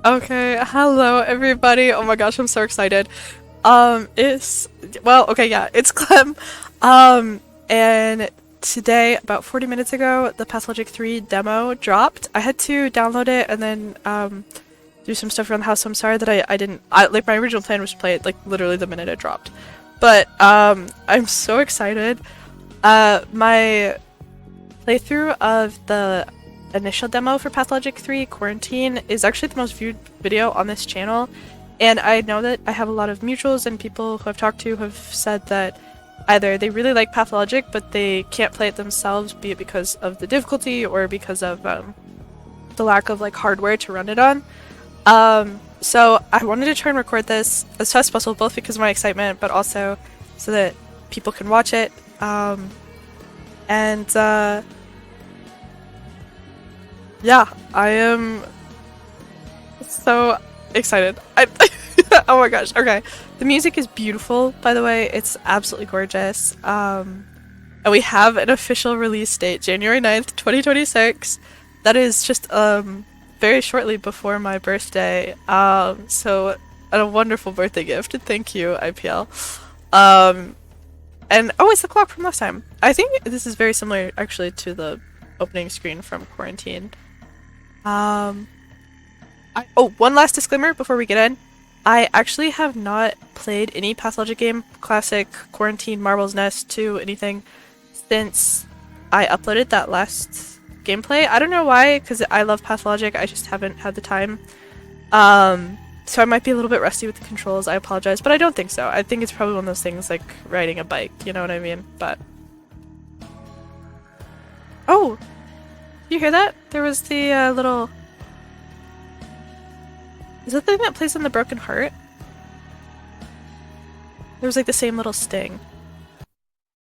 Okay, hello everybody. Oh my gosh, I'm so excited. It's okay, yeah, it's Clem. And today, about 40 minutes ago, the Pathologic 3 demo dropped. I had to download it and then do some stuff around the house, so I'm sorry that I didn't like my original plan was to play it like literally the minute it dropped. But I'm so excited. My playthrough of the initial demo for Pathologic 3 Quarantine is actually the most viewed video on this channel, and I know that I have a lot of mutuals and people who I've talked to have said that either they really like Pathologic but they can't play it themselves, be it because of the difficulty or because of the lack of like hardware to run it on. So I wanted to try and record this as fast as possible, both because of my excitement but also so that people can watch it. And yeah, I am so excited. Oh my gosh. Okay. The music is beautiful, by the way. It's absolutely gorgeous. And we have an official release date, January 9th, 2026. That is just very shortly before my birthday. So a wonderful birthday gift. Thank you, IPL. And oh, it's the clock from last time. I think this is very similar actually to the opening screen from Quarantine. Um, oh, one last disclaimer before we get in. I actually have not played any Pathologic game, Classic, Quarantine, Marvel's Nest 2, anything, since I uploaded that last gameplay. I don't know why, because I love Pathologic, I just haven't had the time. So I might be a little bit rusty with the controls, I apologize, but I don't think so. I think it's probably one of those things like riding a bike, you know what I mean? But... Oh! You hear that? There was the little... Is that the thing that plays on the Broken Heart? There was like the same little sting. Oh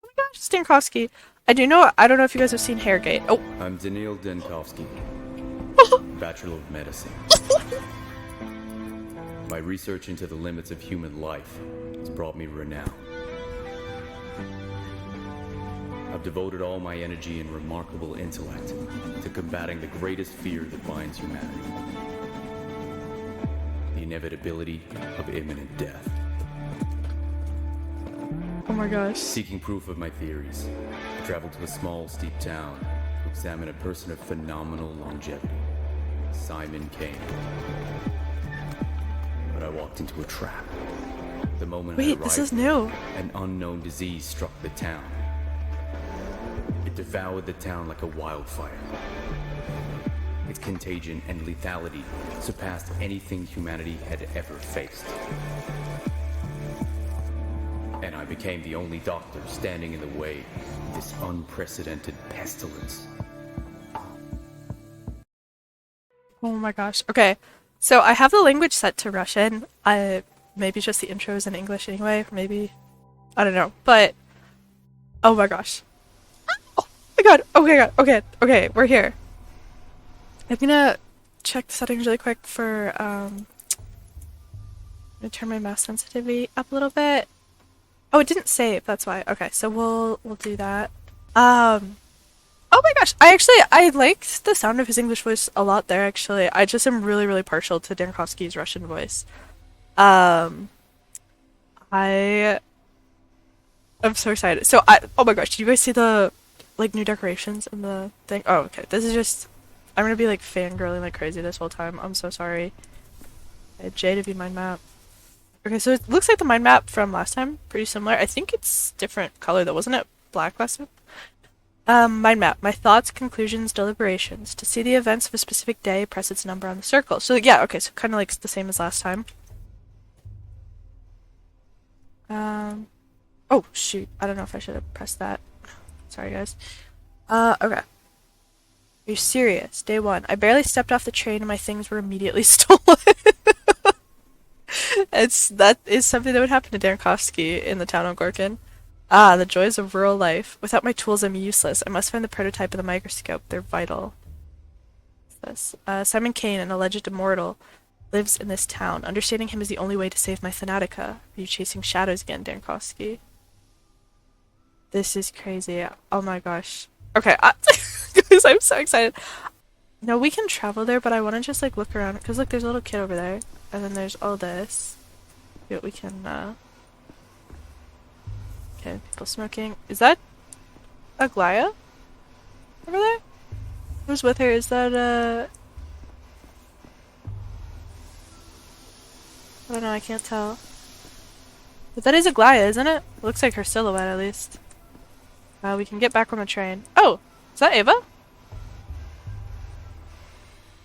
my gosh, Stankowski. I don't know if you guys have seen Hairgate. Oh! I'm Daniil Denkovsky, Bachelor of Medicine. My research into the limits of human life has brought me renown. I've devoted all my energy and remarkable intellect to combating the greatest fear that binds humanity. The inevitability of imminent death. Oh my gosh. Seeking proof of my theories, I traveled to a small, steep town to examine a person of phenomenal longevity, Simon Kane. But I walked into a trap. The moment I Wait, arrived, this is new. an unknown disease struck the town. It devoured the town like a wildfire. Its contagion and lethality surpassed anything humanity had ever faced. And I became the only doctor standing in the way of this unprecedented pestilence. Oh my gosh. Okay. So I have the language set to Russian. Maybe just the intro is in English anyway. Maybe. I don't know. But oh my gosh. Oh my god. Okay, god. Okay, we're here. I'm gonna check the settings really quick for I'm gonna turn my mouse sensitivity up a little bit. Oh, it didn't save, that's why. Okay, so we'll do that. Oh my gosh, I liked the sound of his English voice a lot there actually. I just am really partial to Dankovsky's Russian voice. I am so excited. So oh my gosh, did you guys see the like new decorations and the thing? Oh, okay. This is just I'm gonna be like fangirling like crazy this whole time. I'm so sorry. JW mind map. Okay, so it looks like the mind map from last time. Pretty similar. I think it's different color though, wasn't it black last time? Mind map. My thoughts, conclusions, deliberations. To see the events of a specific day, press its number on the circle. So yeah, okay, so kind of like the same as last time. Oh shoot, I don't know if I should have pressed that. Sorry guys. Okay. Are you serious? Day 1. I barely stepped off the train and my things were immediately stolen. That is something that would happen to Dankovsky in the town of Gorkin. Ah, the joys of rural life. Without my tools, I'm useless. I must find the prototype of the microscope. They're vital. What's this? Simon Kane, an alleged immortal, lives in this town. Understanding him is the only way to save my Fanatica. Are you chasing shadows again, Dankovsky? This is crazy. Oh my gosh. Okay, guys, I'm so excited. No, we can travel there, but I want to just like look around because look, there's a little kid over there, and then there's all this. See what we can. Okay, people smoking. Is that Aglaya over there? Who's with her? Is that I don't know. I can't tell. But that is Aglaya, isn't it? Looks like her silhouette at least. We can get back on the train. Oh, is that Ava?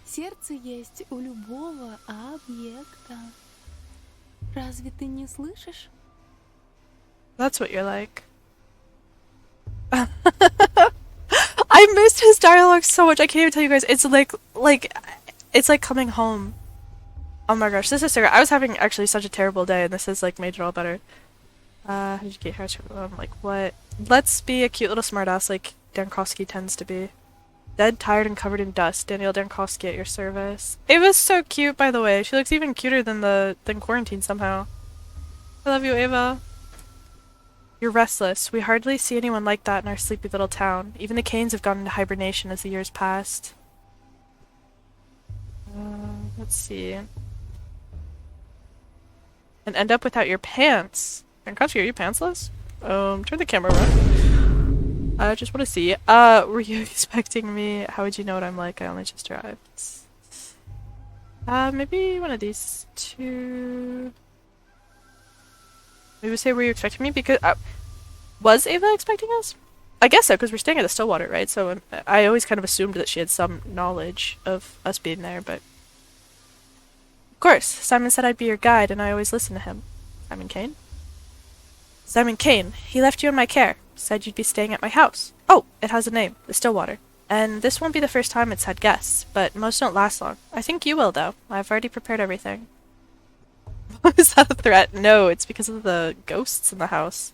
Сердце есть у любого объекта. Разве ты не слышишь? That's what you're like. I missed his dialogue so much. I can't even tell you guys. It's it's like coming home. Oh my gosh, this is so great. I was having actually such a terrible day, and this has like made it all better. How did you get here? I'm like, what? Let's be a cute little smartass like Dankowski tends to be. Dead, tired, and covered in dust. Daniel Dankowski at your service. Ava's so cute, by the way. She looks even cuter than Quarantine somehow. I love you, Ava. You're restless. We hardly see anyone like that in our sleepy little town. Even the Canes have gone into hibernation as the years passed. Let's see. And end up without your pants. Dankowski, are you pantsless? Turn the camera around. I just want to see. Were you expecting me? How would you know what I'm like? I only just arrived. Maybe one of these two. Maybe say, were you expecting me? Because was Ava expecting us? I guess so, because we're staying at the Stillwater, right? So I always kind of assumed that she had some knowledge of us being there, but of course, Simon said I'd be your guide, and I always listen to him. Simon Kane? Simon Kane. He left you in my care. Said you'd be staying at my house. Oh, it has a name. The Stillwater. And this won't be the first time it's had guests, but most don't last long. I think you will, though. I've already prepared everything. Is that a threat? No, it's because of the ghosts in the house.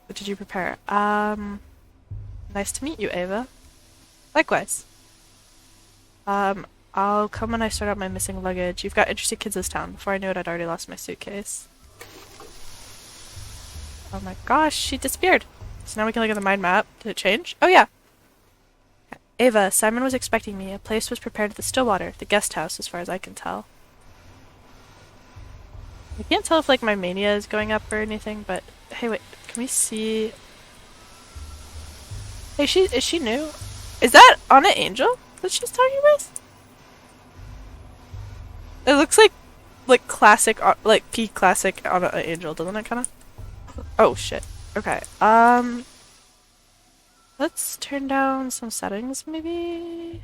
What did you prepare? Nice to meet you, Ava. Likewise. I'll come when I sort out my missing luggage. You've got interesting kids this town. Before I knew it, I'd already lost my suitcase. Oh my gosh, she disappeared. So now we can look at the mind map. Did it change? Oh yeah. Ava, Simon was expecting me. A place was prepared at the Stillwater, the guest house, as far as I can tell. I can't tell if like my mania is going up or anything, but hey, wait, can we see? Hey, is she new? Is that Anna Angel that she's talking with? It looks like classic, like peak classic Anna Angel, doesn't it? Kind of. Oh shit. Okay. Let's turn down some settings, maybe.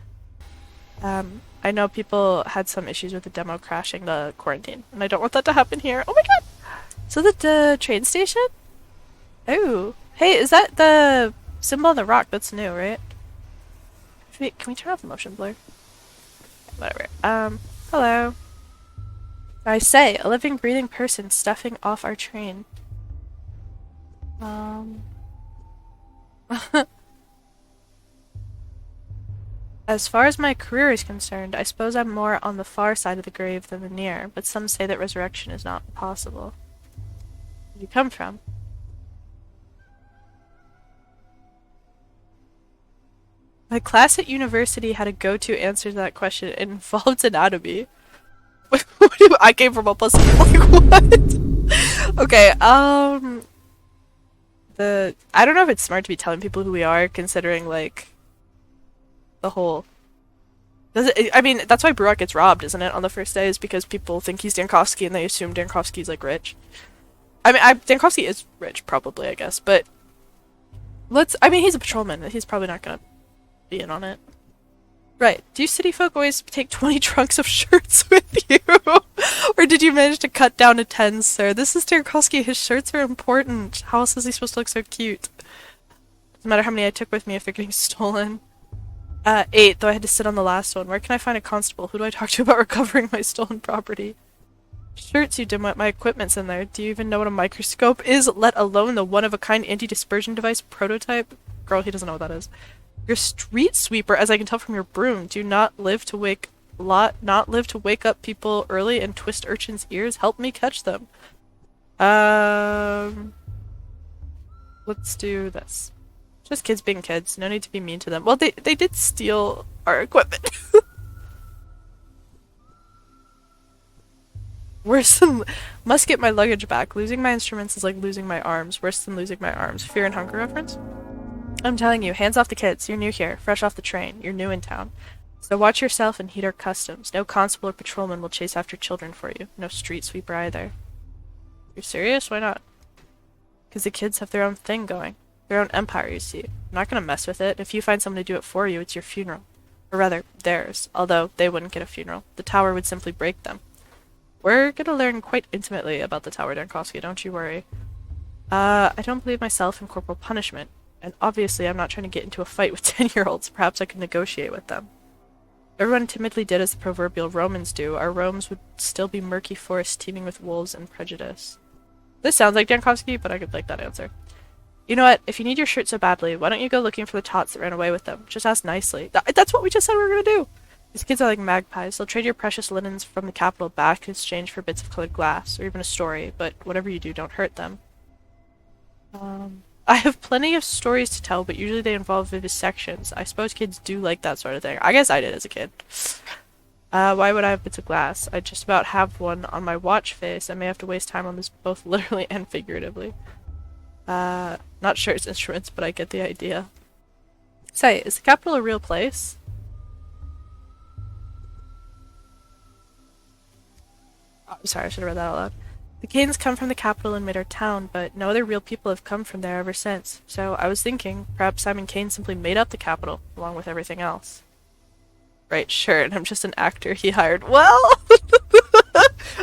I know people had some issues with the demo crashing the quarantine, and I don't want that to happen here. Oh my god! So the train station? Oh. Hey, is that the symbol on the rock? That's new, right? Can we turn off the motion blur? Whatever. Hello. I say, a living, breathing person stuffing off our train. As far as my career is concerned, I suppose I'm more on the far side of the grave than the near, but some say that resurrection is not possible. Where do you come from? My class at university had a go-to answer to that question. It involved anatomy. I came from a pussy. Like, what? Okay, I don't know if it's smart to be telling people who we are, considering, like, the whole... I mean, that's why Bruak gets robbed, isn't it, on the first day, is because people think he's Dankowski and they assume Dankowski's, like, rich. I mean, Dankowski is rich, probably, I guess, but... I mean, he's a patrolman. He's probably not gonna be in on it. Right. Do you city folk always take 20 trunks of shirts with you? Or did you manage to cut down to 10, sir? This is Dankowski. His shirts are important. How else is he supposed to look so cute? Doesn't matter how many I took with me if they're getting stolen. 8, though I had to sit on the last one. Where can I find a constable? Who do I talk to about recovering my stolen property? Shirts, you dimwit. My equipment's in there. Do you even know what a microscope is, let alone the one-of-a-kind anti-dispersion device prototype? Girl, he doesn't know what that is. You're a street sweeper, as I can tell from your broom. Do not live to wake up people early and twist urchins' ears. Help me catch them. Let's do this. Just kids being kids. No need to be mean to them. Well, they did steal our equipment. Worse than must get my luggage back. Losing my instruments is like losing my arms. Worse than losing my arms. Fear and Hunger reference? I'm telling you, hands off the kids. You're new here, fresh off the train. You're new in town. So watch yourself and heed our customs. No constable or patrolman will chase after children for you. No street sweeper either. You're serious? Why not? Because the kids have their own thing going. Their own empire, you see. I'm not gonna mess with it. If you find someone to do it for you, it's your funeral. Or rather, theirs. Although, they wouldn't get a funeral. The tower would simply break them. We're gonna learn quite intimately about the tower, Dankowski, don't you worry. I don't believe myself in corporal punishment. And obviously I'm not trying to get into a fight with 10-year-olds. Perhaps I could negotiate with them. Everyone timidly did as the proverbial Romans do. Our Romes would still be murky forests teeming with wolves and prejudice. This sounds like Dankowski, but I could like that answer. You know what? If you need your shirt so badly, why don't you go looking for the tots that ran away with them? Just ask nicely. That's what we just said we were gonna do! These kids are like magpies. They'll trade your precious linens from the capital back in exchange for bits of colored glass, or even a story, but whatever you do, don't hurt them. I have plenty of stories to tell, but usually they involve vivisections. I suppose kids do like that sort of thing. I guess I did as a kid. Why would I have bits of glass? I just about have one on my watch face. I may have to waste time on this both literally and figuratively. Not sure it's instruments, but I get the idea. Say, is the capital a real place? Oh, I'm sorry, I should have read that out loud. The Canes come from the capital and made our town, but no other real people have come from there ever since. So I was thinking, perhaps Simon Kane simply made up the capital, along with everything else. Right, sure, and I'm just an actor he hired. Well,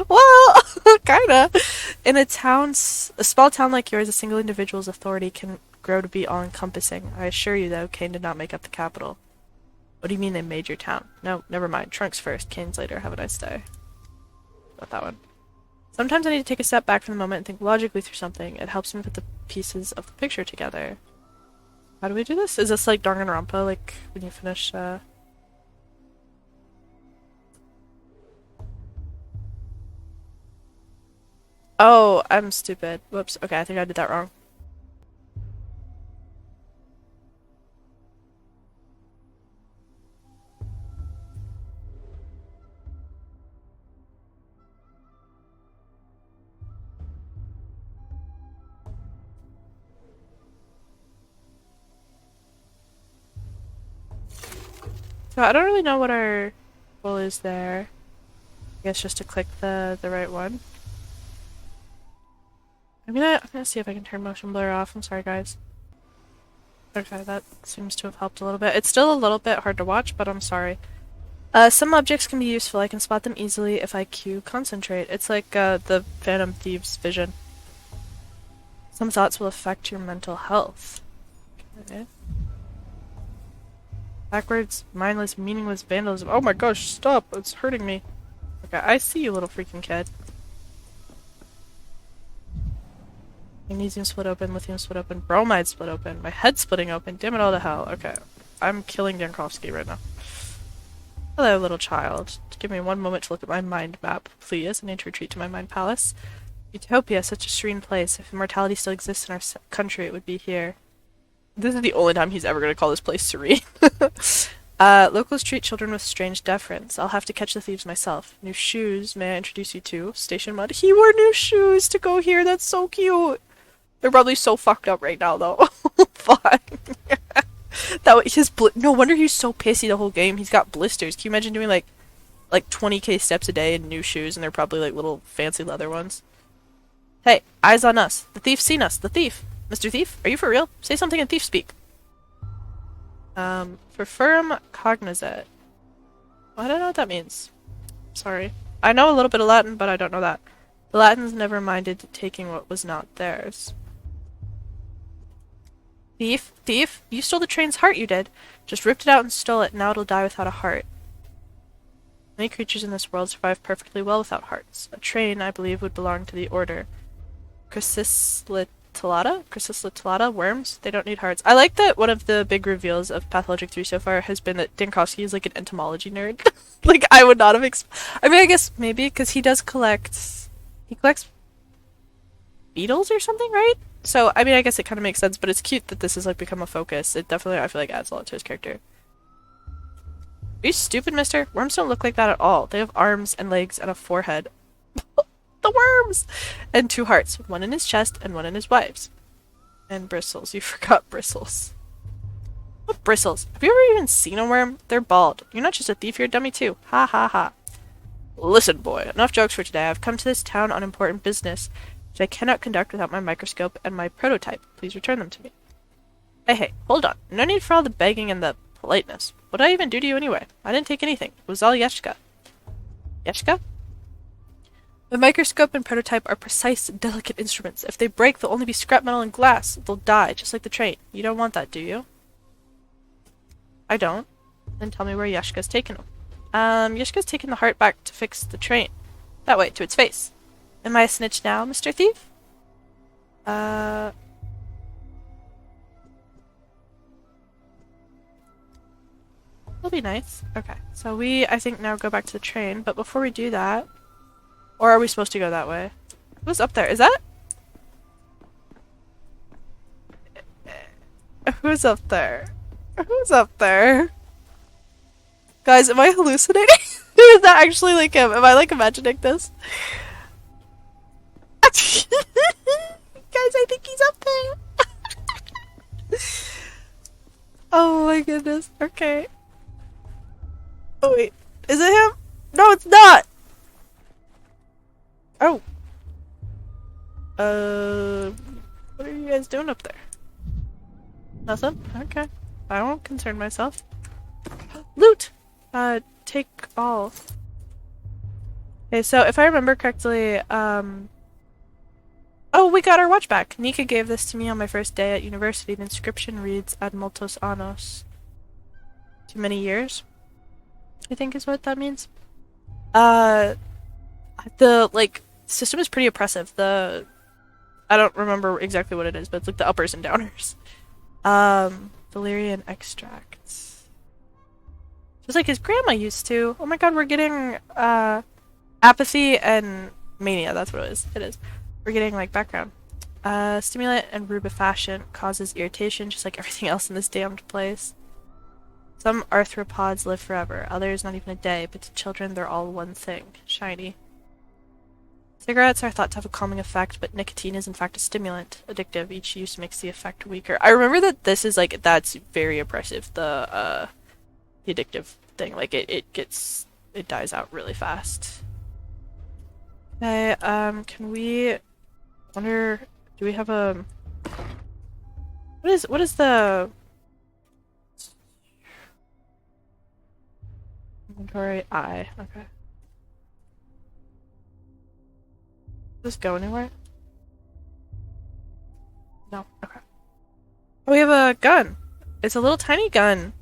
well, kinda. In a small town like yours, a single individual's authority can grow to be all-encompassing. I assure you, though, Kane did not make up the capital. What do you mean they made your town? No, never mind. Trunks first, Canes later. Have a nice day. About that one. Sometimes I need to take a step back from the moment and think logically through something. It helps me put the pieces of the picture together. How do we do this? Is this like Danganronpa, like when you finish, Oh, I'm stupid. Whoops. Okay, I think I did that wrong. So I don't really know what our goal is there. I guess just to click the right one. I'm gonna see if I can turn motion blur off. I'm sorry, guys. Okay, that seems to have helped a little bit. It's still a little bit hard to watch, but I'm sorry. Some objects can be useful. I can spot them easily if I cue concentrate. It's like the Phantom Thieves vision. Some thoughts will affect your mental health. Okay. Backwards, mindless, meaningless vandalism. Oh my gosh, stop! It's hurting me. Okay, I see you, little freaking kid. Magnesium split open, lithium split open, bromide split open, my head splitting open, damn it all to hell. Okay, I'm killing Dankowski right now. Hello, little child. Give me one moment to look at my mind map, please. I need to retreat to my mind palace. Utopia, such a serene place. If immortality still exists in our country, it would be here. This is the only time he's ever going to call this place serene. Locals treat children with strange deference. I'll have to catch the thieves myself. New shoes, may I introduce you to? Station Mud. He wore new shoes to go here, that's so cute! They're probably so fucked up right now, though. Fine. No wonder he's so pissy the whole game. He's got blisters. Can you imagine doing like 20k steps a day in new shoes, and they're probably like little fancy leather ones? Hey, eyes on us. The thief's seen us. The thief. Mr. Thief, are you for real? Say something in thief speak. For firm cognizant. Well, I don't know what that means. Sorry. I know a little bit of Latin, but I don't know that. The Latins never minded taking what was not theirs. Thief, thief, you stole the train's heart, you did. Just ripped it out and stole it, now it'll die without a heart. Many creatures in this world survive perfectly well without hearts. A train, I believe, would belong to the order. Chrysostilata? Worms? They don't need hearts. I like that one of the big reveals of Pathologic 3 so far has been that Dankowski is like an entomology nerd. Like, I would not have I mean, I guess maybe, because he does collect... He collects beetles or something, right? So, I mean, I guess it kind of makes sense, but it's cute that this has, like, become a focus. It definitely, I feel like, adds a lot to his character. Are you stupid, mister? Worms don't look like that at all. They have arms and legs and a forehead. The worms! And 2 hearts. One in his chest and one in his wife's. And bristles. You forgot bristles. What bristles? Have you ever even seen a worm? They're bald. You're not just a thief, you're a dummy too. Ha ha ha. Listen, boy. Enough jokes for today. I've come to this town on important business, which I cannot conduct without my microscope and my prototype. Please return them to me. Hey, hold on. No need for all the begging and the politeness. What did I even do to you anyway? I didn't take anything. It was all Yeshka. Yeshka? The microscope and prototype are precise, delicate instruments. If they break, they'll only be scrap metal and glass. They'll die, just like the train. You don't want that, do you? I don't. Then tell me where Yeshka's taken them. Yeshka's taken the heart back to fix the train. That way, to its face. Am I a snitch now, Mr. Thief? That'll be nice. Okay, so we, I think, now go back to the train, but before we do that... Or are we supposed to go that way? Who's up there? Is that? Who's up there? Who's up there? Guys, am I hallucinating? Is that actually like him? Am I like imagining this? Guys, I think he's up there. Oh my goodness. Okay. Oh wait. Is it him? No, it's not! Oh. What are you guys doing up there? Nothing? Okay. I won't concern myself. Loot! Take all. Okay, so if I remember correctly, oh, we got our watch back! Nika gave this to me on my first day at university. The inscription reads, Ad multos annos. Too many years? I think is what that means. The, like, system is pretty oppressive. I don't remember exactly what it is, but it's like the uppers and downers. Valerian extracts. Just like his grandma used to. Oh my god, we're getting, apathy and mania, that's what it is. It is. We're getting, like, background. Stimulant and rubefacient causes irritation, just like everything else in this damned place. Some arthropods live forever, others not even a day, but to children they're all one thing. Shiny. Cigarettes are thought to have a calming effect, but nicotine is in fact a stimulant. Addictive. Each use makes the effect weaker. I remember that this is like, that's very oppressive, the addictive thing. Like, it dies out really fast. Okay, can we... wonder... do we have a... What is the... Inventory I. Okay. Does this go anywhere? No. Okay. Oh, we have a gun. It's a little tiny gun.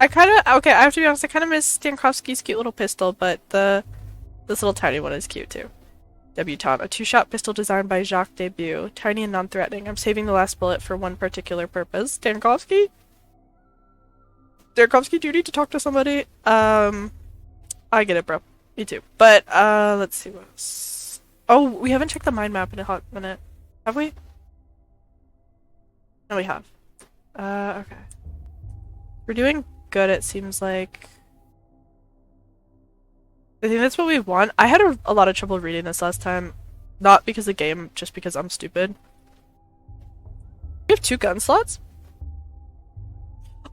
Okay, I have to be honest, I kind of miss Stankovsky's cute little pistol, but this little tiny one is cute too. Debutante. A 2-shot pistol designed by Jacques Debut. Tiny and non-threatening. I'm saving the last bullet for one particular purpose. Stankovsky? Stankovsky, do you need to talk to somebody? I get it, bro. Me too. But, let's see what else. Oh, we haven't checked the mind map in a hot minute. Have we? No, we have. Okay. We're doing good, it seems like. I think that's what we want. I had a lot of trouble reading this last time. Not because of the game, just because I'm stupid. We have 2 gun slots?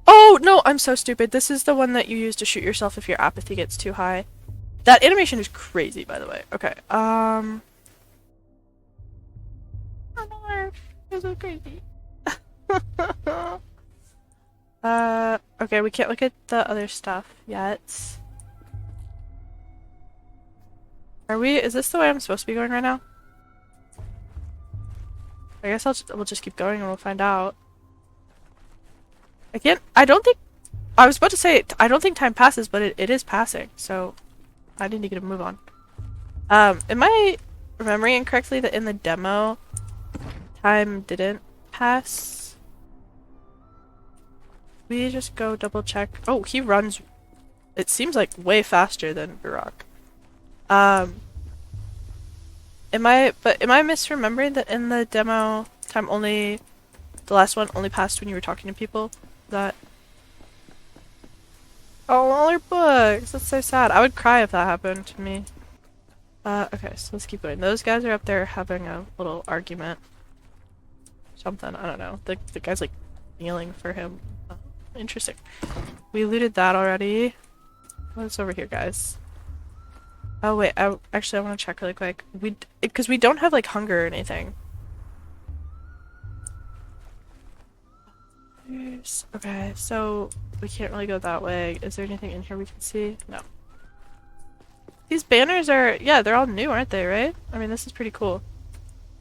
Oh, no, I'm so stupid. This is the one that you use to shoot yourself if your apathy gets too high. That animation is crazy, by the way. Okay, It's so crazy. Okay, we can't look at the other stuff yet. Is this the way I'm supposed to be going right now? I guess we'll just keep going and we'll find out. I don't think time passes, but it is passing, so I need to get a move on. Am I remembering incorrectly that in the demo, time didn't pass? We just go double check. Oh, he runs, it seems like way faster than Burak. Am I misremembering that in the demo time only... The last one only passed when you were talking to people? That... Oh, all our books! That's so sad. I would cry if that happened to me. Okay, so let's keep going. Those guys are up there having a little argument. Something, I don't know. The guy's like kneeling for him. Interesting. We looted that already. What's over here, guys? Oh wait, actually I want to check really quick. Because we don't have like hunger or anything. Okay, so we can't really go that way. Is there anything in here we can see? No. These banners are, yeah, they're all new, aren't they, right? I mean, this is pretty cool.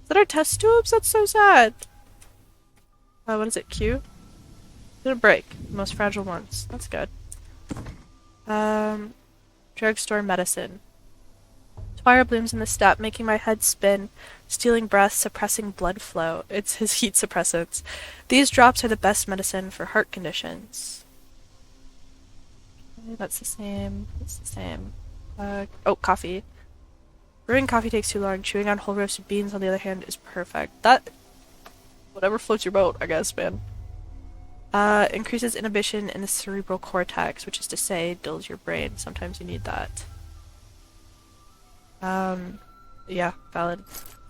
Is that our test tubes? That's so sad. What is it, Q? Didn't break. Most fragile ones. That's good. Drugstore medicine. Fire blooms in the steppe, making my head spin, stealing breath, suppressing blood flow. It's his heat suppressants. These drops are the best medicine for heart conditions. Okay, that's the same. That's the same. Oh, coffee. Brewing coffee takes too long. Chewing on whole roasted beans, on the other hand, is perfect. That... Whatever floats your boat, I guess, man. Increases inhibition in the cerebral cortex, which is to say, dulls your brain. Sometimes you need that. Yeah, valid.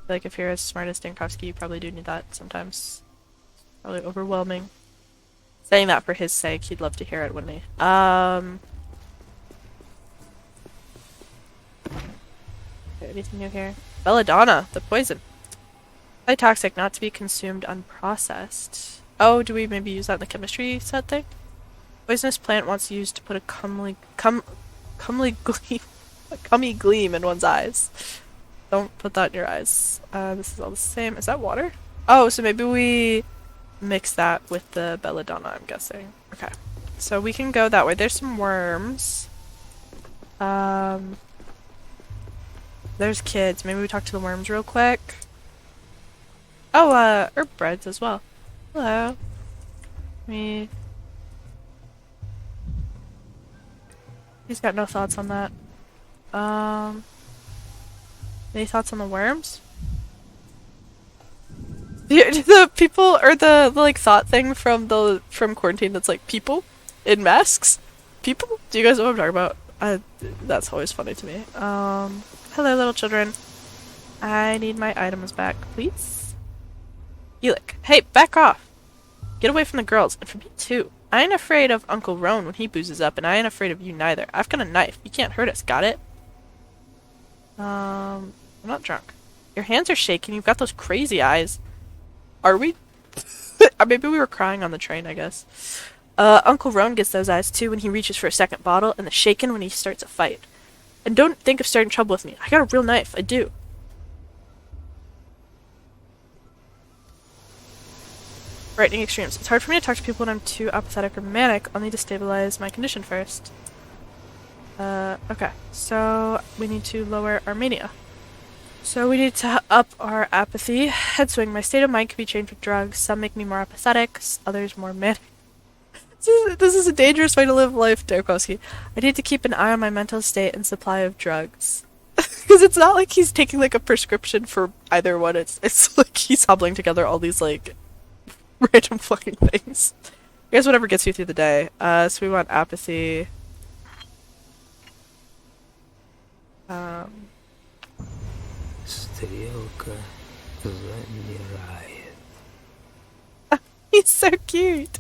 Like, if you're as smart as Stankowski, you probably do need that sometimes. Probably overwhelming. Saying that for his sake, he'd love to hear it, wouldn't he? Okay, anything new here? Belladonna, the poison. Highly toxic, not to be consumed unprocessed. Oh, do we maybe use that in the chemistry set thing? Poisonous plant once used to put a comely gleam in one's eyes. Don't put that in your eyes. This is all the same. Is that water? Oh, so maybe we mix that with the belladonna, I'm guessing. Okay. So we can go that way. There's some worms. There's kids. Maybe we talk to the worms real quick. Oh, herb breads as well. Hello. He's got no thoughts on that. Any thoughts on the worms? The people, or the like thought thing from quarantine that's like people in masks? People? Do you guys know what I'm talking about? That's always funny to me. Hello little children. I need my items back, please. Elic, hey, back off! Get away from the girls, and from me too. I ain't afraid of Uncle Roan when he boozes up, and I ain't afraid of you neither. I've got a knife. You can't hurt us, got it? I'm not drunk. Your hands are shaking. You've got those crazy eyes. Are we? Maybe we were crying on the train, I guess. Uncle Roan gets those eyes too when he reaches for a second bottle, and the shaking when he starts a fight. And don't think of starting trouble with me. I got a real knife. I do. Frightening extremes. It's hard for me to talk to people when I'm too apathetic or manic. I'll need to stabilize my condition first. Okay. So, we need to lower our mania. So we need to up our apathy. Head swing. My state of mind can be changed with drugs. Some make me more apathetic, others more manic. This is a dangerous way to live life, Darkowski. I need to keep an eye on my mental state and supply of drugs. Because it's not like he's taking like a prescription for either one. It's like he's hobbling together all these like random fucking things. I guess whatever gets you through the day. So we want apathy. Стрелка замирает. He's so cute.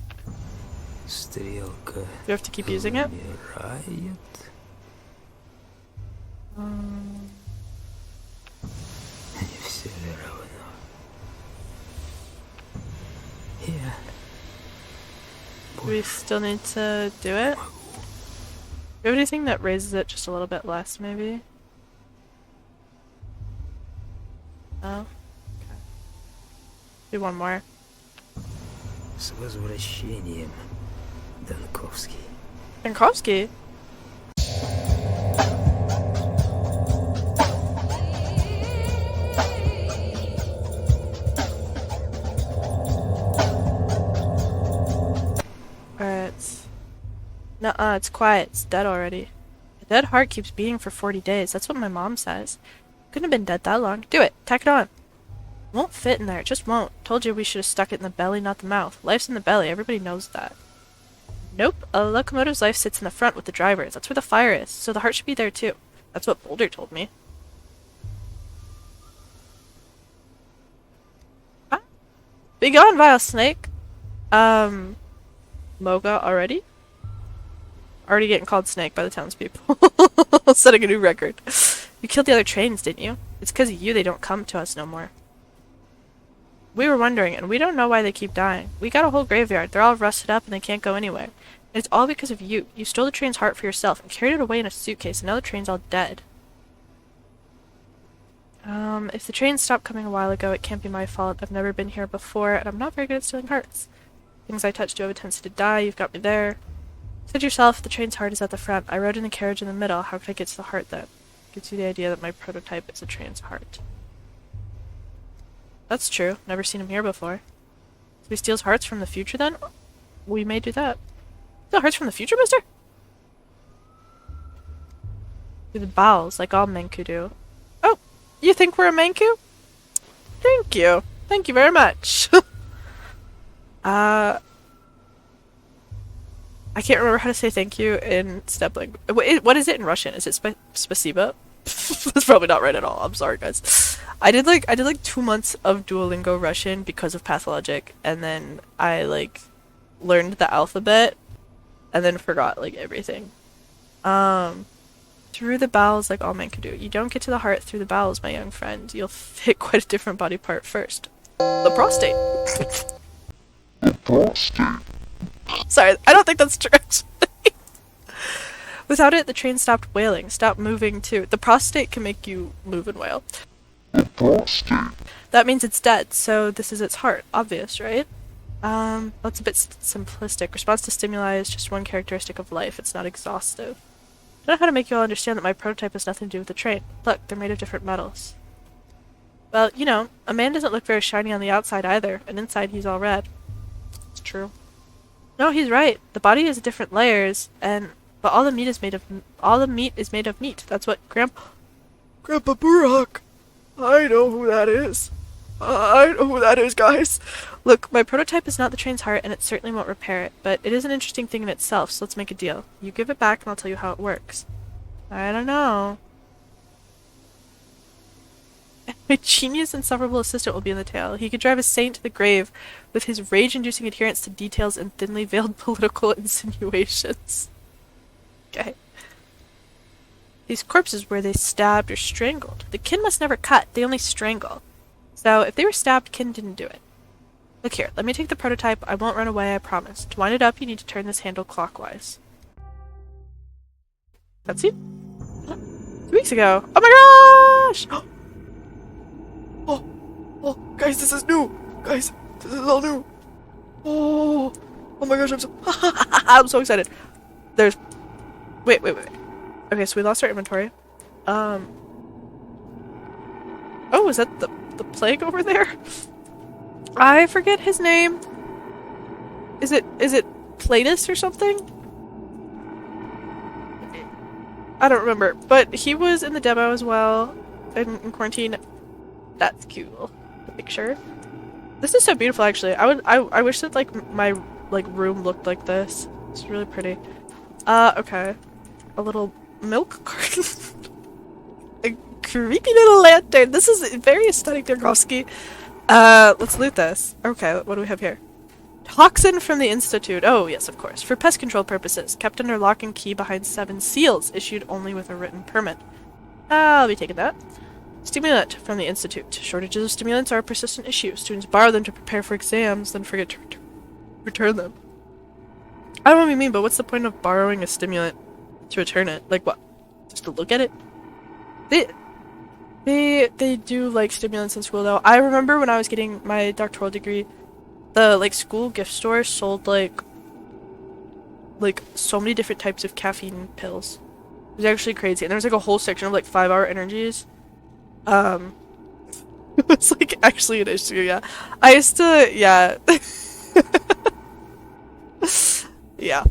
Стрелка You have to keep using it? замирает. Не все ли равно? Я Do we still need to do it? Do you have anything that raises it just a little bit less, maybe? No? Okay. Do one more. с возвращением, Данковский. Dankovsky? Alright. Nuh-uh, it's quiet. It's dead already. A dead heart keeps beating for 40 days. That's what my mom says. Couldn't have been dead that long. Do it. Tack it on. Won't fit in there. It just won't. Told you we should have stuck it in the belly, not the mouth. Life's in the belly. Everybody knows that. Nope. A locomotive's life sits in the front with the drivers. That's where the fire is. So the heart should be there too. That's what Boulder told me. Ah. Be gone, vile snake. Moga already? Already getting called Snake by the townspeople. Setting a new record. You killed the other trains, didn't you? It's because of you they don't come to us no more. We were wondering, and we don't know why they keep dying. We got a whole graveyard. They're all rusted up and they can't go anywhere. And it's all because of you. You stole the train's heart for yourself and carried it away in a suitcase, and now the train's all dead. If the train stopped coming a while ago, it can't be my fault. I've never been here before, and I'm not very good at stealing hearts. Things I touch do have a tendency to die. You've got me there. Said yourself, the train's heart is at the front. I rode in the carriage in the middle. How could I get to the heart then? Gives you the idea that my prototype is the train's heart. That's true. Never seen him here before. So he steals hearts from the future then? We may do that. Steal hearts from the future, mister? Through the bowels, like all Menku do. Oh, you think we're a Menku? Thank you. Thank you very much. I can't remember how to say thank you in step language. What is it in Russian? Is it spasiba? That's probably not right at all. I'm sorry, guys. I did like 2 months of Duolingo Russian because of Pathologic, and then I like learned the alphabet, and then forgot like everything. Through the bowels, like all men can do. You don't get to the heart through the bowels, my young friend. You'll hit quite a different body part first. The prostate. The prostate. Sorry, I don't think that's true. Without it, the train stopped wailing, stopped moving too. The prostate can make you move and wail. The prostate. That means it's dead, so this is its heart. Obvious, right? That's a bit simplistic. Response to stimuli is just one characteristic of life. It's not exhaustive. I don't know how to make you all understand that my prototype has nothing to do with the train. Look, they're made of different metals. Well, you know, a man doesn't look very shiny on the outside either, and inside he's all red. It's true. No, he's right. The body has different layers, but all the meat is made of meat. That's what Grandpa Burak. I know who that is. I know who that is, guys. Look, my prototype is not the train's heart, and it certainly won't repair it, but it is an interesting thing in itself, so let's make a deal. You give it back, and I'll tell you how it works. I don't know. My genius, insufferable assistant will be in the tale. He could drive a saint to the grave with his rage-inducing adherence to details and thinly veiled political insinuations. Okay. These corpses were they stabbed or strangled. The kin must never cut, they only strangle. So, if they were stabbed, kin didn't do it. Look here, let me take the prototype. I won't run away, I promise. To wind it up, you need to turn this handle clockwise. Cutscene? 2 weeks ago. Oh my gosh! Oh, guys, this is new! Guys, this is all new! Oh my gosh, I'm so excited. There's... Wait. Okay, so we lost our inventory. Oh, is that the plague over there? I forget his name. Is it Platus or something? I don't remember, but he was in the demo as well in quarantine. That's cool. The picture. This is so beautiful, actually. I wish that my room looked like this. It's really pretty. Okay. A little milk carton. A creepy little lantern. This is very aesthetic, Tarkovsky. Let's loot this. Okay, what do we have here? Toxin from the Institute. Oh, yes, of course. For pest control purposes. Kept under lock and key behind 7 seals. Issued only with a written permit. I'll be taking that. Stimulant from the Institute. Shortages of stimulants are a persistent issue. Students borrow them to prepare for exams, then forget to return them. I don't know what you mean, but what's the point of borrowing a stimulant to return it? Like what? Just to look at it? They do like stimulants in school though. I remember when I was getting my doctoral degree, the school gift store sold like so many different types of caffeine pills. It was actually crazy. And there was like a whole section of 5-hour energies. It's actually an issue, yeah. I used to, yeah. Yeah.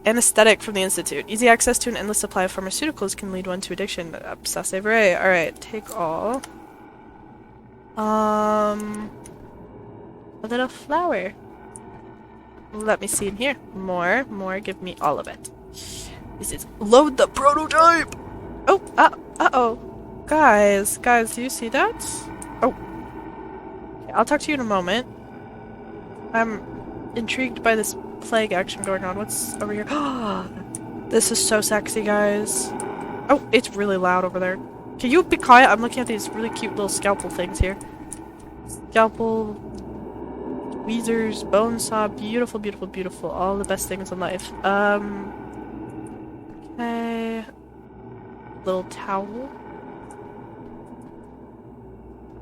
Anesthetic from the Institute. Easy access to an endless supply of pharmaceuticals can lead one to addiction. Obsessive array. Alright, take all. A little flower. Let me see in here. More, give me all of it. This is load the prototype! Oh, uh-oh. Guys, do you see that? Oh. Okay, I'll talk to you in a moment. I'm intrigued by this plague action going on. What's over here? This is so sexy, guys. Oh, it's really loud over there. Can you be quiet? I'm looking at these really cute little scalpel things here. Scalpel, tweezers, bone saw, beautiful, beautiful, beautiful. All the best things in life. Okay. Little towel.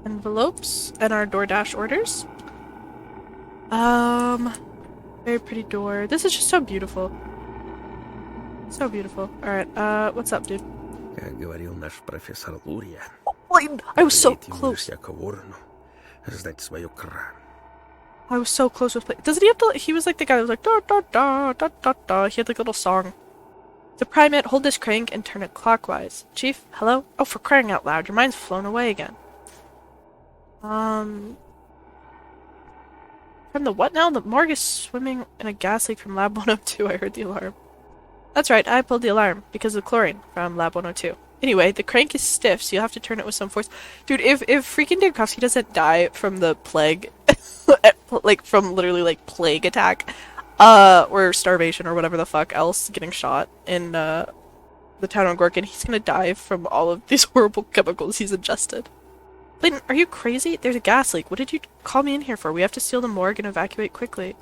Envelopes and our DoorDash orders. Very pretty door. This is just so beautiful. So beautiful. Alright, what's up, dude? Как говорил наш профессор Лурия, I was so «Летим close. всяко ворону, знать свою кран». I was so close with play. Doesn't he have to? He was like the guy that was like da da da da da da. He had like a little song. The primate, hold this crank and turn it clockwise. Chief, hello? Oh, for crying out loud, your mind's flown away again. From the what now? The morgue is swimming in a gas leak from Lab 102. I heard the alarm. That's right, I pulled the alarm because of chlorine from Lab 102. Anyway, the crank is stiff, so you'll have to turn it with some force. Dude, if freaking Dankovsky doesn't die from the plague, like from literally like plague attack, or starvation or whatever the fuck else, getting shot in the town of Gorkin, he's gonna die from all of these horrible chemicals he's ingested. Clayton, are you crazy? There's a gas leak. What did you call me in here for? We have to seal the morgue and evacuate quickly.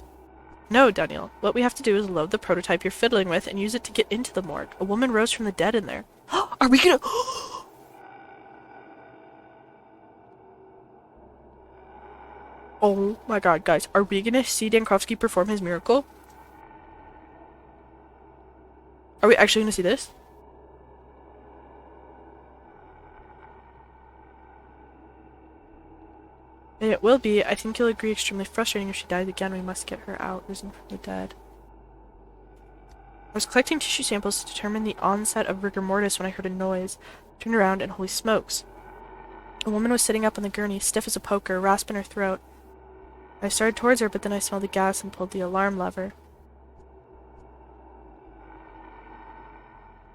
No, Daniel. What we have to do is load the prototype you're fiddling with and use it to get into the morgue. A woman rose from the dead in there. Are we gonna... Oh my god, guys. Are we gonna see Dankovsky perform his miracle? Are we actually gonna see this? And it will be. I think you'll agree, extremely frustrating if she dies again. We must get her out, risen from the dead. I was collecting tissue samples to determine the onset of rigor mortis when I heard a noise. I turned around and holy smokes. A woman was sitting up on the gurney, stiff as a poker, rasp in her throat. I started towards her, but then I smelled the gas and pulled the alarm lever.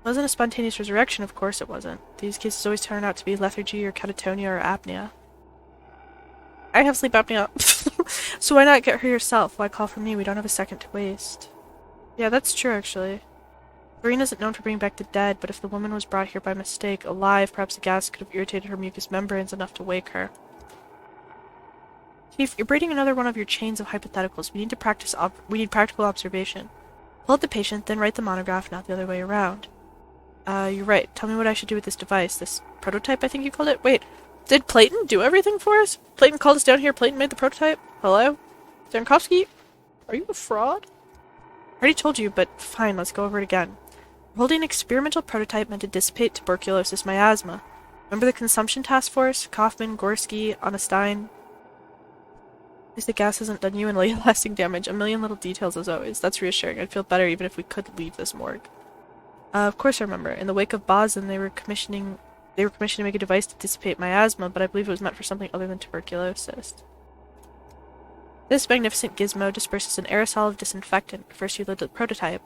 It wasn't a spontaneous resurrection, of course it wasn't. These cases always turn out to be lethargy or catatonia or apnea. I have sleep apnea. So why not get her yourself? Why call for me? We don't have a second to waste. Yeah, that's true, actually. Chlorine isn't known for bringing back the dead, but if the woman was brought here by mistake, alive, perhaps the gas could have irritated her mucous membranes enough to wake her. Chief, you're braiding another one of your chains of hypotheticals. We need practical observation. Pull out the patient, then write the monograph, not the other way around. You're right. Tell me what I should do with this device. This prototype, I think you called it? Wait. Did Clayton do everything for us? Clayton called us down here, Clayton made the prototype? Hello? Dankovsky? Are you a fraud? I already told you, but fine, let's go over it again. We're holding an experimental prototype meant to dissipate tuberculosis miasma. Remember the consumption task force? Kaufman, Gorski, Onestein? At least the gas hasn't done you any lasting damage. A million little details as always. That's reassuring. I'd feel better even if we could leave this morgue. Of course I remember. In the wake of Boson, they were commissioned to make a device to dissipate miasma, but I believe it was meant for something other than tuberculosis. This magnificent gizmo disperses an aerosol of disinfectant. First you load the prototype.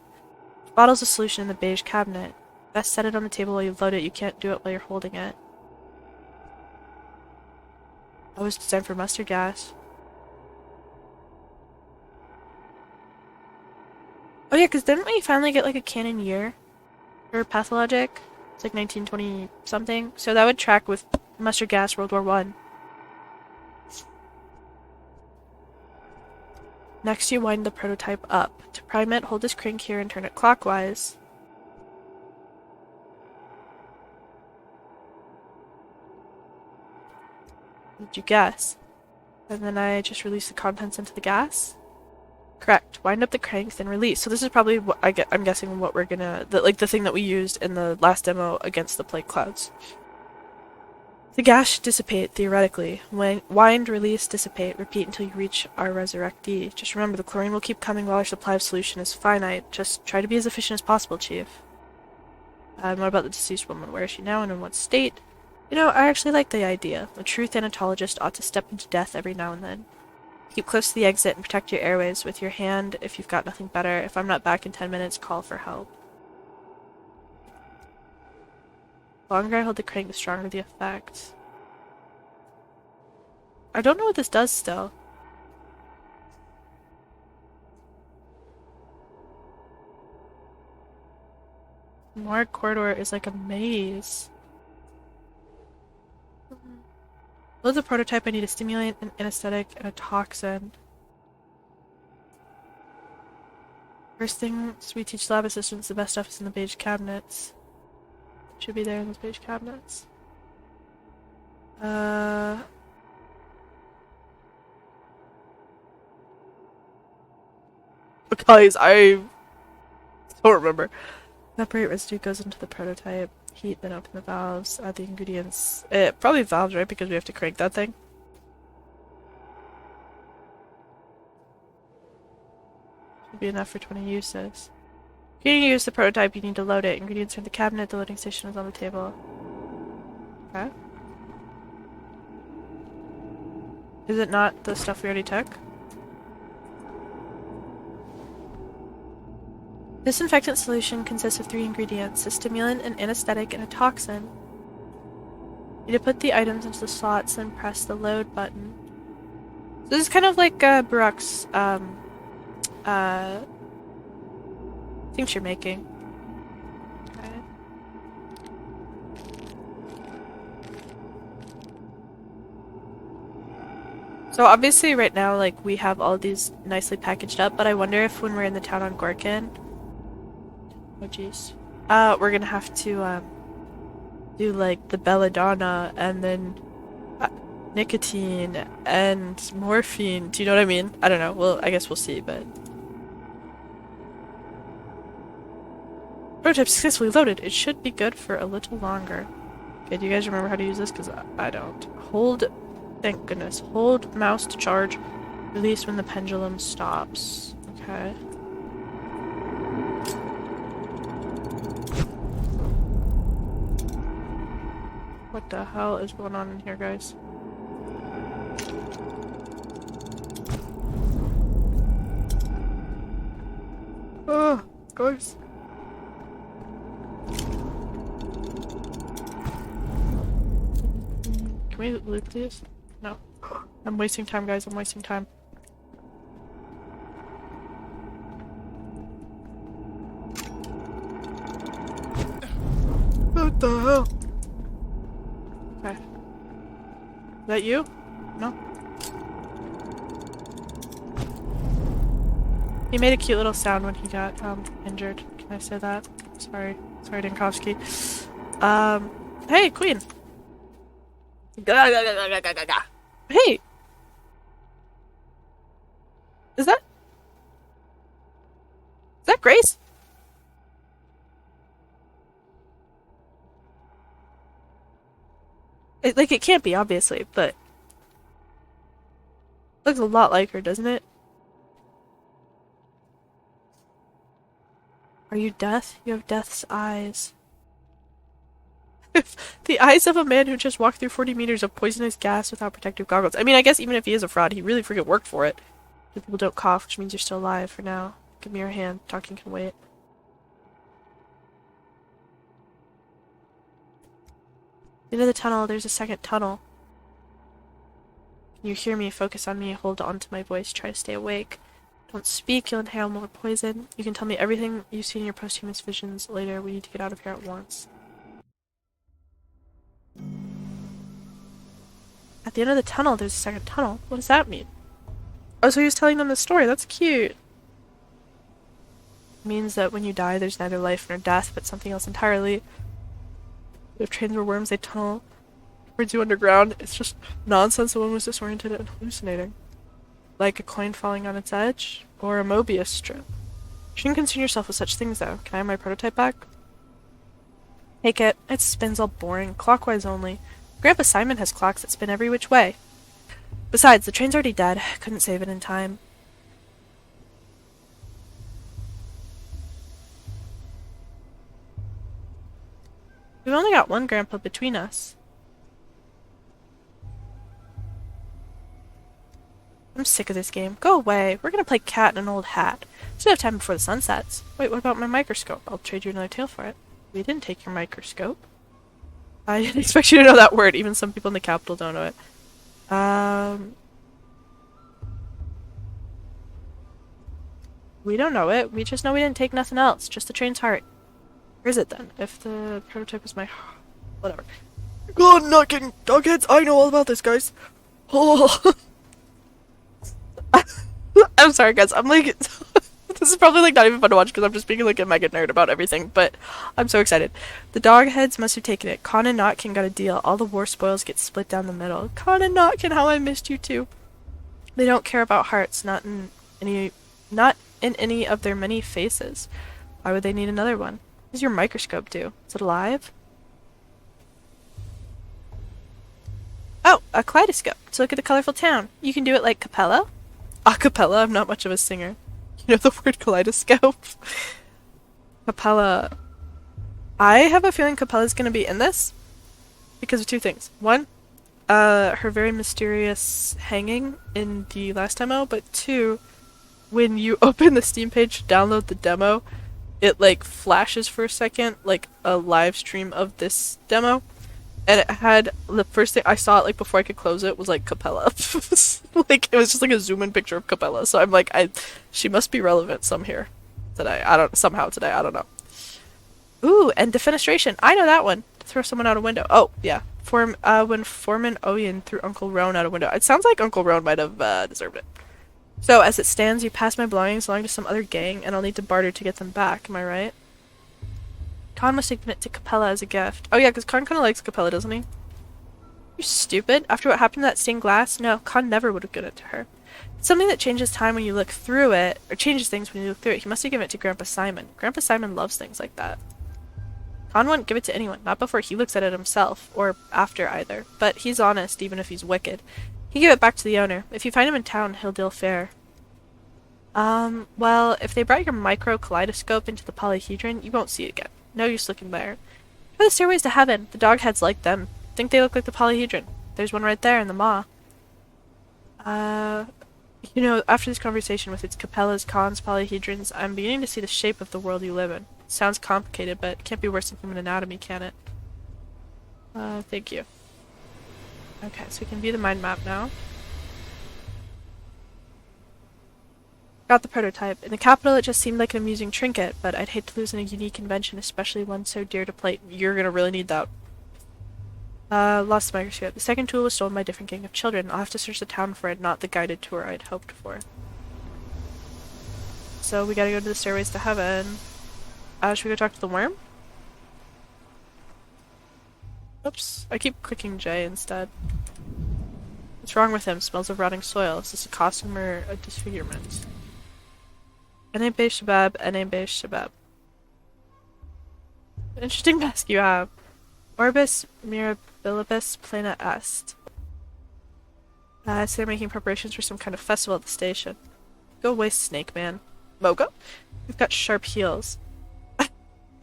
The bottle's a solution in the beige cabinet. Best set it on the table while you load it. You can't do it while you're holding it. That was designed for mustard gas. Oh yeah, because didn't we finally get like a canon year for Pathologic? It's like 1920 something. So that would track with mustard gas World War I. Next you wind the prototype up. To prime it, hold this crank here and turn it clockwise. What did you guess? And then I just release the contents into the gas? Correct. Wind up the crank, then release. So this is probably what I'm guessing what we're gonna... the thing that we used in the last demo against the plague clouds. The gas should dissipate, theoretically. Wind, release, dissipate. Repeat until you reach our resurrectee. Just remember, the chlorine will keep coming while our supply of solution is finite. Just try to be as efficient as possible, Chief. And what about the deceased woman? Where is she now and in what state? You know, I actually like the idea. A true thanatologist ought to step into death every now and then. Keep close to the exit and protect your airways with your hand if you've got nothing better. If I'm not back in 10 minutes, call for help. The longer I hold the crank, the stronger the effect. I don't know what this does still. The Morgue corridor is like a maze. Load the prototype. I need a stimulant, an anesthetic, and a toxin. First thing we teach lab assistants, the best stuff is in the beige cabinets. Should be there in those beige cabinets. Guys, I don't remember. Evaporate residue goes into the prototype. Heat, then open the valves. Add the ingredients. Probably valves, right? Because we have to crank that thing. Should be enough for 20 uses. If you're going to use the prototype, you need to load it. Ingredients are in the cabinet. The loading station is on the table. Okay. Is it not the stuff we already took? Disinfectant solution consists of 3 ingredients: a stimulant, an anesthetic, and a toxin. You need to put the items into the slots, then press the load button. So this is kind of like Barak's tincture making. Okay. So obviously right now, like, we have all these nicely packaged up, but I wonder if when we're in the town on Gorkin, oh jeez, we're gonna have to do like the belladonna and then nicotine and morphine. Do you know what I mean? I don't know. Well, I guess we'll see, but prototype successfully loaded. It should be good for a little longer. Okay, do you guys remember how to use this? Because I don't. Hold, thank goodness. Hold mouse to charge. Release when the pendulum stops. Okay. What the hell is going on in here, guys? Oh, guys. Can we loot these? No. I'm wasting time, guys. I'm wasting time. What the hell? Okay. Is that you? No? He made a cute little sound when he got injured. Can I say that? Sorry. Sorry, Dinkovsky. Hey, Queen! Hey! Is that Grace? It can't be, obviously, but looks a lot like her, doesn't it? Are you Death? You have Death's eyes. The eyes of a man who just walked through 40 meters of poisonous gas without protective goggles. I mean, I guess even if he is a fraud, he really freaking worked for it. The people don't cough, which means you're still alive for now. Give me your hand. Talking can wait. Into the tunnel, there's a second tunnel. Can you hear me? Focus on me. Hold on to my voice. Try to stay awake. Don't speak, you'll inhale more poison. You can tell me everything you see in your posthumous visions later. We need to get out of here at once. At the end of the tunnel, there's a second tunnel. What does that mean? Oh, so he was telling them the story. That's cute. It means that when you die, there's neither life nor death, but something else entirely. If trains were worms, they tunnel towards you underground. It's just nonsense. The one was disoriented and hallucinating. Like a coin falling on its edge, or a Mobius strip. You shouldn't concern yourself with such things, though. Can I have my prototype back? Take it. It spins all boring, clockwise only. Grandpa Simon has clocks that spin every which way. Besides, the train's already dead. Couldn't save it in time. We've only got one grandpa between us. I'm sick of this game. Go away. We're gonna play cat in an old hat. Still have time before the sun sets. Wait, what about my microscope? I'll trade you another tail for it. We didn't take your microscope. I didn't expect you to know that word. Even some people in the capital don't know it. We don't know it. We just know we didn't take nothing else. Just the train's heart. Where is it then? If the prototype is my... Whatever. Go on, not getting dogheads. I know all about this, guys. Oh. I'm sorry, guys. I'm like... This is probably like not even fun to watch because I'm just being like a mega nerd about everything, but I'm so excited. The dog heads must have taken it. Con and Notkin got a deal. All the war spoils get split down the middle. Con and Notkin, how I missed you too. They don't care about hearts, not in any of their many faces. Why would they need another one? What does your microscope do? Is it alive? Oh, a kaleidoscope to look at the colorful town. You can do it like Capella? A cappella? I'm not much of a singer. You know the word kaleidoscope? Capella. I have a feeling Capella's gonna be in this because of two things. One, her very mysterious hanging in the last demo, but two, when you open the Steam page to download the demo, it like flashes for a second like a live stream of this demo. And it had, the first thing I saw it like before I could close it was like Capella. Like it was just like a zoom in picture of Capella. So I'm like, she must be relevant somehow today. I don't know. Ooh, and defenestration. I know that one. To throw someone out a window. Oh, yeah. When Foreman Oyen threw Uncle Roan out a window. It sounds like Uncle Roan might have deserved it. So as it stands, you pass my belongings along to some other gang, and I'll need to barter to get them back. Am I right? Con must have given it to Capella as a gift. Oh yeah, because Con kind of likes Capella, doesn't he? You stupid. After what happened to that stained glass? No, Con never would have given it to her. It's something that changes time when you look through it, or changes things when you look through it. He must have given it to Grandpa Simon. Grandpa Simon loves things like that. Con wouldn't give it to anyone, not before he looks at it himself, or after either. But he's honest, even if he's wicked. He gave it back to the owner. If you find him in town, he'll deal fair. Well, if they brought your micro kaleidoscope into the polyhedron, you won't see it again. No use looking there. Try the stairways to heaven. The dog heads like them. Think they look like the polyhedron. There's one right there in the maw. You know, after this conversation with its Capellas, Cons, polyhedrons, I'm beginning to see the shape of the world you live in. It sounds complicated, but it can't be worse than human anatomy, can it? Thank you. Okay, so we can view the mind map now. Got the prototype. In the capital, it just seemed like an amusing trinket, but I'd hate to lose a unique invention, especially one so dear to plate. You're gonna really need that. Lost the microscope. The second tool was stolen by a different gang of children. I'll have to search the town for it, not the guided tour I'd hoped for. So we gotta go to the stairways to heaven. Should we go talk to the worm? Oops, I keep clicking J instead. What's wrong with him? Smells of rotting soil. Is this a costume or a disfigurement? Ene be Shabab, Ene be Shabab. Interesting mask you have. Orbis mirabilibus plena est. So they're making preparations for some kind of festival at the station. Go away, Snake Man. Mogo? You've got sharp heels. Is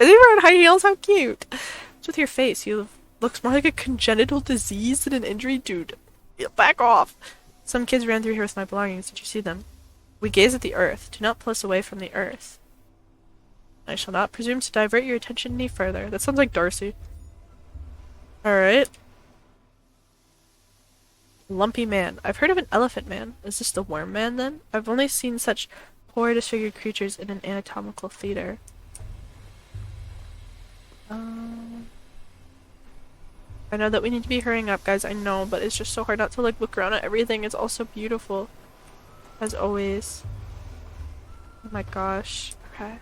he wearing high heels? How cute! What's with your face? You looks more like a congenital disease than an injury, dude. Back off! Some kids ran through here with my belongings. Did you see them? We gaze at the earth. Do not pull us away from the earth. I shall not presume to divert your attention any further. That sounds like Darcy. Alright. Lumpy man. I've heard of an elephant man. Is this the worm man then? I've only seen such poor disfigured creatures in an anatomical theater. I know that we need to be hurrying up, guys. I know, but it's just so hard not to like look around at everything. It's all so beautiful. As always. Oh my gosh. Okay.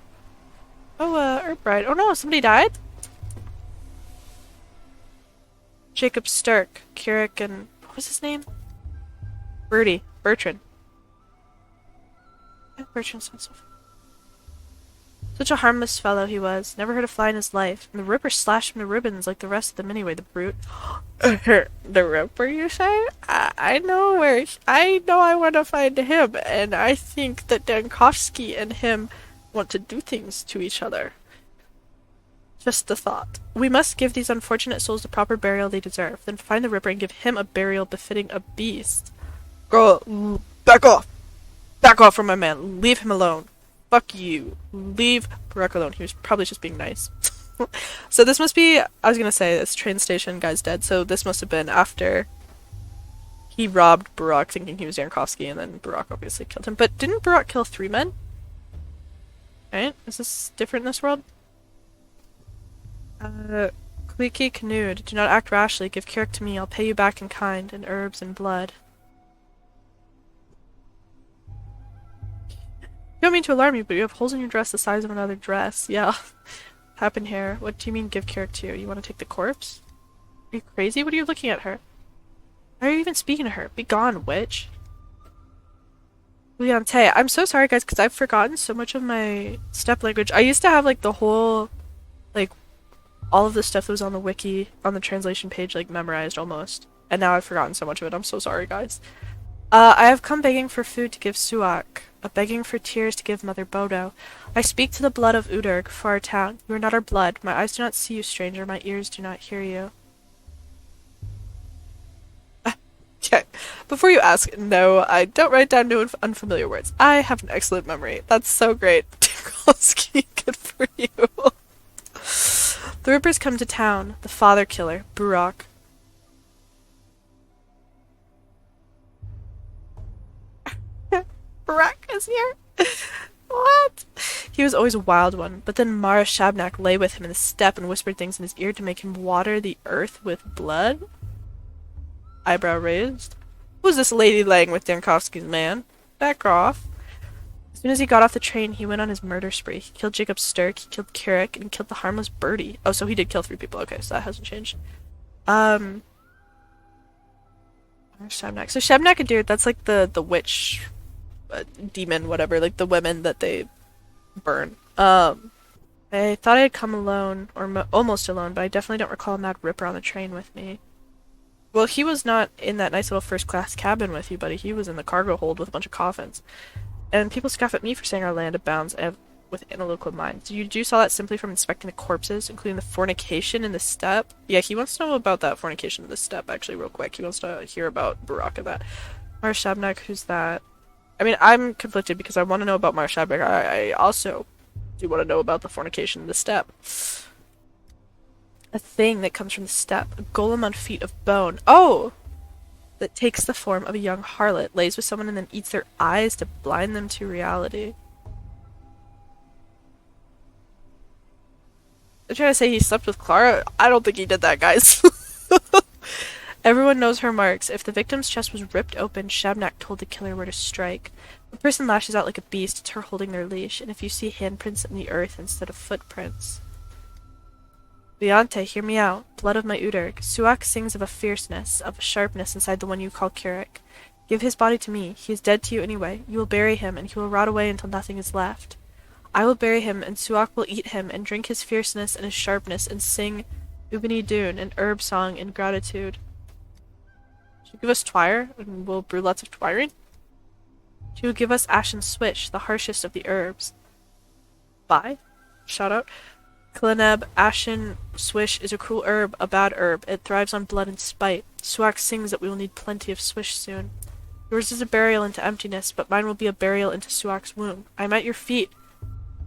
Oh, Earthbride. Oh no, somebody died? Jacob Stark, Kirik, and what was his name? Bertrand. Yeah, Bertrand sounds so fun. Such a harmless fellow he was. Never hurt a fly in his life. And the Ripper slashed him to ribbons like the rest of them anyway, the brute. The Ripper, you say? I know I want to find him, and I think that Dankovsky and him want to do things to each other. Just the thought. We must give these unfortunate souls the proper burial they deserve, then find the Ripper and give him a burial befitting a beast. Girl, Back off! Back off from my man. Leave him alone. Fuck you. Leave Barak alone. He was probably just being nice. So this must be, I was gonna say, this train station guy's dead, so this must have been after he robbed Barak thinking he was Yankovsky, and then Barak obviously killed him. But didn't Barak kill 3 men? Right? Is this different in this world? Kliki Knud, do not act rashly. Give Kirik to me. I'll pay you back in kind, in herbs and blood. You don't mean to alarm you, but you have holes in your dress the size of another dress. Yeah. Happened here. What do you mean give Kirik to you? You want to take the corpse? Are you crazy? What are you looking at her? Why are you even speaking to her? Be gone, witch. Leonte, I'm so sorry guys, because I've forgotten so much of my step language. I used to have like the whole, like, all of the stuff that was on the wiki, on the translation page, like memorized almost. And now I've forgotten so much of it. I'm so sorry guys. I have come begging for food to give Suak, begging for tears to give Mother Bodo. I speak to the blood of Udurg for our town. You are not our blood. My eyes do not see you, stranger. My ears do not hear you. Okay, before you ask, no, I don't write down new unfamiliar words. I have an excellent memory. That's so great. Tikolsky, good for you. The Rippers come to town. The father killer, Barak. Barak is here? What? He was always a wild one, but then Mara Shabnak lay with him in the steppe and whispered things in his ear to make him water the earth with blood? Eyebrow raised. Who's this lady laying with Yankovsky's man? Back off. As soon as he got off the train, he went on his murder spree. He killed Jacob Sturk, he killed Kirik, and he killed the harmless birdie. Oh, so he did kill 3 people. Okay, so that hasn't changed. Shabnak. So Shabnak, that's like the witch demon, whatever, like the women that they burn. I thought I had come alone, or almost alone, but I definitely don't recall a Mad Ripper on the train with me. Well, he was not in that nice little first-class cabin with you, buddy. He was in the cargo hold with a bunch of coffins. And people scoff at me for saying our land abounds with analytical minds. You saw that simply from inspecting the corpses, including the fornication in the steppe. Yeah, he wants to know about that fornication in the steppe, actually, real quick. He wants to hear about Barak and that. Mar Shabnak, who's that? I mean, I'm conflicted because I want to know about Mar Shabnak. I also do want to know about the fornication in the steppe. A thing that comes from the steppe. A golem on feet of bone. Oh! That takes the form of a young harlot, lays with someone and then eats their eyes to blind them to reality. I'm trying to say he slept with Clara. I don't think he did that, guys. Everyone knows her marks. If the victim's chest was ripped open, Shabnak told the killer where to strike. The person lashes out like a beast. It's her holding their leash. And if you see handprints in the earth instead of footprints... Leonte, hear me out. Blood of my Udurg. Suak sings of a fierceness, of a sharpness inside the one you call Kirik. Give his body to me. He is dead to you anyway. You will bury him, and he will rot away until nothing is left. I will bury him, and Suak will eat him, and drink his fierceness and his sharpness, and sing Ubani Dune, an herb song in gratitude. She'll give us twire, and we'll brew lots of twiring. She will give us ashen swish, the harshest of the herbs. Bye. Shout out. Kleneb, ashen swish is a cruel herb, a bad herb. It thrives on blood and spite. Suak sings that we will need plenty of swish soon. Yours is a burial into emptiness, but mine will be a burial into Suak's womb. I am at your feet.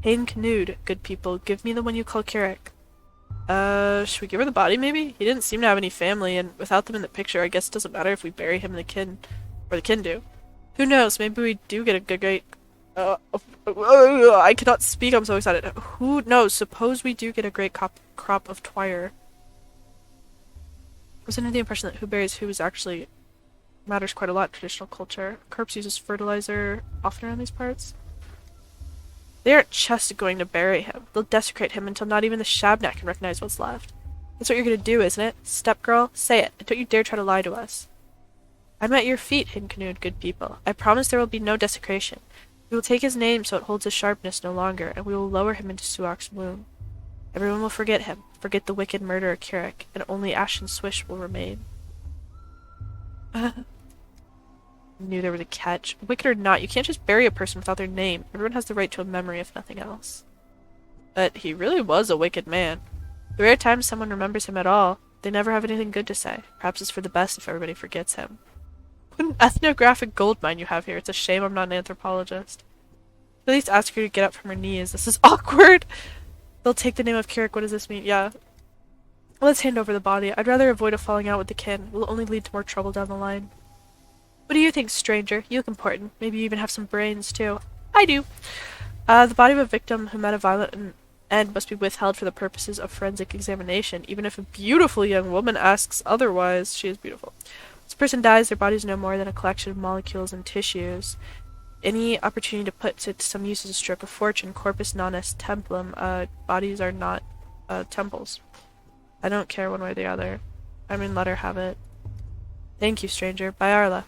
Hain Knud, good people, give me the one you call Kirik. Should we give her the body, maybe? He didn't seem to have any family, and without them in the picture, I guess it doesn't matter if we bury him and the kin, or the kin do. Who knows, maybe we do get a great... I cannot speak, I'm so excited. Who knows, suppose we do get a great crop of twire. I was under the impression that who buries who is actually matters quite a lot in traditional culture. Corpse uses fertilizer often around these parts. They aren't just going to bury him. They'll desecrate him until not even the Shabnak can recognize what's left. That's what you're gonna do, isn't it? Step girl, say it, and don't you dare try to lie to us. I'm at your feet, Hinkanud, good people. I promise there will be no desecration. We will take his name so it holds his sharpness no longer, and we will lower him into Suak's womb. Everyone will forget him, forget the wicked murderer Kirik, and only Ashen Swish will remain. Knew there was a catch. Wicked or not, you can't just bury a person without their name. Everyone has the right to a memory, if nothing else. But he really was a wicked man. The rare times someone remembers him at all, they never have anything good to say. Perhaps it's for the best if everybody forgets him. What an ethnographic gold mine you have here. It's a shame I'm not an anthropologist. At least ask her to get up from her knees. This is awkward. They'll take the name of Kirik. What does this mean? Yeah. Let's hand over the body. I'd rather avoid a falling out with the kin. It will only lead to more trouble down the line. What do you think, stranger? You look important. Maybe you even have some brains, too. I do. The body of a victim who met a violent end must be withheld for the purposes of forensic examination. Even if a beautiful young woman asks otherwise, she is beautiful. Once a person dies, their body is no more than a collection of molecules and tissues. Any opportunity to put to some use is a stroke of fortune. Corpus non est templum. Bodies are not temples. I don't care one way or the other. I mean, let her have it. Thank you, stranger. By Arla.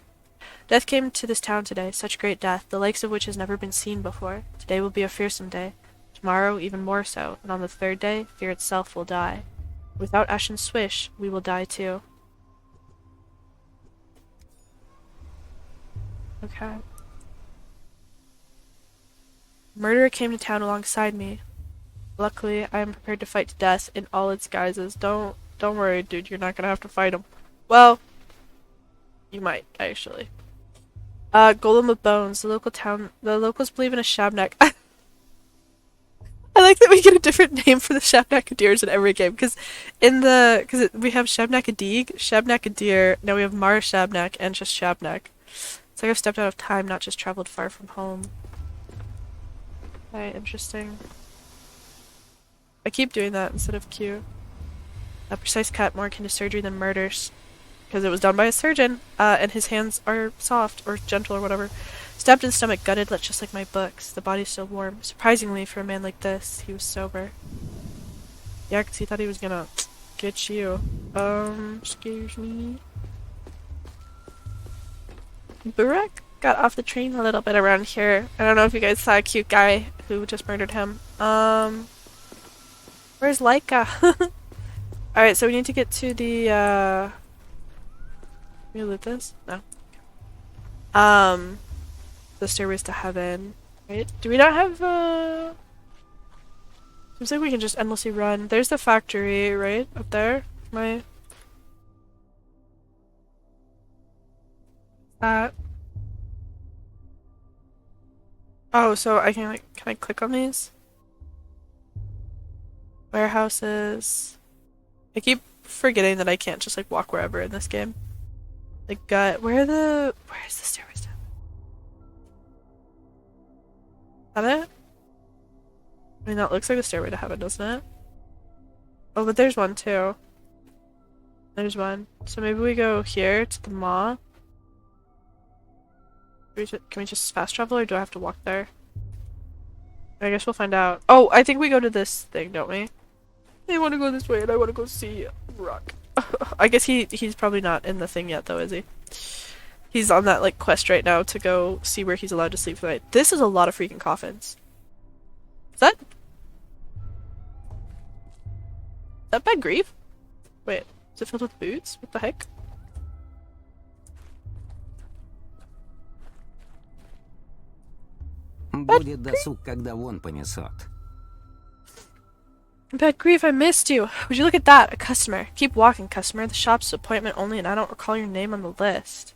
Death came to this town today, such great death, the likes of which has never been seen before. Today will be a fearsome day. Tomorrow, even more so, and on the third day, fear itself will die. Without Ashen Swish, we will die too. Okay. Murderer came to town alongside me. Luckily, I am prepared to fight to death in all its guises. Don't worry, dude, you're not gonna have to fight him. Well, you might, actually. Golem of Bones. The locals believe in a Shabnak. I like that we get a different name for the Shabnakadeers in every game, because we have Shabnakadig, Shabnakadir, now we have Mara Shabnak, and just Shabnak. It's like I've stepped out of time, not just traveled far from home. Okay, interesting. I keep doing that instead of Q. A precise cut, more akin to surgery than murders. Because it was done by a surgeon, and his hands are soft, or gentle, or whatever. Stabbed in the stomach, gutted, just like my books. The body's still warm. Surprisingly, for a man like this, he was sober. Yeah, because he thought he was gonna get you. Excuse me. Burak got off the train a little bit around here. I don't know if you guys saw a cute guy who just murdered him. Where's Laika? Alright, so we need to get to the, Can we loot this? No. The stairways to heaven. Right? Do we not have, Seems like we can just endlessly run. There's the factory, right? Up there? Oh, so I can, can I click on these? Warehouses. I keep forgetting that I can't just, walk wherever in this game. Where's the stairways down? Is that it? I mean, that looks like the stairway to heaven, doesn't it? Oh, but there's one, too. There's one. So maybe we go here to the maw. Can we just fast travel, or do I have to walk there? I guess we'll find out. Oh, I think we go to this thing, don't we? I want to go this way, and I want to go see Rock. I guess he's probably not in the thing yet, though, is he? He's on that, quest right now to go see where he's allowed to sleep tonight. This is a lot of freaking coffins. Is that bad grief? Wait, is it filled with boots? What the heck? Будет досуг, когда вон понесет. Bad grief, I missed you. Would you look at that? A customer. Keep walking, customer. The shop's appointment only, and I don't recall your name on the list.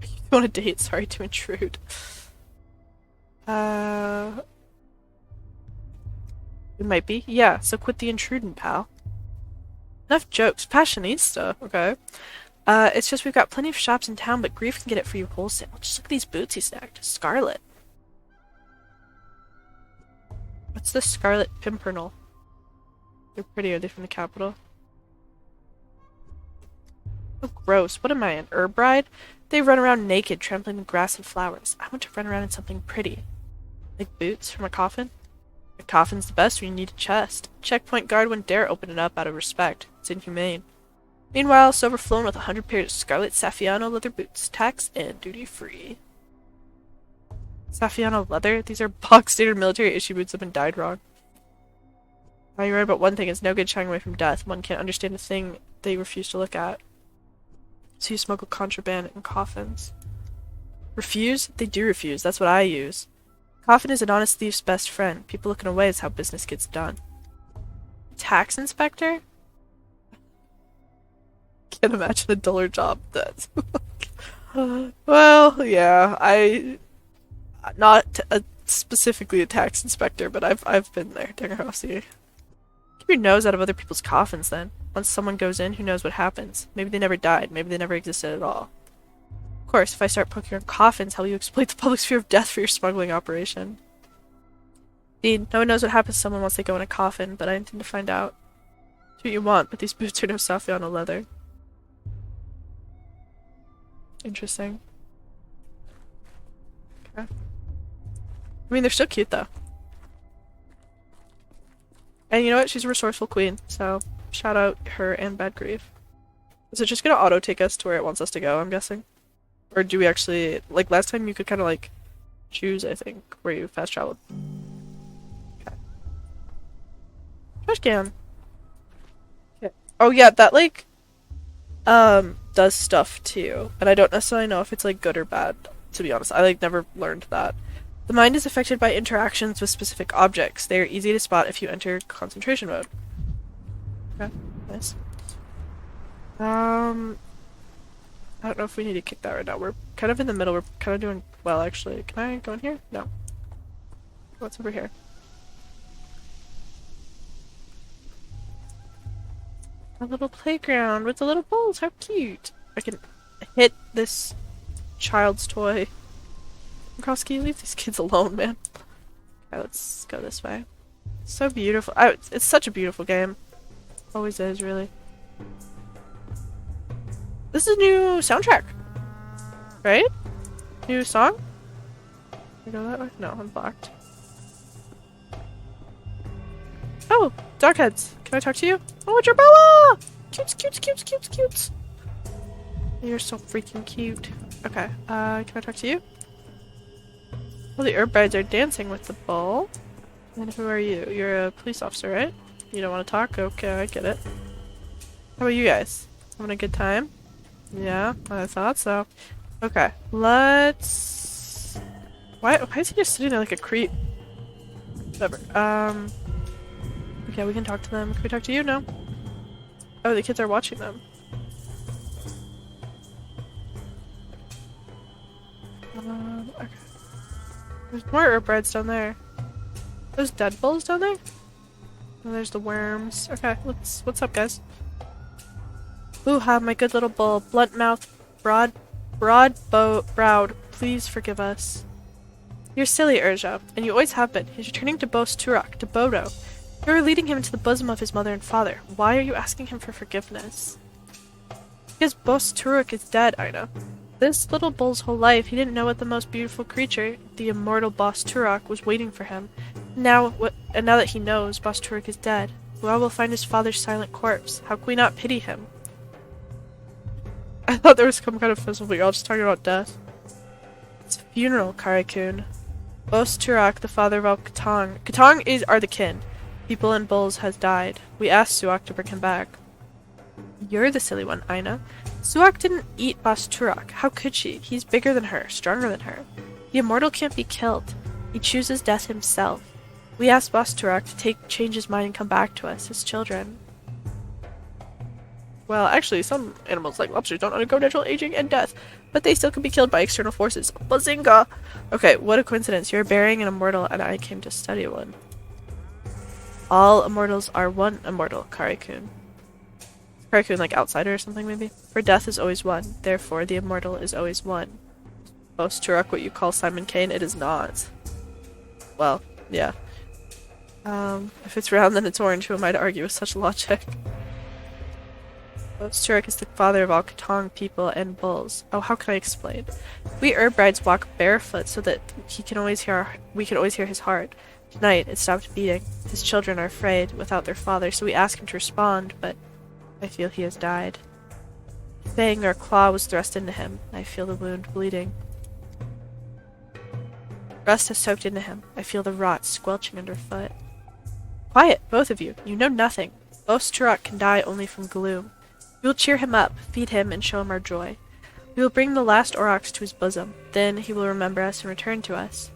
You want a date? Sorry to intrude. It might be. Yeah, so quit the intruding, pal. Enough jokes. Passionista. Okay. It's just we've got plenty of shops in town, but Grief can get it for you wholesale. Just look at these boots he stacked. Scarlet. What's the Scarlet Pimpernel? They're pretty. Are they from the capital? Oh, gross. What am I, an herb bride? They run around naked, trampling the grass and flowers. I want to run around in something pretty. Like boots from a coffin? A coffin's the best when you need a chest. Checkpoint guard wouldn't dare open it up out of respect. It's inhumane. Meanwhile, it's overflown with 100 pairs of scarlet Saffiano leather boots, tax and duty-free. Saffiano leather? These are box standard military issue boots that have been dyed wrong. Now you're right about one thing, it's no good shying away from death. One can't understand a thing they refuse to look at. So you smuggle contraband in coffins. Refuse? They do refuse. That's what I use. Coffin is an honest thief's best friend. People looking away is how business gets done. Tax inspector? Can't imagine a duller job. That's Well, yeah, not specifically a tax inspector, but I've been there. Keep your nose out of other people's coffins then. Once someone goes in, who knows what happens? Maybe they never died, maybe they never existed at all. Of course, if I start poking on coffins, how will you exploit the public's fear of death for your smuggling operation? Indeed, no one knows what happens to someone once they go in a coffin, but I intend to find out. Do what you want, but these boots are no Saffiano leather. Interesting. Okay. I mean, they're still cute, though. And you know what? She's a resourceful queen, so shout out her and Bad Grief. Is it just gonna auto take us to where it wants us to go, I'm guessing? Or do we actually... Like, last time you could kind of, like, choose, I think, where you fast traveled. Okay. Trash can. Okay. Oh, yeah, that, like, does stuff, too. And I don't necessarily know if it's, like, good or bad, to be honest. I, like, never learned that. The mind is affected by interactions with specific objects. They are easy to spot if you enter concentration mode. Okay, nice. I don't know if we need to kick that right now. We're kind of in the middle. We're kind of doing well, actually. Can I go in here? No. What's over here? A little playground with the little balls. How cute. I can hit this child's toy. Krosky, leave these kids alone, man. Okay, let's go this way. So beautiful. Oh, it's such a beautiful game. Always is, really. This is a new soundtrack. Right? New song? Can I go that way? No, I'm blocked. Oh, Darkheads. Can I talk to you? Oh, it's your Bella! Cutes, cutes, cutes, cutes, cutes. You're so freaking cute. Okay, can I talk to you? Well, the herb brides are dancing with the bull. And who are you? You're a police officer, right? You don't want to talk? Okay, I get it. How about you guys? Having a good time? Yeah, I thought so. Okay, let's... Why is he just sitting there like a creep? Whatever. Okay, we can talk to them. Can we talk to you? No? Oh, the kids are watching them. Okay. There's more herb brides down there. Those dead bulls down there? And there's the worms. Okay, what's up, guys? Hoo-ha, my good little bull. Blunt-mouthed, broad-browed. Please forgive us. You're silly, Urja, and you always have been. He's returning to Bos Turak, to Bodo. You are leading him into the bosom of his mother and father. Why are you asking him for forgiveness? Because Bos Turak is dead, Aina. This little bull's whole life, he didn't know what the most beautiful creature, the immortal Bos Turak, was waiting for him. Now that he knows, Bos Turak is dead. Where will find his father's silent corpse? How can we not pity him? I thought there was some kind of festival, but y'all just talking about death. It's a funeral, Kari-kun. Bos Turak, the father of Al Katong. Katong are the kin. People and bulls has died. We asked Suak to bring him back. You're the silly one, Aina. Suak didn't eat Bos Turak. How could she? He's bigger than her, stronger than her. The immortal can't be killed. He chooses death himself. We asked Bos Turak to change his mind and come back to us, his children. Well, actually, some animals like lobsters don't undergo natural aging and death, but they still can be killed by external forces. Bazinga! Okay, what a coincidence. You're burying an immortal, and I came to study one. All immortals are one immortal, Kari-kun. Kari-kun, like outsider or something, maybe? For death is always one, therefore the immortal is always one. Bos Turak, what you call Simon Kane, it is not. Well, yeah. If it's round, then it's orange. Who am I to argue with such logic? Bos Turak is the father of all Katong people and bulls. Oh, how can I explain? We herb brides walk barefoot so that we can always hear his heart. Tonight, it stopped beating. His children are afraid, without their father, so we ask him to respond, but I feel he has died. A fang or claw was thrust into him. I feel the wound bleeding. Rust has soaked into him. I feel the rot squelching underfoot. Quiet, both of you. You know nothing. Bos Turak can die only from gloom. We will cheer him up, feed him, and show him our joy. We will bring the last aurochs to his bosom. Then he will remember us and return to us.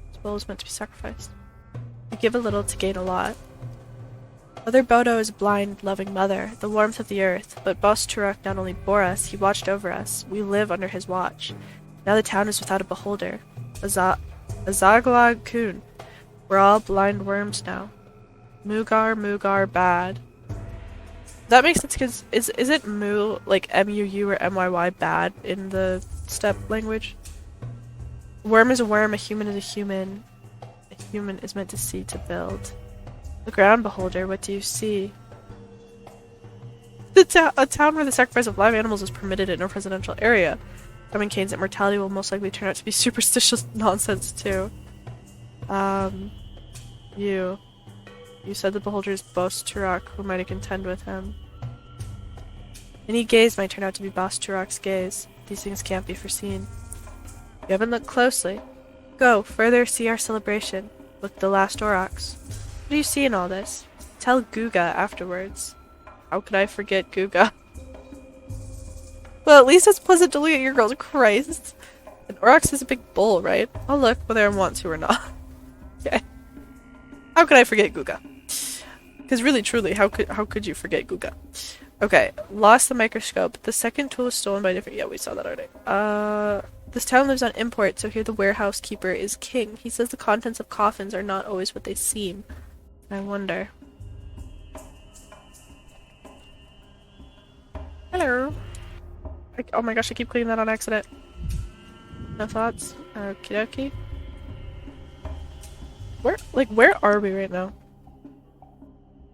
This bull is meant to be sacrificed. We give a little to gain a lot. Mother Bodo is a blind, loving mother, the warmth of the earth, but Boss Turok not only bore us, he watched over us. We live under his watch. Now the town is without a beholder. Azaglag Kun. We're all blind worms now. Mugar, bad. That makes sense because is it Mu, like M-U-U or M-Y-Y, bad in the steppe language? Worm is a worm, a human is a human. A human is meant to see to build. The ground beholder, what do you see? A town where the sacrifice of live animals is permitted in a residential area. Coming Kane's immortality will most likely turn out to be superstitious nonsense too. You said the beholder is Boss Turok, who might contend with him. Any gaze might turn out to be Boss Turok's gaze. These things can't be foreseen. You haven't looked closely. Go, further see our celebration. Look at the last Aurochs. What do you see in all this? Tell Guga afterwards. How could I forget Guga? Well, at least it's pleasant to look at your girls. Christ. An Aurochs is a big bull, right? I'll look whether I want to or not. Okay. How could I forget Guga? Because really, truly, how could you forget Guga? Okay, lost the microscope. The second tool was stolen by a different— yeah, we saw that already. This town lives on import, so here the warehouse keeper is king. He says the contents of coffins are not always what they seem. I wonder. Hello. Oh my gosh, I keep clicking that on accident. No thoughts? Okie dokie. Where are we right now?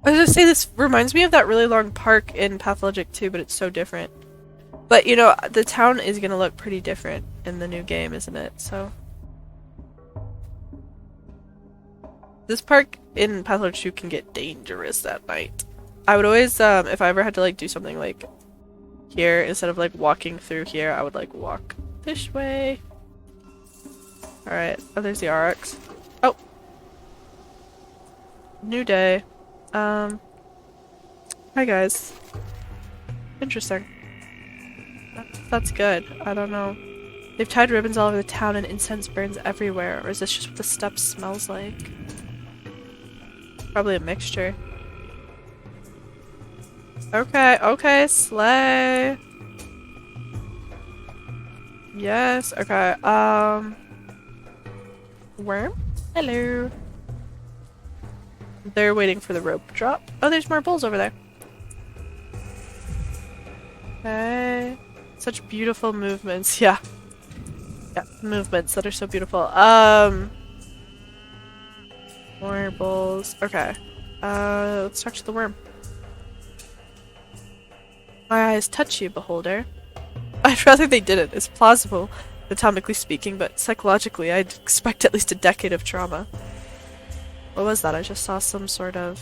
I was gonna say, this reminds me of that really long park in Pathologic 2, but it's so different. But, you know, the town is gonna look pretty different in the new game, isn't it? So this park in Pathologic 2 can get dangerous at night. I would always, if I ever had to, like, do something, like, here, instead of, like, walking through here, I would, like, walk this way. Alright. Oh, there's the RX. Oh! New day. Hi guys. Interesting. That's good. I don't know. They've tied ribbons all over the town and incense burns everywhere, or is this just what the steppe smells like? Probably a mixture. Okay, okay, slay. Yes, okay, worm? Hello. They're waiting for the rope drop. Oh, there's more bulls over there. Okay. Such beautiful movements, yeah. Yeah, movements that are so beautiful. More bulls. Okay. Let's talk to the worm. My eyes touch you, beholder. I'd rather they didn't. It's plausible, anatomically speaking, but psychologically I'd expect at least a decade of trauma. What was that? I just saw some sort of—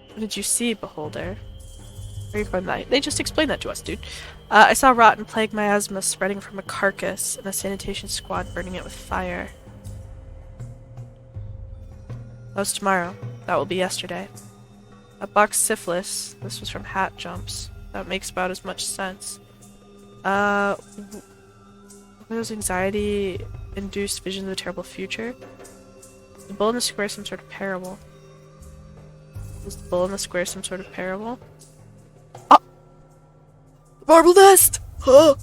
what did you see, beholder? Where are you from that? They just explained that to us, dude. I saw rotten plague miasma spreading from a carcass and a sanitation squad burning it with fire. That was tomorrow. That will be yesterday. A box syphilis. This was from Hat Jumps. That makes about as much sense. Were those anxiety-induced visions of a terrible future? Is the bull in the square some sort of parable? Is the bull in the square some sort of parable? Oh! Marble nest! Oh!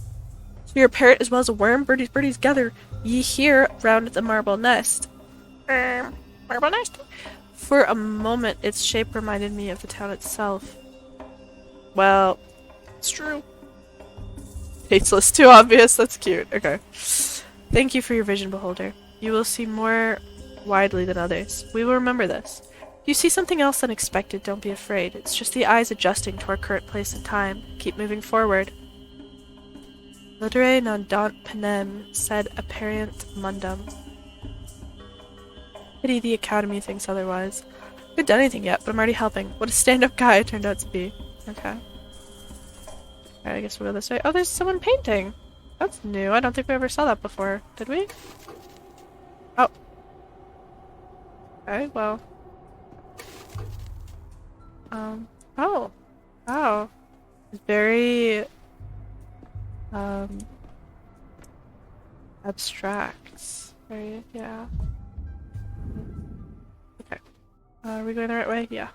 So you're a parrot as well as a worm? Birdies, birdies, gather ye here round the marble nest. Marble nest? For a moment, its shape reminded me of the town itself. Well, it's true. Tasteless, too obvious. That's cute. Okay. Thank you for your vision, beholder. You will see more widely than others. We will remember this. If you see something else unexpected, don't be afraid. It's just the eyes adjusting to our current place and time. Keep moving forward. Litere non dant penem, said apparent mundum. Pity the Academy thinks otherwise. I haven't done anything yet, but I'm already helping. What a stand-up guy I turned out to be. Okay. Alright, I guess we'll go this way. Oh, there's someone painting! That's new. I don't think we ever saw that before. Did we? Oh. Okay, well. Oh. Oh. Very, abstract. Very, yeah. Okay. Are we going the right way? Yeah.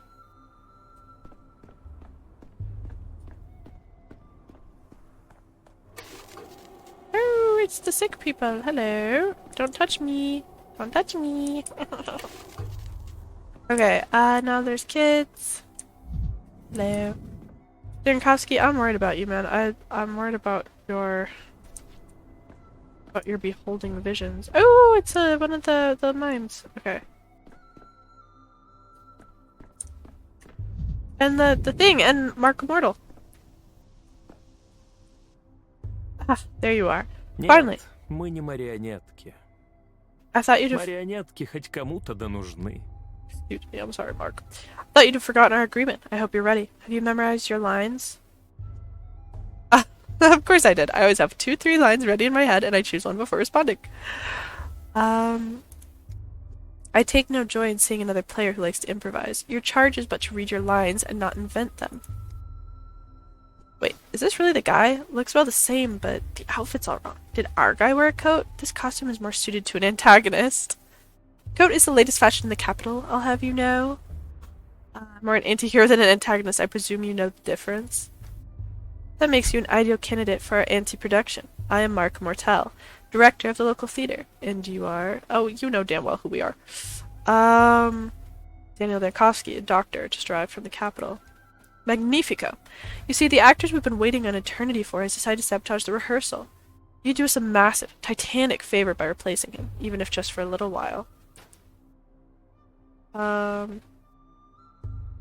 it's the sick people. Hello. Don't touch me. Don't touch me. Okay, now there's kids. Hello. Jankowski, I'm worried about you, man. I'm worried about your beholding visions. Oh, it's one of the mimes. Okay. And the thing, and Mark Immortal. Ah, there you are. Finally. Нет, мы не марионетки. I thought you'd have... Марионетки хоть кому-то да нужны. Excuse me, I'm sorry, Mark. I thought you'd have forgotten our agreement. I hope you're ready. Have you memorized your lines? Of course I did. I always have 2-3 lines ready in my head, and I choose one before responding. I take no joy in seeing another player who likes to improvise. Your charge is but to read your lines and not invent them. Wait, is this really the guy? Looks about the same, but the outfit's all wrong. Did our guy wear a coat? This costume is more suited to an antagonist. Coat is the latest fashion in the capital, I'll have you know. More an anti-hero than an antagonist, I presume you know the difference. That makes you an ideal candidate for our anti-production. I am Mark Mortel, director of the local theater. And you are... Oh, you know damn well who we are. Daniel Dankovsky, a doctor, just arrived from the capital. Magnifico! You see, the actors we've been waiting an eternity for has decided to sabotage the rehearsal. You do us a massive, titanic favor by replacing him, even if just for a little while.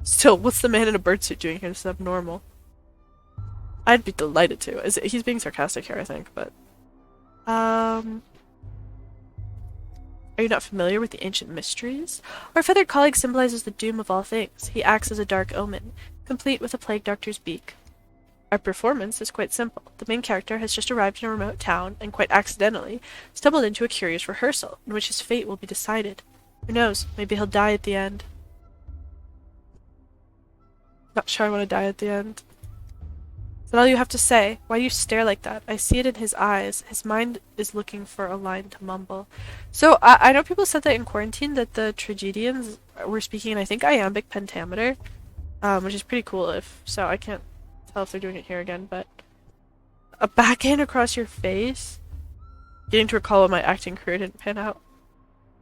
Still, what's the man in a birdsuit doing here? This is abnormal. I'd be delighted to. He's being sarcastic here, I think, but... Are you not familiar with the ancient mysteries? Our feathered colleague symbolizes the doom of all things. He acts as a dark omen, complete with a plague doctor's beak. Our performance is quite simple. The main character has just arrived in a remote town, and quite accidentally, stumbled into a curious rehearsal, in which his fate will be decided. Who knows, maybe he'll die at the end. Not sure I want to die at the end. Is that all you have to say? Why do you stare like that? I see it in his eyes. His mind is looking for a line to mumble. So, I know people said that in quarantine that the tragedians were speaking in, I think, iambic pentameter, which is pretty cool so I can't tell if they're doing it here again, but... A backhand across your face? Getting to recall what my acting career didn't pan out.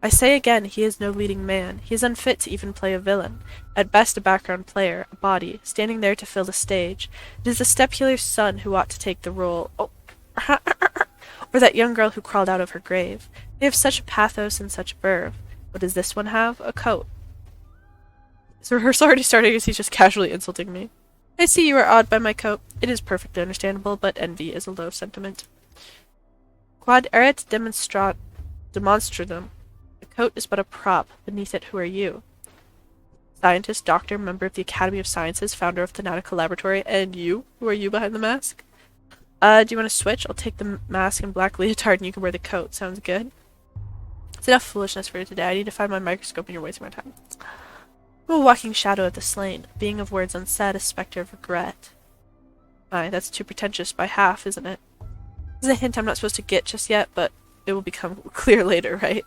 I say again, he is no leading man. He is unfit to even play a villain. At best a background player, a body, standing there to fill the stage. It is the step-healer's son who ought to take the role. Oh. Or that young girl who crawled out of her grave. They have such pathos and such verve. What does this one have? A coat. Is the rehearsal already starting, or is he just casually insulting me? I see you are awed by my coat. It is perfectly understandable, but envy is a low sentiment. Quod erat demonstratum. The coat is but a prop. Beneath it, who are you? Scientist, doctor, member of the Academy of Sciences, founder of Thanatica Laboratory, and you? Who are you behind the mask? Do you want to switch? I'll take the mask and black leotard and you can wear the coat. Sounds good? It's enough foolishness for today. I need to find my microscope and you're wasting my time. I'm a walking shadow of the slain, a being of words unsaid, a spectre of regret. Aye, that's too pretentious by half, isn't it? This is a hint I'm not supposed to get just yet, but it will become clear later, right?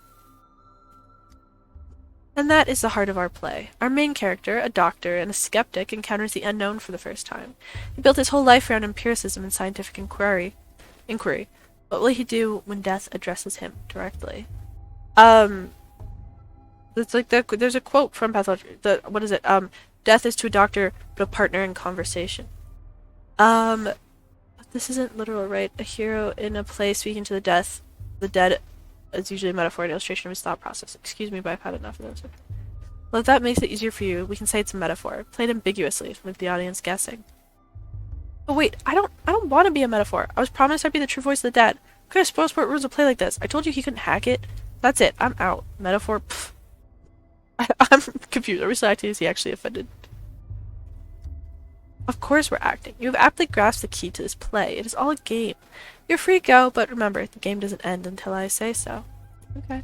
And that is the heart of our play. Our main character, a doctor and a skeptic, encounters the unknown for the first time. He built his whole life around empiricism and scientific inquiry. What will he do when death addresses him directly? It's like there's a quote from Pathologic. What is it? Death is to a doctor but a partner in conversation. This isn't literal, right? A hero in a play speaking to the dead is usually a metaphor and illustration of his thought process. Excuse me, but I've had enough of those. Well, if that makes it easier for you, we can say it's a metaphor, played ambiguously, with the audience guessing. But wait, I don't want to be a metaphor. I was promised I'd be the true voice of the dead. What kind of spoil sport rules a play like this? I told you he couldn't hack it. That's it. I'm out. Metaphor. Pfft. I'm confused. Are we still acting? Is he actually offended? Of course we're acting. You have aptly grasped the key to this play. It is all a game. You're free to go, but remember, the game doesn't end until I say so. Okay.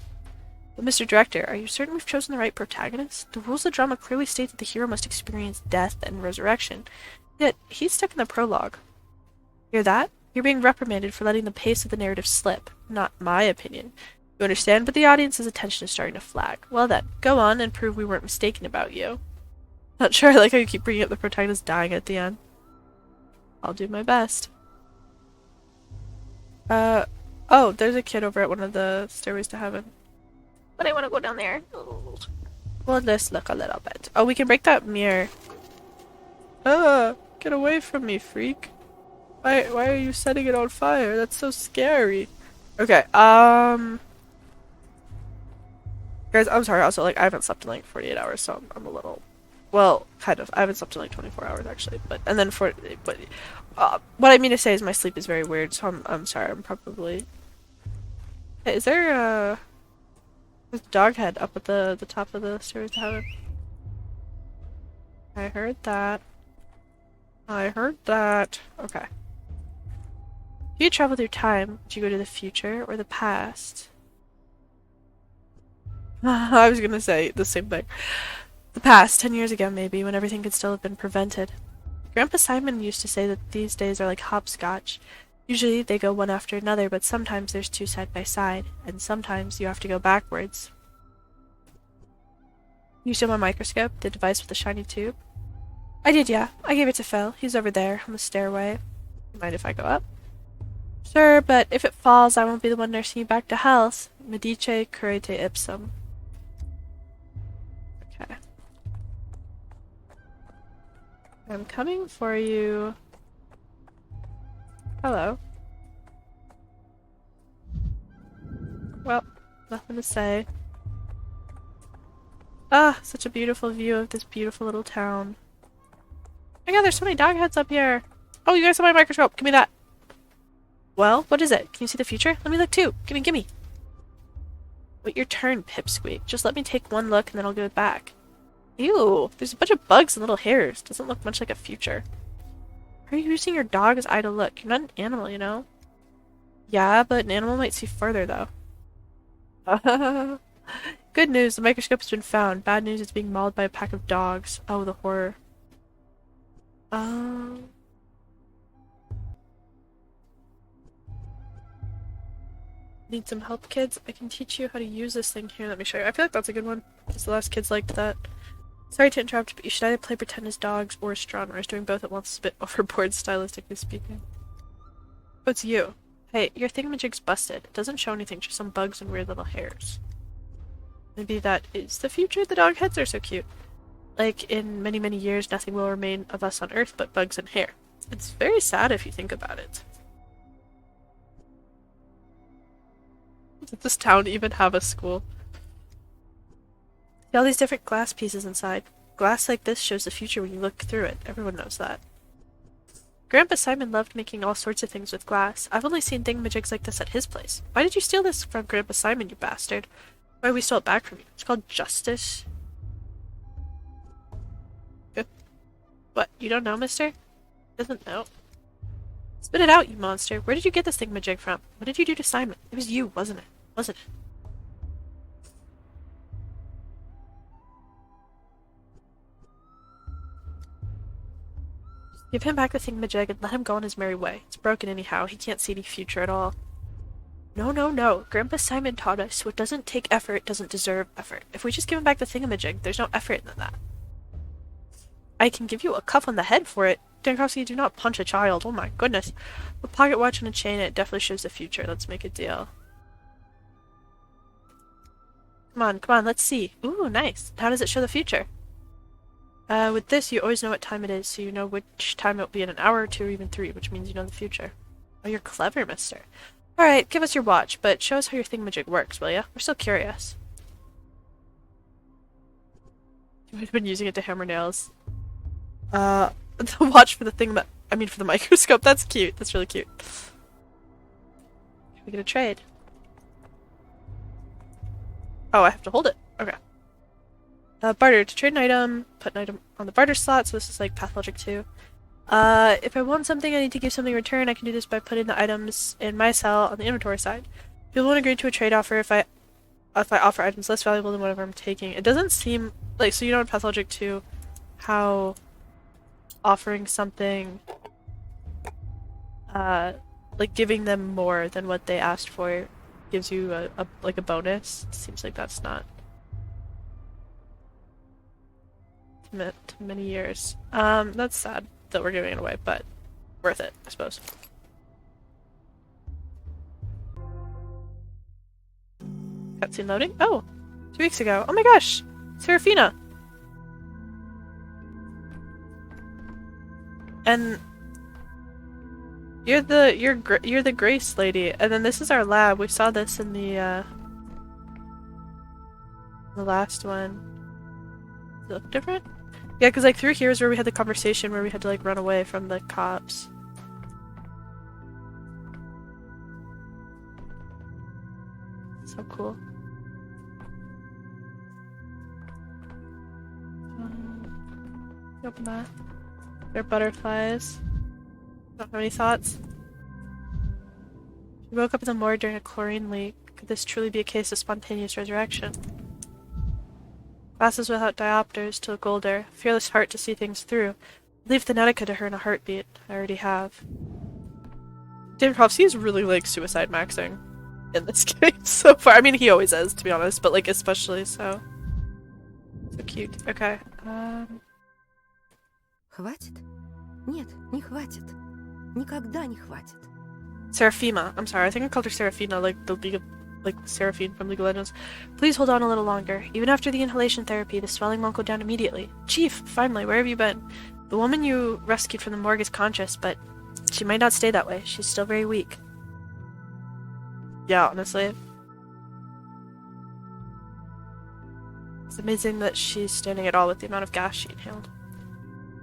But Mr. Director, are you certain we've chosen the right protagonist? The rules of the drama clearly state that the hero must experience death and resurrection. Yet, he's stuck in the prologue. Hear that? You're being reprimanded for letting the pace of the narrative slip. Not my opinion. You understand, but the audience's attention is starting to flag. Well then, go on and prove we weren't mistaken about you. Not sure I like how you keep bringing up the protagonist dying at the end. I'll do my best. Oh, there's a kid over at one of the stairways to heaven. But I want to go down there. Well, let's look a little bit. Oh, we can break that mirror. Ah, get away from me, freak. Why are you setting it on fire? That's so scary. Okay, guys, I'm sorry, also, like, I haven't slept in, like, 48 hours, so I'm a little... Well, kind of. I haven't slept in, like, 24 hours, actually, but... And then what I mean to say is my sleep is very weird, so I'm sorry, I'm probably... Hey, is there, there's a dog head up at the top of the stairs to heaven? I heard that. I heard that. Okay. If you travel through time, would you go to the future or the past? I was gonna say the same thing. The past, 10 years ago maybe, when everything could still have been prevented. Grandpa Simon used to say that these days are like hopscotch. Usually they go one after another, but sometimes there's two side by side, and sometimes you have to go backwards. You saw my microscope, the device with the shiny tube? I did, yeah. I gave it to Phil. He's over there, on the stairway. Mind if I go up? Sure, but if it falls, I won't be the one nursing you back to health. Medice curate ipsum. Okay. I'm coming for you. Hello. Well, nothing to say. Ah, such a beautiful view of this beautiful little town. Oh my god, there's so many dog heads up here. Oh, you guys have my microscope. Give me that. Well, what is it? Can you see the future? Let me look too. Gimme. Wait your turn, Pipsqueak. Just let me take one look and then I'll give it back. Ew, there's a bunch of bugs and little hairs. Doesn't look much like a future. Are you using your dog's eye to look? You're not an animal, you know? Yeah, but an animal might see further, though. Good news, the microscope has been found. Bad news, it's being mauled by a pack of dogs. Oh, the horror. Need some help, kids? I can teach you how to use this thing here. Let me show you. I feel like that's a good one, because the last kids liked that. Sorry to interrupt, but you should either play pretend as dogs or astronomers. Doing both at once is a bit overboard, stylistically speaking. Oh, it's you. Hey, your thingamajig's busted. It doesn't show anything, just some bugs and weird little hairs. Maybe that is the future? The dog heads are so cute. Like, in many, many years, nothing will remain of us on Earth but bugs and hair. It's very sad if you think about it. Does this town even have a school? See all these different glass pieces inside. Glass like this shows the future when you look through it. Everyone knows that. Grandpa Simon loved making all sorts of things with glass. I've only seen thingamajigs like this at his place. Why did you steal this from Grandpa Simon, you bastard? Why we stole it back from you? It's called justice. What, you don't know, mister? Doesn't know. Spit it out, you monster. Where did you get this thingamajig from? What did you do to Simon? It was you, wasn't it? Wasn't it? Give him back the thingamajig and let him go on his merry way. It's broken anyhow. He can't see any future at all. No. Grandpa Simon taught us what doesn't take effort doesn't deserve effort. If we just give him back the thingamajig, there's no effort in that. I can give you a cuff on the head for it. Dankowski, do not punch a child. Oh my goodness. A pocket watch and a chain, it definitely shows the future. Let's make a deal. Come on, let's see. Ooh, nice. How does it show the future? With this, you always know what time it is, so you know which time it will be in an hour or two or even 3, which means you know the future. Oh, you're clever, mister. Alright, give us your watch, but show us how your thingamajig works, will ya? We're still curious. You might have been using it to hammer nails. The watch for the for the microscope. That's cute. That's really cute. Can we get a trade? Oh, I have to hold it. Okay. Barter. To trade an item, put an item on the barter slot, so this is like Pathologic 2. If I want something, I need to give something in return. I can do this by putting the items in my cell on the inventory side. People won't agree to a trade offer if I offer items less valuable than whatever I'm taking. It doesn't seem like, so you know in Pathologic 2 how offering something like giving them more than what they asked for gives you a bonus. It seems like that's not to many years. That's sad that we're giving it away, but worth it, I suppose. Cutscene loading. Oh, 2 weeks ago. Oh my gosh, Serafina. And you're the Grace lady. And then this is our lab. We saw this in the last one. Does it look different? Yeah, because like through here is where we had the conversation where we had to like run away from the cops. So cool. Open that. They're butterflies. Don't have any thoughts? She woke up in the morgue during a chlorine leak. Could this truly be a case of spontaneous resurrection? Glasses without diopters to look older. Fearless heart to see things through. Leave Thanatica to her in a heartbeat. I already have. Dankowski is really like suicide maxing in this game so far. I mean, he always is, to be honest, but like especially so. So cute. Okay. Хватит? Нет, не хватит. Никогда не хватит. Seraphima. I'm sorry, I think I called her Seraphina, like the League of, like Seraphine from League of Legends. Please hold on a little longer. Even after the inhalation therapy, the swelling won't go down immediately. Chief, finally, where have you been? The woman you rescued from the morgue is conscious, but she might not stay that way. She's still very weak. Yeah, honestly. It's amazing that she's standing at all with the amount of gas she inhaled.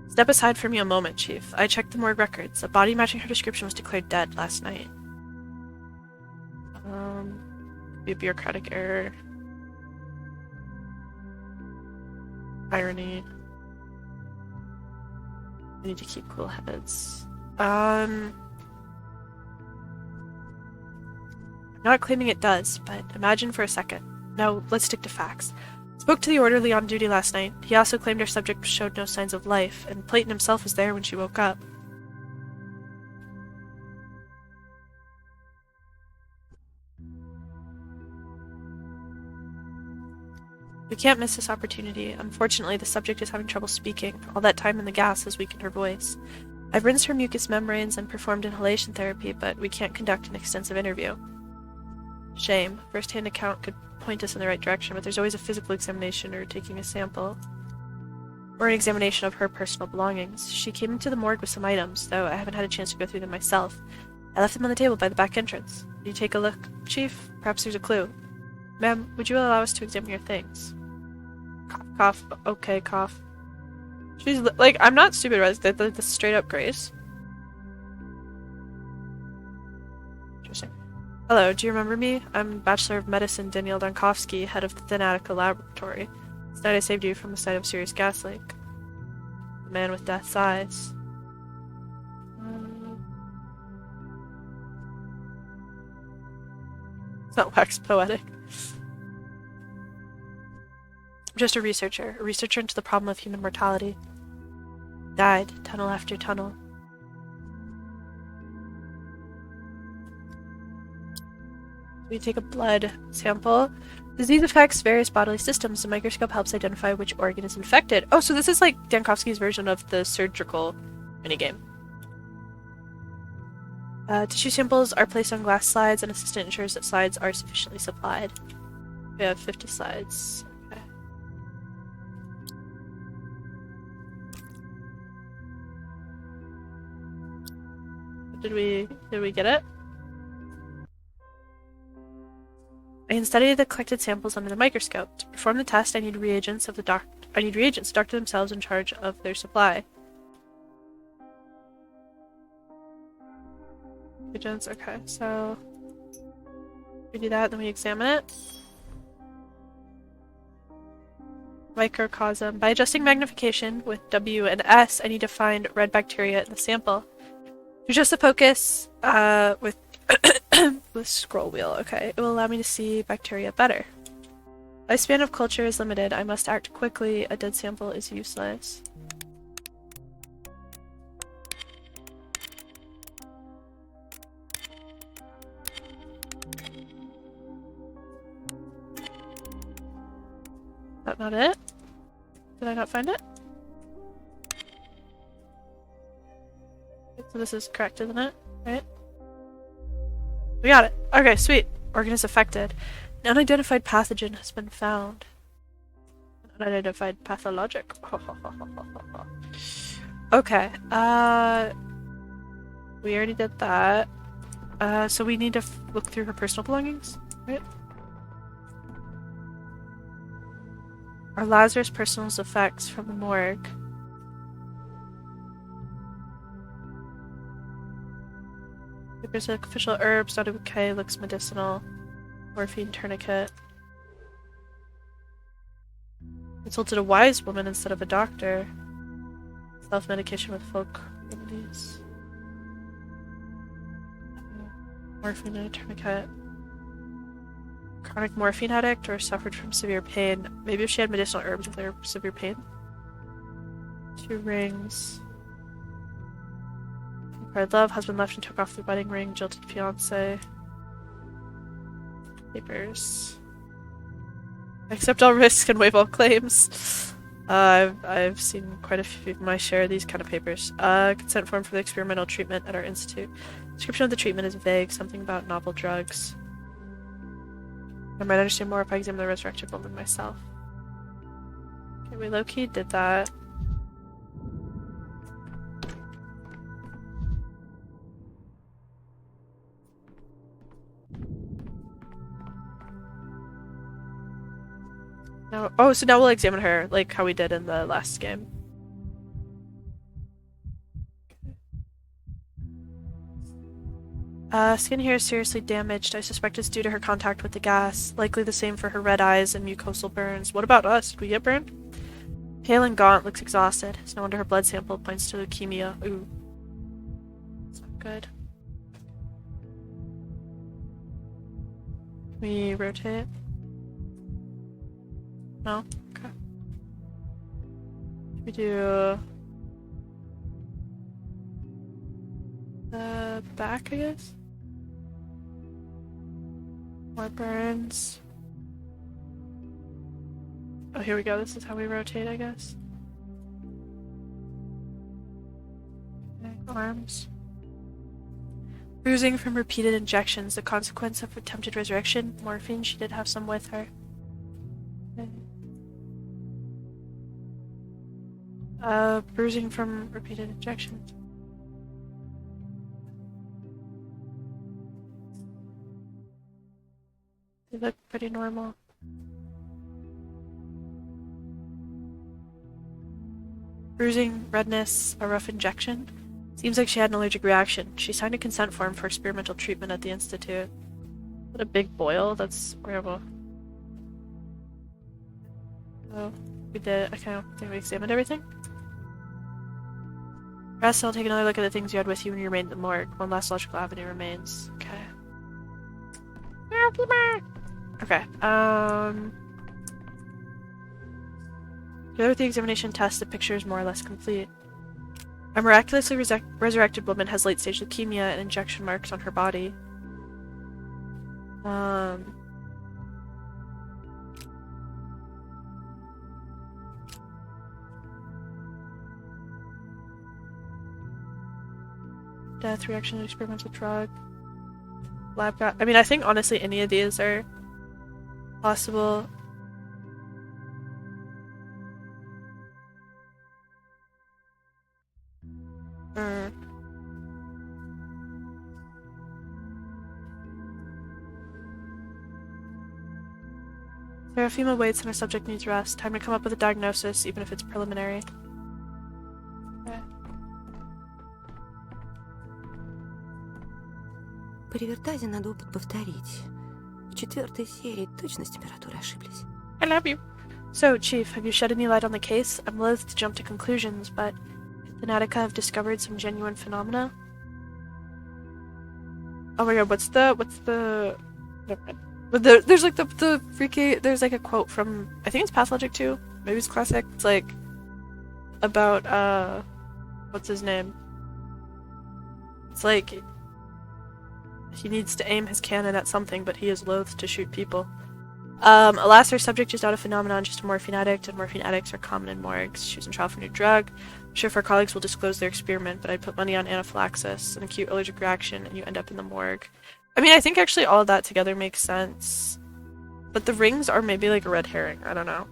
Step aside for me a moment, Chief. I checked the morgue records. A body matching her description was declared dead last night. Be a bureaucratic error. Irony. I need to keep cool heads. I'm not claiming it does, but imagine for a second. No, let's stick to facts. Spoke to the orderly on duty last night. He also claimed our subject showed no signs of life, and Clayton himself was there when she woke up. We can't miss this opportunity. Unfortunately, the subject is having trouble speaking. All that time in the gas has weakened her voice. I've rinsed her mucous membranes and performed inhalation therapy, but we can't conduct an extensive interview. Shame. First-hand account could point us in the right direction, but there's always a physical examination or taking a sample. Or an examination of her personal belongings. She came into the morgue with some items, though I haven't had a chance to go through them myself. I left them on the table by the back entrance. Will you take a look, Chief? Perhaps there's a clue. Ma'am, would you allow us to examine your things? Cough, cough. Okay, cough. She's like, I'm not stupid, right? That's straight up Grace. Interesting. Hello, do you remember me? I'm Bachelor of Medicine Daniel Dankowski, head of the Thanatica Laboratory. This night I saved you from the site of serious gas leak. The man with death's eyes. It's not wax poetic. I'm just a researcher into the problem of human mortality. Died, tunnel after tunnel. We take a blood sample. Disease affects various bodily systems. The microscope helps identify which organ is infected. Oh, so this is like Dankowski's version of the surgical minigame. Tissue samples are placed on glass slides, and assistant ensures that slides are sufficiently supplied. We have 50 slides. Okay. Did we get it? I can study the collected samples under the microscope. To perform the test, I need reagents. The doctor themselves in charge of their supply. Reagents. Okay, so we do that, then we examine it. Microcosm. By adjusting magnification with W and S, I need to find red bacteria in the sample. Adjust the focus with the scroll wheel. Okay, it will allow me to see bacteria better. Lifespan of culture is limited. I must act quickly. A dead sample is useless. Is that not it? Did I not find it? So this is correct, isn't it? Right? We got it. Okay, sweet. Organ is affected. An unidentified pathogen has been found. An unidentified pathologic. Okay, we already did that. So we need to look through her personal belongings, right? Are Lazarus' personal effects from the morgue? Papers like official herbs, not a bouquet, looks medicinal. Morphine tourniquet. Consulted a wise woman instead of a doctor. Self-medication with folk remedies. Morphine and a tourniquet. Chronic morphine addict or suffered from severe pain. Maybe if she had medicinal herbs with her severe pain. 2 rings. Inquired love, husband left and took off the wedding ring, jilted fiance. Papers. Accept all risks and waive all claims. I've seen quite a few, my share of these kind of papers. Consent form for the experimental treatment at our institute. Description of the treatment is vague, something about novel drugs. I might understand more if I examine the resurrected woman myself. Okay, we low-key did that. Now, oh, so now we'll examine her, like how we did in the last game. Skin here is seriously damaged. I suspect it's due to her contact with the gas. Likely the same for her red eyes and mucosal burns. What about us? Did we get burned? Pale and gaunt, looks exhausted. It's no wonder her blood sample points to leukemia. Ooh. That's not good. Can we rotate? No? Okay. Should we do the back, I guess? More burns. Oh, here we go. This is how we rotate, I guess. Okay, arms. Bruising from repeated injections, the consequence of attempted resurrection. Morphine, she did have some with her. Okay. Bruising from repeated injections. They look pretty normal. Bruising, redness, a rough injection. Seems like she had an allergic reaction. She signed a consent form for experimental treatment at the institute. What a big boil. That's horrible. So, we did. Okay, I think we examined everything. Rest, I'll take another look at the things you had with you when you remained in the morgue. One last logical avenue remains. Okay. Okay, together with the examination test, the picture is more or less complete. A miraculously resurrected woman has late-stage leukemia and injection marks on her body. Death, reaction to experimental drug. Lab got. I mean, I think honestly any of these are possible. Seraphima waits and her subject needs rest. Time to come up with a diagnosis, even if it's preliminary. Okay. При вертазе надо опыт повторить. В 4-й серии точно с температурой ошиблись. I love you. So, Chief, have you shed any light on the case? I'm loath to jump to conclusions, but Fanatica have discovered some genuine phenomena. Oh my god, what's the never mind. But there's like the freaky, there's like a quote from, I think it's Pathologic 2, maybe it's classic. It's like about what's his name? It's like he needs to aim his cannon at something, but he is loath to shoot people. Alas, our subject is not a phenomenon, just a morphine addict, and morphine addicts are common in morgues. She was in trial for a new drug. I'm sure if our colleagues will disclose their experiment, but I'd put money on anaphylaxis, an acute allergic reaction, and you end up in the morgue. I mean, I think actually all of that together makes sense. But the rings are maybe like a red herring. I don't know.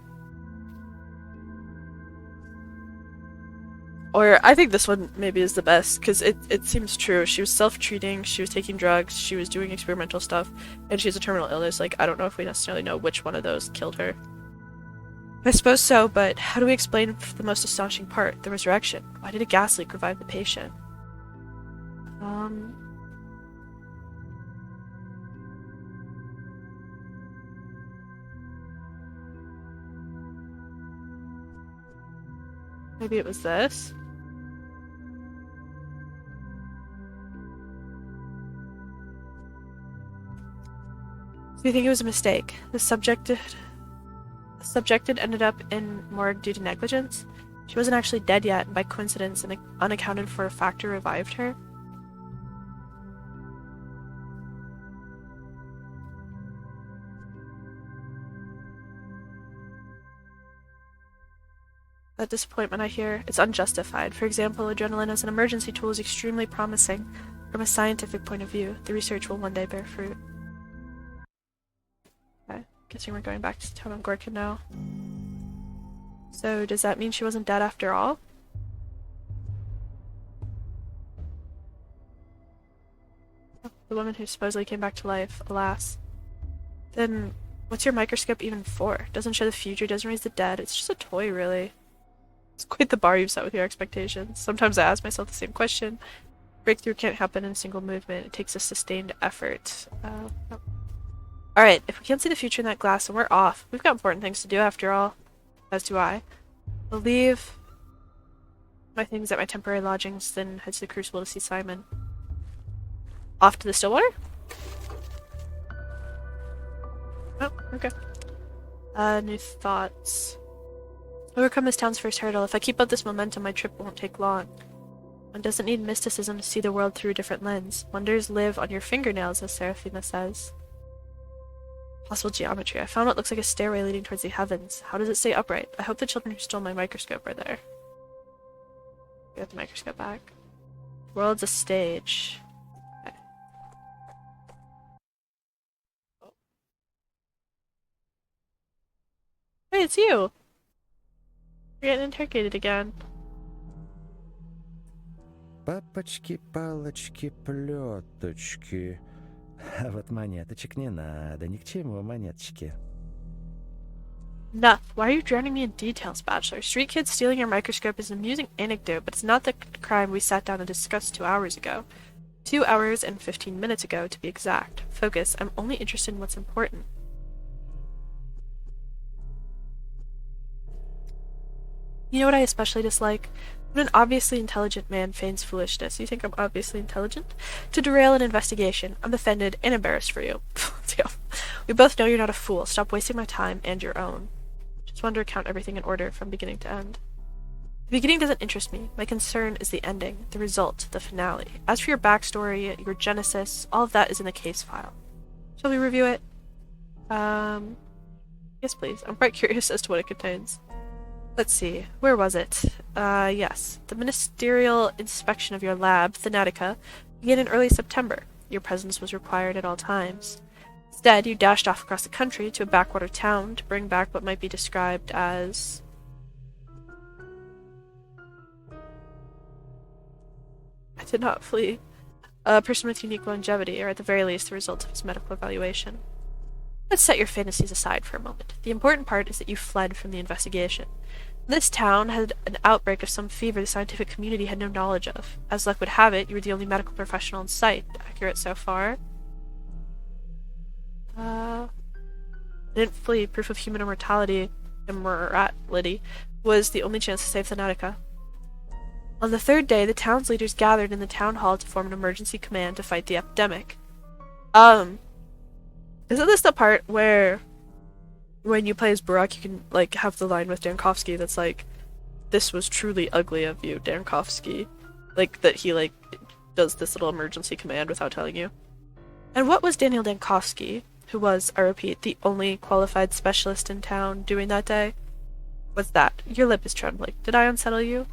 Or I think this one maybe is the best because it seems true. She was self-treating, she was taking drugs, she was doing experimental stuff, and she has a terminal illness. Like, I don't know if we necessarily know which one of those killed her. I suppose so, but how do we explain the most astonishing part, the resurrection? Why did a gas leak revive the patient? Maybe it was this? Do you think it was a mistake? The subjected ended up in morgue due to negligence? She wasn't actually dead yet, and by coincidence, an unaccounted for factor revived her? That disappointment I hear, it's unjustified. For example, adrenaline as an emergency tool is extremely promising. From a scientific point of view, the research will one day bear fruit. Okay, guessing we're going back to town on Gorkin now. So, does that mean she wasn't dead after all? Oh, the woman who supposedly came back to life, alas. Then, what's your microscope even for? Doesn't show the future, doesn't raise the dead, it's just a toy, really. It's quite the bar you've set with your expectations. Sometimes I ask myself the same question. Breakthrough can't happen in a single movement. It takes a sustained effort. No. Alright, if we can't see the future in that glass, then we're off. We've got important things to do after all. As do I. I'll leave my things at my temporary lodgings, then head to the Crucible to see Simon. Off to the Stillwater? Oh, okay. New thoughts. Overcome this town's first hurdle. If I keep up this momentum, my trip won't take long. One doesn't need mysticism to see the world through a different lens. Wonders live on your fingernails, as Seraphina says. Possible geometry. I found what looks like a stairway leading towards the heavens. How does it stay upright? I hope the children who stole my microscope are there. Get the microscope back. World's a stage. Okay. Oh. Hey, it's you! You're getting interrogated again. Папочки, палочки, плеточки. А вот монеточек не надо, ни к чему монеточки. Nuff, why are you drowning me in details, Bachelor? Street kids stealing your microscope is an amusing anecdote, but it's not the crime we sat down and discussed 2 hours ago. 2 hours and 15 minutes ago, to be exact. Focus, I'm only interested in what's important. You know what I especially dislike? When an obviously intelligent man feigns foolishness. You think I'm obviously intelligent? To derail an investigation. I'm offended and embarrassed for you. We both know you're not a fool. Stop wasting my time and your own. Just want to recount everything in order from beginning to end. The beginning doesn't interest me. My concern is the ending, the result, the finale. As for your backstory, your genesis, all of that is in the case file. Shall we review it? Yes, please. I'm quite curious as to what it contains. Let's see, where was it? Yes. The ministerial inspection of your lab, Thanatica, began in early September. Your presence was required at all times. Instead, you dashed off across the country to a backwater town to bring back what might be described as... I did not flee. A person with unique longevity, or at the very least, the result of his medical evaluation. Let's set your fantasies aside for a moment. The important part is that you fled from the investigation. This town had an outbreak of some fever the scientific community had no knowledge of. As luck would have it, you were the only medical professional in sight. Accurate so far? Didn't flee. Proof of human immortality was the only chance to save Thanatica. On the third day, the town's leaders gathered in the town hall to form an emergency command to fight the epidemic. Isn't this the part where when you play as Barack, you can, like, have the line with Dankovsky that's like, this was truly ugly of you, Dankovsky. Like, that he, like, does this little emergency command without telling you. And what was Daniel Dankovsky, who was, I repeat, the only qualified specialist in town doing that day? What's that? Your lip is trembling. Did I unsettle you?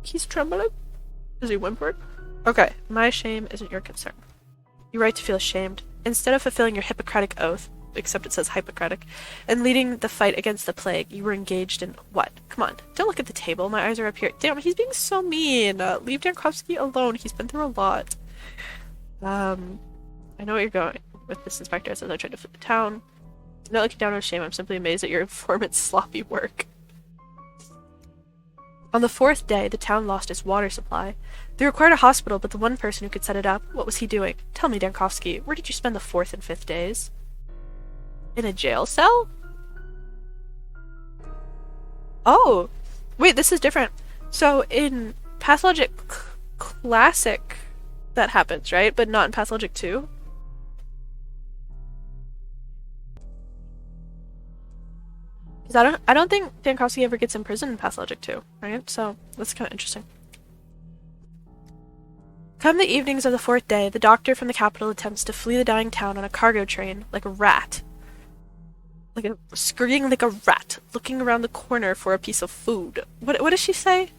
He's trembling? Is he whimpering? Okay, my shame isn't your concern. You're right to feel ashamed. Instead of fulfilling your Hippocratic oath, except it says Hippocratic, and leading the fight against the plague. You were engaged in what? Come on, don't look at the table. My eyes are up here. Damn, he's being so mean. Leave Dankowski alone. He's been through a lot. I know where you're going with this, Inspector, as I tried to flip the town. I'm not looking down on shame. I'm simply amazed at your informant's sloppy work. On the 4th day, the town lost its water supply. They required a hospital, but the one person who could set it up, what was he doing? Tell me, Dankowski, where did you spend the 4th and 5th days? In a jail cell? Oh! Wait, this is different. So, in Pathologic Classic, that happens, right? But not in Pathologic 2? Because I don't think Dankowski ever gets imprisoned in Pathologic 2, right? So, that's kind of interesting. Come the evenings of the 4th day, the doctor from the capital attempts to flee the dying town on a cargo train, like a rat. Scurrying like a rat, looking around the corner for a piece of food. What does she say?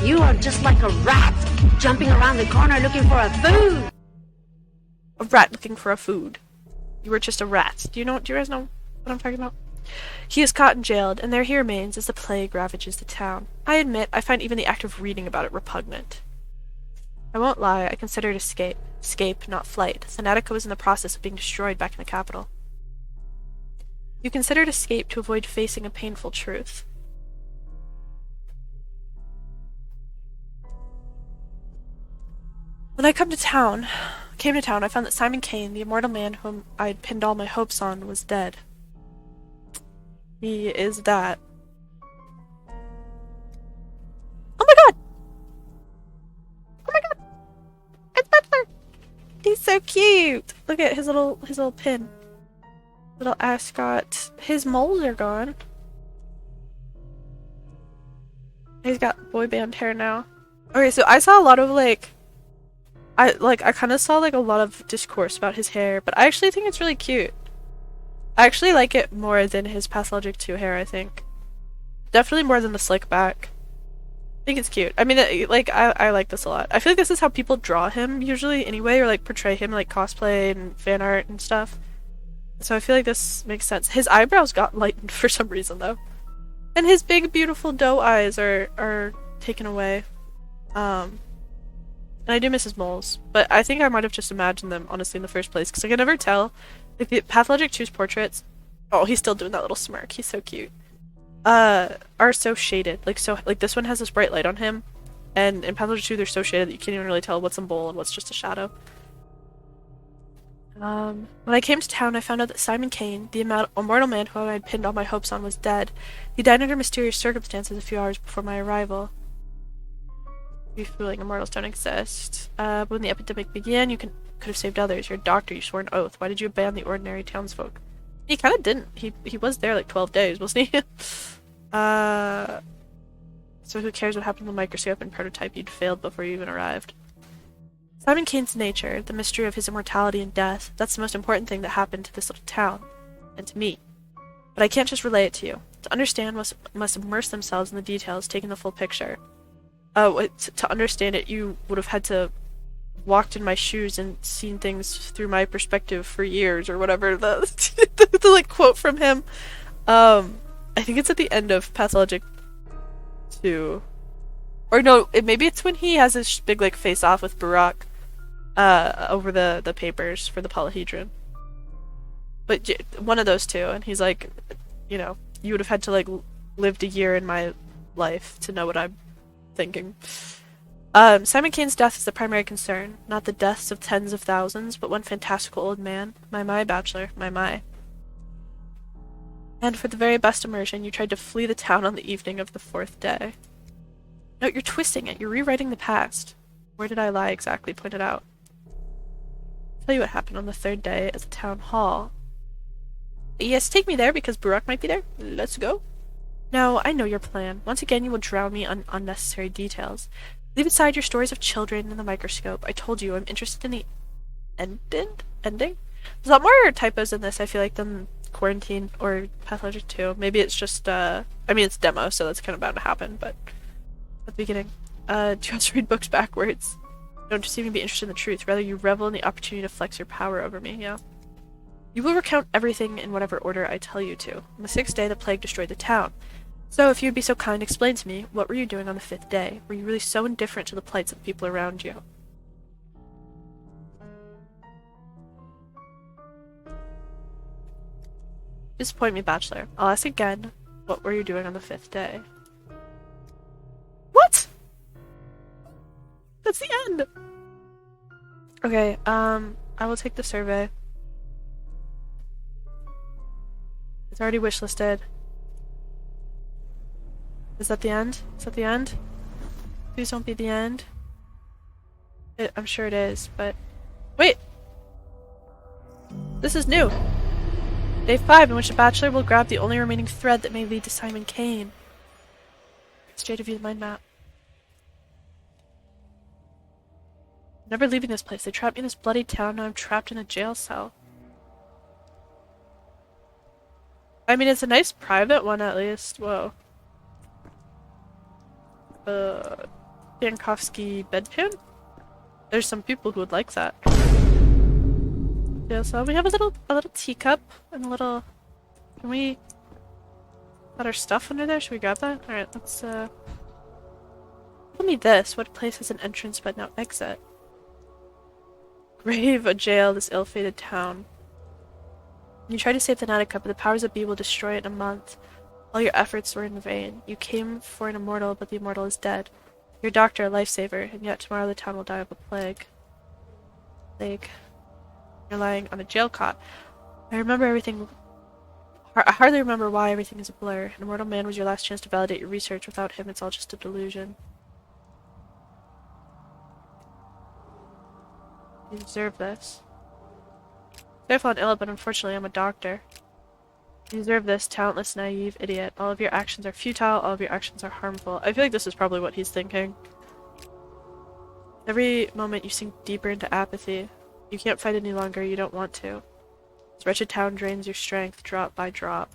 You are just like a rat, jumping around the corner looking for a food! A rat looking for a food. You were just a rat. Do you guys know what I'm talking about? He is caught and jailed, and there he remains as the plague ravages the town. I admit, I find even the act of reading about it repugnant. I won't lie, I consider it escape. Escape, not flight. Senatica was in the process of being destroyed back in the capital. You considered escape to avoid facing a painful truth. When I came to town, I found that Simon Kane, the immortal man whom I'd pinned all my hopes on, was dead. He is that. Oh my god! Oh my god! It's Butler! He's so cute! Look at his little pin. Little ascot. His moles are gone. He's got boy band hair now. Okay, so I saw a lot of I kind of saw a lot of discourse about his hair, but I actually think it's really cute. I actually like it more than his Pathologic 2 hair, I think. Definitely more than the slick back. I think it's cute. I mean, I like this a lot. I feel like this is how people draw him usually anyway, or portray him cosplay and fan art and stuff. So I feel like this makes sense. His eyebrows got lightened for some reason though. And his big beautiful doe eyes are taken away. And I do miss his moles, but I think I might have just imagined them honestly in the first place, because I can never tell. The Pathologic 2's portraits, oh, he's still doing that little smirk, he's so cute, are so shaded. This one has this bright light on him, and in Pathologic 2 they're so shaded that you can't even really tell what's a mole and what's just a shadow. When I came to town, I found out that Simon Kane, the immortal man who I had pinned all my hopes on, was dead. He died under mysterious circumstances a few hours before my arrival. You feeling immortals don't exist. But when the epidemic began, you could have saved others. You're a doctor, you swore an oath. Why did you abandon the ordinary townsfolk? He kind of didn't. He was there 12 days, wasn't he? So who cares what happened to the microscope and prototype you'd failed before you even arrived? Simon Kane's nature, the mystery of his immortality and death, that's the most important thing that happened to this little town. And to me. But I can't just relay it to you. To understand, must immerse themselves in the details, taking the full picture. To understand it, you would have had to walked in my shoes and seen things through my perspective for years, or whatever the quote from him. I think it's at the end of Pathologic 2. Or no, maybe it's when he has this big face off with Barack over the papers for the polyhedron. But one of those two, and he's like, you would have had to lived a year in my life to know what I'm thinking. Simon Kane's death is the primary concern, not the deaths of tens of thousands, but one fantastical old man. My, bachelor, my. And for the very best immersion, you tried to flee the town on the evening of the 4th day. No, you're twisting it. You're rewriting the past. Where did I lie exactly? Point it out. I'll tell you what happened on the 3rd day at the town hall. Yes, take me there because Barack might be there. Let's go. No, I know your plan. Once again, you will drown me on unnecessary details. Leave aside your stories of children and the microscope. I told you I'm interested in the ending? There's a lot more typos in this, I feel like, than Quarantine or Pathologic 2. Maybe it's just, it's demo, so that's kind of bound to happen, but at the beginning. Do you also read books backwards? Don't just even be interested in the truth. Rather, you revel in the opportunity to flex your power over me, yeah. You will recount everything in whatever order I tell you to. On the 6th day, the plague destroyed the town. So, if you'd be so kind, explain to me, what were you doing on the 5th day? Were you really so indifferent to the plights of the people around you? Disappoint me, Bachelor. I'll ask again, what were you doing on the 5th day? What? That's the end! Okay, I will take the survey. It's already wishlisted. Is that the end? Is that the end? Please don't be the end. I'm sure it is, but... Wait! This is new! Day 5, in which the Bachelor will grab the only remaining thread that may lead to Simon Kane. Straight to view the mind map. I'm never leaving this place. They trapped me in this bloody town, now I'm trapped in a jail cell. I mean, it's a nice private one at least. Whoa. Jankowski bedpan? There's some people who would like that. Yeah, so we have a little teacup and a little... Can we... Got our stuff under there? Should we grab that? Alright, let's Tell me this. What place has an entrance but no exit? Grave, a jail, this ill-fated town. You tried to save the Natica, but the powers that be will destroy it in a month. All your efforts were in vain. You came for an immortal, but the immortal is dead. Your doctor, a lifesaver, and yet tomorrow the town will die of a plague. Plague. You're lying on a jail cot. I remember everything. I hardly remember why everything is a blur. An immortal man was your last chance to validate your research. Without him, it's all just a delusion. You deserve this. I've fallen ill, but unfortunately I'm a doctor. You deserve this, talentless, naive idiot. All of your actions are futile, all of your actions are harmful. I feel like this is probably what he's thinking. Every moment you sink deeper into apathy. You can't fight any longer, you don't want to. This wretched town drains your strength, drop by drop.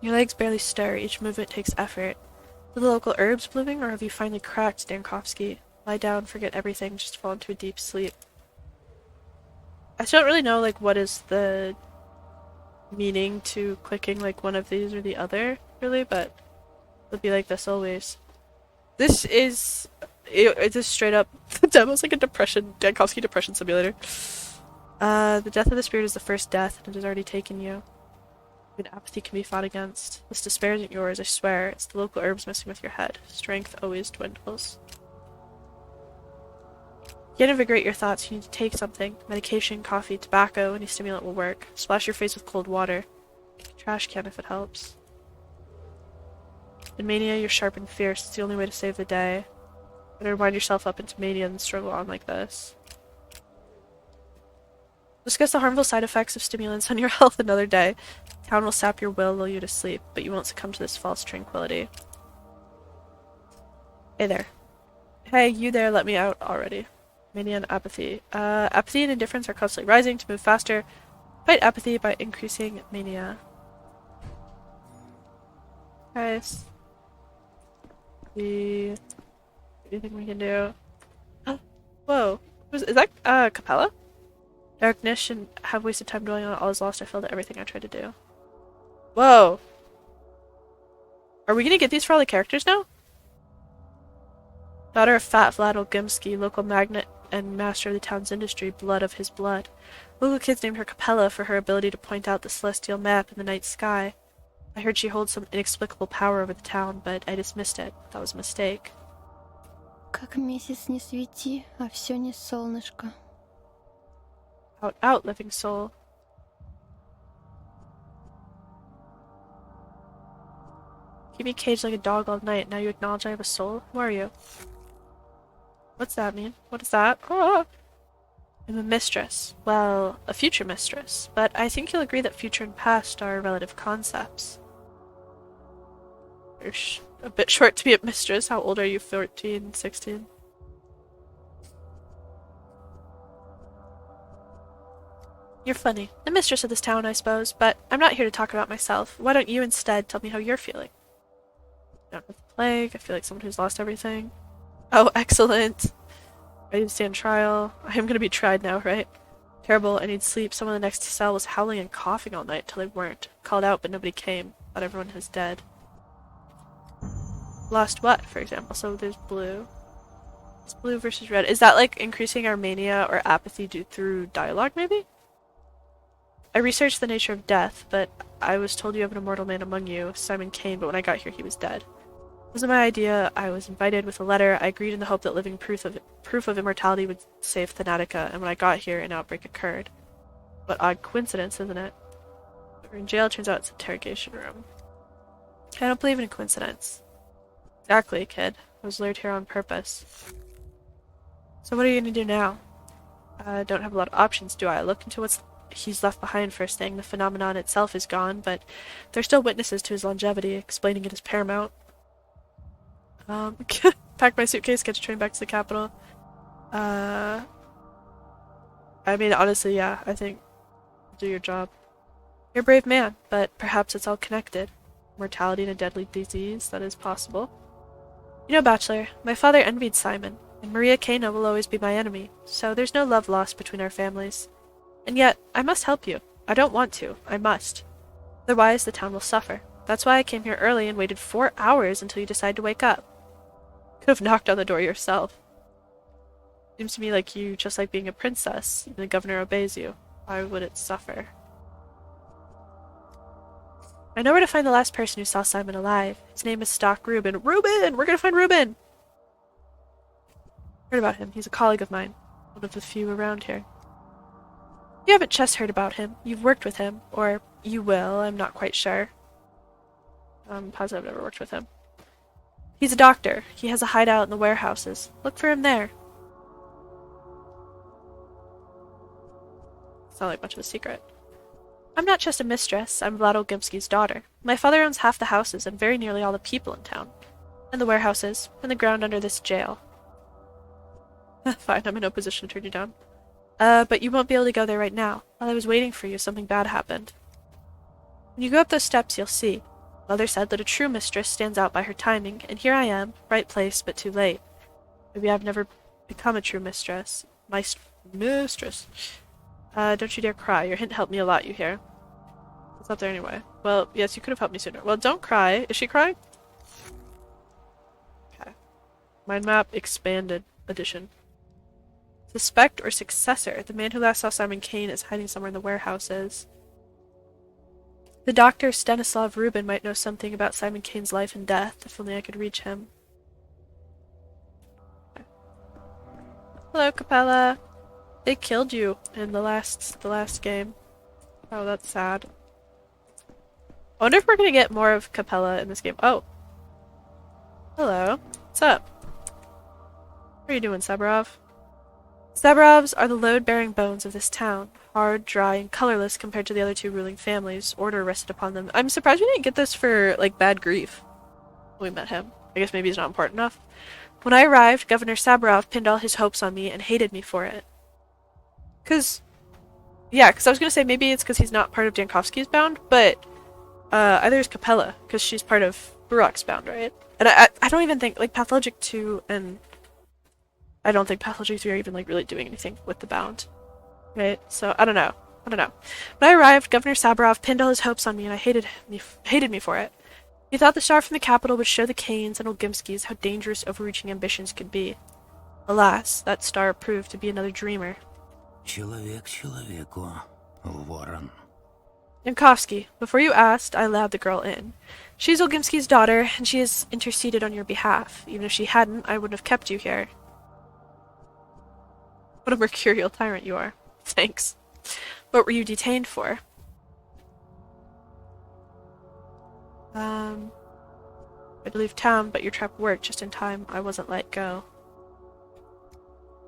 Your legs barely stir, each movement takes effort. Are the local herbs blooming, or have you finally cracked, Dankovsky? Lie down, forget everything, just fall into a deep sleep. I still don't really know, like, what is the meaning to clicking, like, one of these or the other, really, but it'll be like this always. This is... It's just straight up... The demo's like a Dankovsky depression simulator. The death of the spirit is the first death, and it has already taken you. Even apathy can be fought against. This despair isn't yours, I swear. It's the local herbs messing with your head. Strength always dwindles. To invigorate your thoughts, you need to take something. Medication, coffee, tobacco, any stimulant will work. Splash your face with cold water. Trash can if it helps. In mania, you're sharp and fierce. It's the only way to save the day. Better wind yourself up into mania and struggle on like this. Discuss the harmful side effects of stimulants on your health another day. Town will sap your will, lull you to sleep, but you won't succumb to this false tranquility. Hey there. Hey, you there, let me out already. Mania and apathy. Apathy and indifference are constantly rising. To move faster, fight apathy by increasing mania. Guys. Anything we can do? Whoa. Is that Capella? Darkness and have wasted time dwelling on it. All is lost. I failed at everything I tried to do. Whoa. Are we gonna get these for all the characters now? Daughter of Fat Vlad Olgimsky, local magnate and master of the town's industry, blood of his blood. Local kids named her Capella for her ability to point out the celestial map in the night sky. I heard she holds some inexplicable power over the town, but I dismissed it. That was a mistake. Как месяц не свети, а все не солнышко. Out, out, living soul. Keep me caged like a dog all night. Now you acknowledge I have a soul? Who are you? What's that mean? What is that? Ah! I'm a mistress. Well, a future mistress. But I think you'll agree that future and past are relative concepts. You're a bit short to be a mistress. How old are you? 14? 16? You're funny. The mistress of this town, I suppose, but I'm not here to talk about myself. Why don't you instead tell me how you're feeling? Down with the plague. I feel like someone who's lost everything. Oh, excellent. Ready to stand trial. I am gonna be tried now, right? Terrible. I need sleep. Someone in the next cell was howling and coughing all night till they weren't. Called out, but nobody came. Thought everyone was dead. Lost what, for example? So there's blue. It's blue versus red. Is that like increasing our mania or apathy through dialogue, maybe? I researched the nature of death, but I was told you have an immortal man among you, Simon Kane, but when I got here he was dead. It wasn't my idea. I was invited with a letter. I agreed in the hope that living proof of immortality would save Thanatica, and when I got here, an outbreak occurred. What odd coincidence, isn't it? We're in jail, turns out it's an interrogation room. I don't believe in coincidence. Exactly, kid. I was lured here on purpose. So what are you gonna do now? I don't have a lot of options, do I? Look into what he's left behind first thing. The phenomenon itself is gone, but there are still witnesses to his longevity. Explaining it is paramount. Pack my suitcase, catch a train back to the capital. I mean, honestly, yeah, I think do your job. You're a brave man, but perhaps it's all connected. Mortality and a deadly disease, that is possible. You know, Bachelor, my father envied Simon, and Maria Kano will always be my enemy, so there's no love lost between our families. And yet, I must help you. I don't want to. I must. Otherwise, the town will suffer. That's why I came here early and waited 4 hours until you decide to wake up. Could have knocked on the door yourself. Seems to me like you just like being a princess, and the governor obeys you. Why would it suffer? I know where to find the last person who saw Simon alive. His name is Stock Reuben. Reuben! We're gonna find Reuben! Heard about him. He's a colleague of mine. One of the few around here. You haven't just heard about him. You've worked with him. Or you will, I'm not quite sure. I'm positive I've never worked with him. He's a doctor. He has a hideout in the warehouses. Look for him there. It's not like much of a secret. I'm not just a mistress. I'm Vlad Olgimsky's daughter. My father owns half the houses and very nearly all the people in town. And the warehouses, and the ground under this jail. Fine, I'm in no position to turn you down. But you won't be able to go there right now. While I was waiting for you, something bad happened. When you go up those steps, you'll see. Mother said that a true mistress stands out by her timing, and here I am, right place, but too late. Maybe I've never become a true mistress. Mistress. Don't you dare cry. Your hint helped me a lot, you hear? It's up there anyway. Well, yes, you could have helped me sooner. Well, don't cry. Is she crying? Okay. Mind map expanded edition. Suspect or successor? The man who last saw Simon Kane is hiding somewhere in the warehouses. The doctor, Stanislav Rubin, might know something about Simon Kane's life and death, if only I could reach him. Okay. Hello, Capella. They killed you in the last game. Oh, that's sad. I wonder if we're gonna get more of Capella in this game. Oh. Hello. What's up? What are you doing, Saburov? Saburovs are the load-bearing bones of this town. Hard, dry, and colorless compared to the other two ruling families. Order rested upon them. I'm surprised we didn't get this for, like, bad grief when we met him. I guess maybe he's not important enough. When I arrived, Governor Saburov pinned all his hopes on me and hated me for it. Yeah, because I was going to say maybe it's because he's not part of Jankovsky's bound, but either is Capella, because she's part of Baruch's bound, right? And I don't even think, like, Pathologic 2 and I don't think Pathologic 3 are even, like, really doing anything with the bound. Right? So, I don't know. When I arrived, Governor Saburov pinned all his hopes on me, and I hated me for it. He thought the star from the capital would show the Kanes and Olgimskys how dangerous overreaching ambitions could be. Alas, that star proved to be another dreamer. Человек человеку, ворон. Yankovsky, before you asked, I allowed the girl in. She's Olgimsky's daughter, and she has interceded on your behalf. Even if she hadn't, I wouldn't have kept you here. What a mercurial tyrant you are. Thanks. What were you detained for? I'd leave town, but your trap worked just in time. I wasn't let go.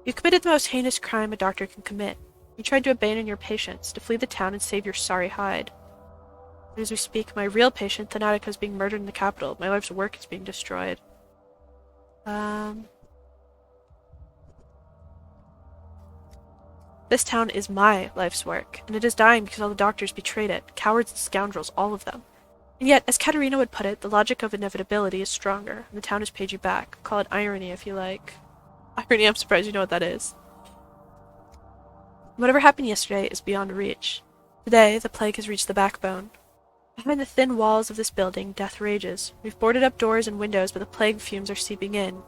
You committed the most heinous crime a doctor can commit. You tried to abandon your patients, to flee the town and save your sorry hide. And as we speak, my real patient, Thanatica, is being murdered in the capital. My life's work is being destroyed. This town is my life's work, and it is dying because all the doctors betrayed it. Cowards and scoundrels, all of them. And yet, as Katerina would put it, the logic of inevitability is stronger, and the town has paid you back. Call it irony if you like. Irony, I'm surprised you know what that is. Whatever happened yesterday is beyond reach. Today, the plague has reached the backbone. Behind the thin walls of this building, death rages. We've boarded up doors and windows, but the plague fumes are seeping in.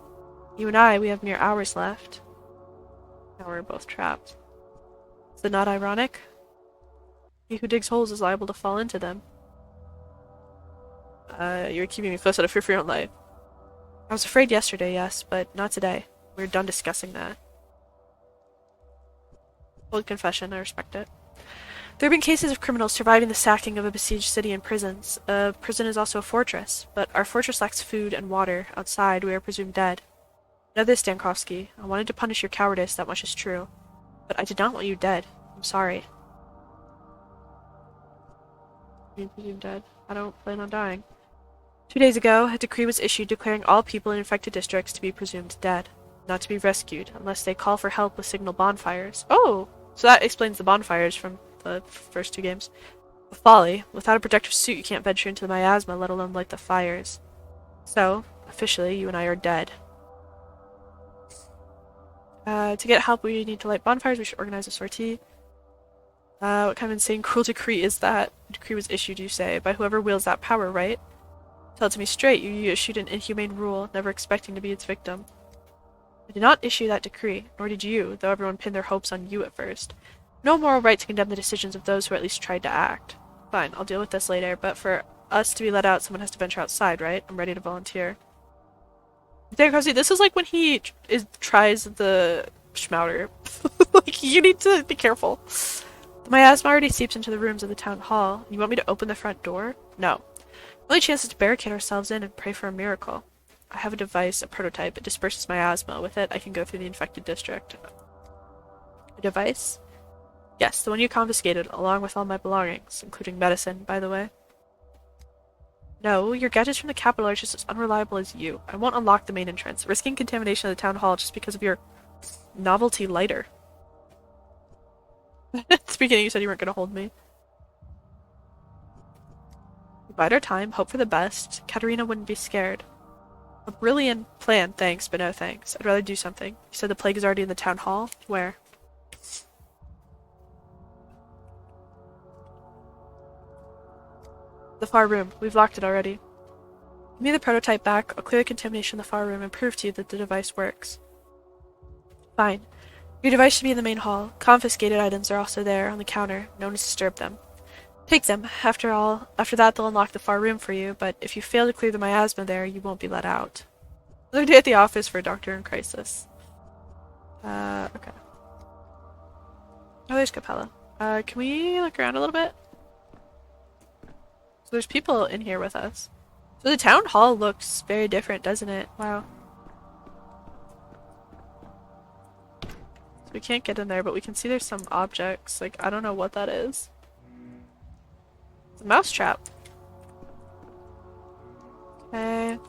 You and I, we have mere hours left. Now we're both trapped. Is it not ironic? He who digs holes is liable to fall into them. You're keeping me close out of fear for your own life. I was afraid yesterday, yes, but not today. We're done discussing that. Bold confession, I respect it. There have been cases of criminals surviving the sacking of a besieged city and prisons. A prison is also a fortress, but our fortress lacks food and water. Outside, we are presumed dead. Know this, Stankovsky. I wanted to punish your cowardice, that much is true. But I did not want you dead. I'm sorry. Being presumed dead. I don't plan on dying. 2 days ago, a decree was issued declaring all people in infected districts to be presumed dead, not to be rescued unless they call for help with signal bonfires. Oh! So that explains the bonfires from the first 2 games. A folly. Without a protective suit, you can't venture into the miasma, let alone light the fires. So, officially, you and I are dead. To get help, we need to light bonfires. We should organize a sortie. What kind of insane, cruel decree is that? The decree was issued, you say, by whoever wields that power, right? Tell it to me straight. You issued an inhumane rule, never expecting to be its victim. I did not issue that decree, nor did you, though everyone pinned their hopes on you at first. No moral right to condemn the decisions of those who at least tried to act. Fine, I'll deal with this later, but for us to be let out, someone has to venture outside, right? I'm ready to volunteer. Stankovsky, this is like when he tries the schmouter. Like, you need to be careful. The miasma already seeps into the rooms of the town hall. You want me to open the front door? No. The only chance is to barricade ourselves in and pray for a miracle. I have a device, a prototype. It disperses miasma. With it, I can go through the infected district. A device? Yes, the one you confiscated, along with all my belongings, including medicine, by the way. No, your gadgets from the capital are just as unreliable as you. I won't unlock the main entrance, risking contamination of the town hall just because of your novelty lighter. At the beginning you said you weren't going to hold me. We bide our time, hope for the best. Katerina wouldn't be scared. A brilliant plan, thanks, but no thanks. I'd rather do something. You said the plague is already in the town hall? Where? The far room. We've locked it already. Give me the prototype back. I'll clear the contamination in the far room and prove to you that the device works. Fine. Your device should be in the main hall. Confiscated items are also there on the counter. No one has disturbed them. Take them. After that they'll unlock the far room for you, but if you fail to clear the miasma there, you won't be let out. Another day at the office for a doctor in crisis. Okay. Oh, there's Capella. Can we look around a little bit? So there's people in here with us. So the town hall looks very different, doesn't it? Wow. So we can't get in there, but we can see there's some objects. Like, I don't know what that is. It's a mousetrap. Okay.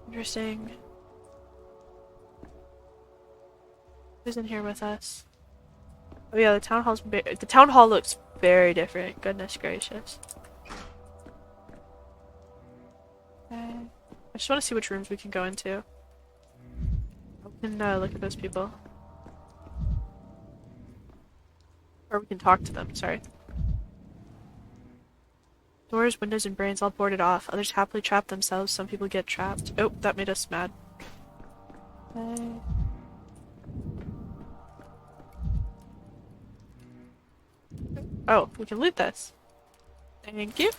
Interesting. Who's in here with us? Oh yeah, the town hall looks very different. Goodness gracious. Okay. I just want to see which rooms we can go into. We can look at those people. Or we can talk to them, sorry. Doors, windows, and brains all boarded off. Others happily trap themselves. Some people get trapped. Oh, that made us mad. Okay. Oh, we can loot this. Thank you.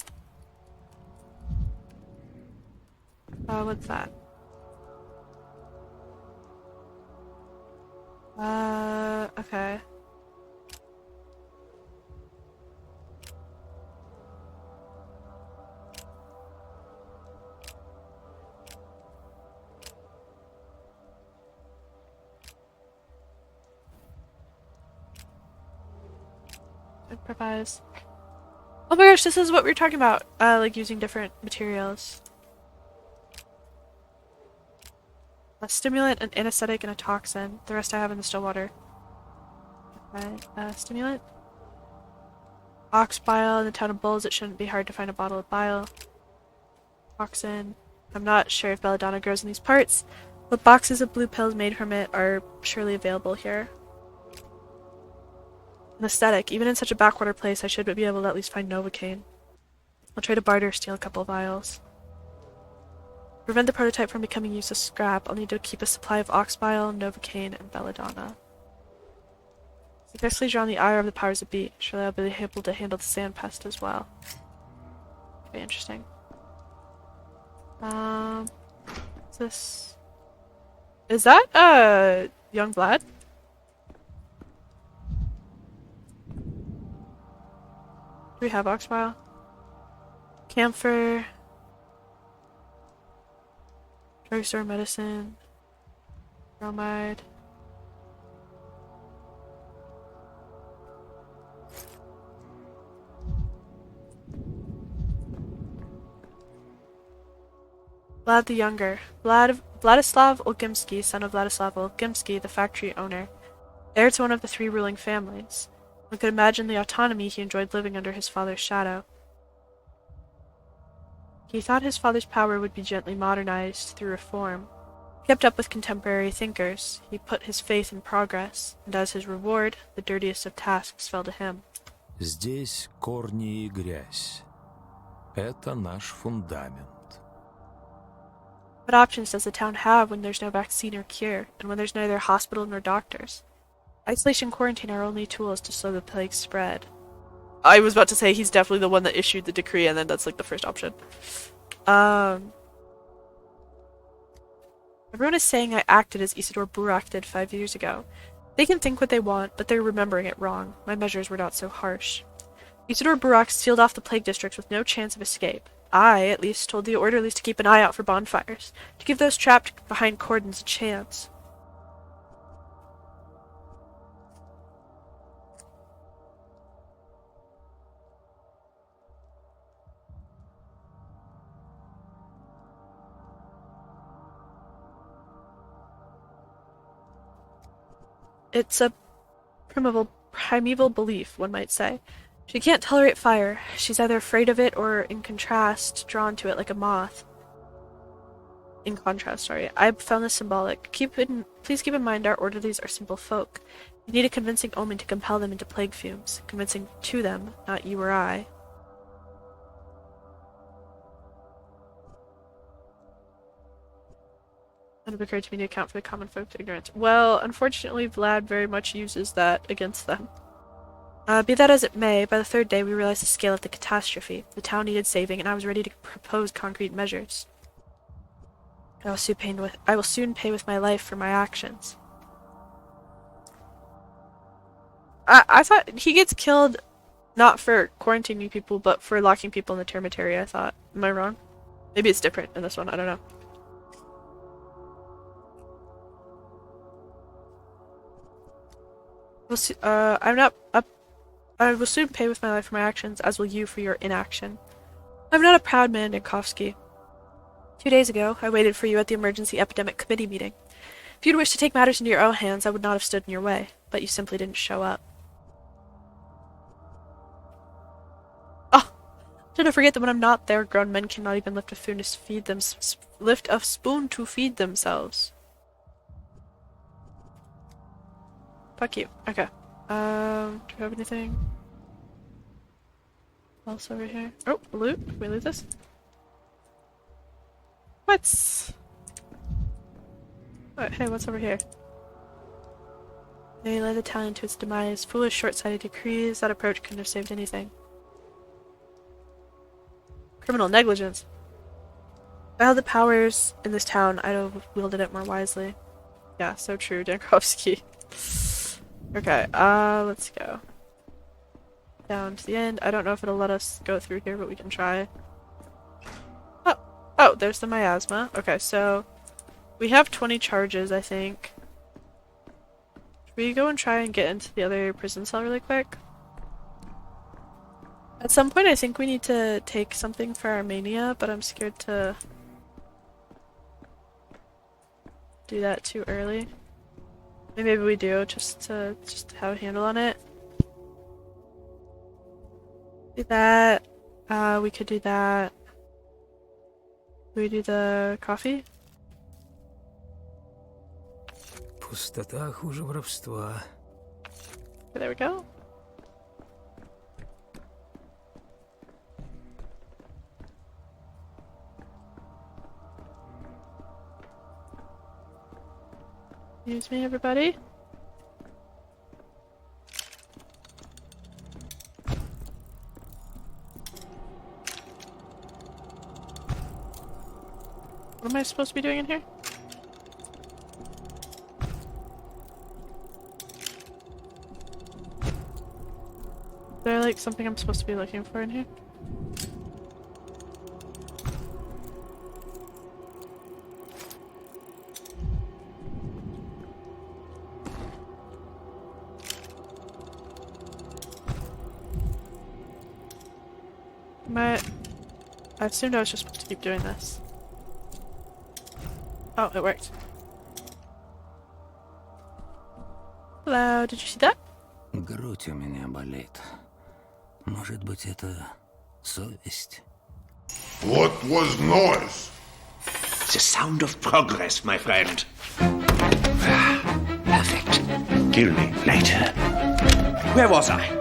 What's that? Okay. Improvise. Oh my gosh, this is what we were talking about. Like using different materials. A stimulant, an anesthetic, and a toxin. The rest I have in the still water. Okay, stimulant. Ox bile in the town of Bulls. It shouldn't be hard to find a bottle of bile. Toxin. I'm not sure if belladonna grows in these parts, but boxes of blue pills made from it are surely available here. An aesthetic. Even in such a backwater place, I should be able to at least find Novocaine. I'll try to barter, steal a couple of vials. To prevent the prototype from becoming useless scrap, I'll need to keep a supply of ox bile, Novocaine, and belladonna. Successfully drawn the ire of the powers that be. Surely I'll be able to handle the sand pest as well. Very interesting. What's this? Is that, young Vlad? Do we have ox bile? Camphor. Drugstore medicine. Bromide. Vlad the Younger. Vladislav Olgimsky, son of Vladislav Olgimsky, the factory owner. Heir to one of the 3 ruling families. One could imagine the autonomy he enjoyed living under his father's shadow. He thought his father's power would be gently modernized through reform. He kept up with contemporary thinkers. He put his faith in progress, and as his reward, the dirtiest of tasks fell to him. Здесь корни и грязь. Это наш фундамент. What options does the town have when there's no vaccine or cure, and when there's neither hospital nor doctors? Isolation and quarantine are only tools to slow the plague's spread. I was about to say he's definitely the one that issued the decree, and then that's like the first option. Everyone is saying I acted as Isidore Burak did 5 years ago. They can think what they want, but they're remembering it wrong. My measures were not so harsh. Isidore Burak sealed off the plague districts with no chance of escape. I, at least, told the orderlies to keep an eye out for bonfires, to give those trapped behind cordons a chance. It's a primeval belief, one might say. She can't tolerate fire. She's either afraid of it or, in contrast, drawn to it like a moth. I found this symbolic. Please keep in mind our orderlies are simple folk. You need a convincing omen to compel them into plague fumes. Convincing to them, not you or I. It occurred to me to account for the common folk's ignorance. Well, unfortunately, Vlad very much uses that against them. Be that as it may, by the 3rd day we realized the scale of the catastrophe. The town needed saving, and I was ready to propose concrete measures. I will soon pay with my life for my actions. I thought he gets killed not for quarantining people, but for locking people in the termitary, I thought. Am I wrong? Maybe it's different in this one, I don't know. I will soon pay with my life for my actions, as will you for your inaction. I'm not a proud man, Ninkovsky. 2 days ago, I waited for you at the Emergency Epidemic Committee meeting. If you'd wished to take matters into your own hands, I would not have stood in your way, but you simply didn't show up. Oh! Did I forget that when I'm not there, grown men cannot even lift a spoon to feed themselves. Fuck you. Okay. Do we have anything else over here? Oh, loot. Can we loot this? What? Hey, what's over here? They led the town into its demise. Foolish, short-sighted decrees. That approach couldn't have saved anything. Criminal negligence. If I held the powers in this town, I'd have wielded it more wisely. Yeah, so true, Dankovsky. Okay, let's go. Down to the end. I don't know if it'll let us go through here, but we can try. Oh, there's the miasma. Okay, so we have 20 charges, I think. Should we go and try and get into the other prison cell really quick? At some point, I think we need to take something for Armenia, but I'm scared to do that too early. Maybe we do, just to have a handle on it. Do that. We could do that. Can we do the coffee? Пустота хуже воровства. Okay, there we go. Excuse me, everybody. What am I supposed to be doing in here? Is there like something I'm supposed to be looking for in here? I assumed I was just supposed to keep doing this. Oh, it worked. Hello, did you see that? Грудь у меня болит. Может быть, это совесть? What was noise? The sound of progress, my friend. Perfect. Kill me later. Where was I?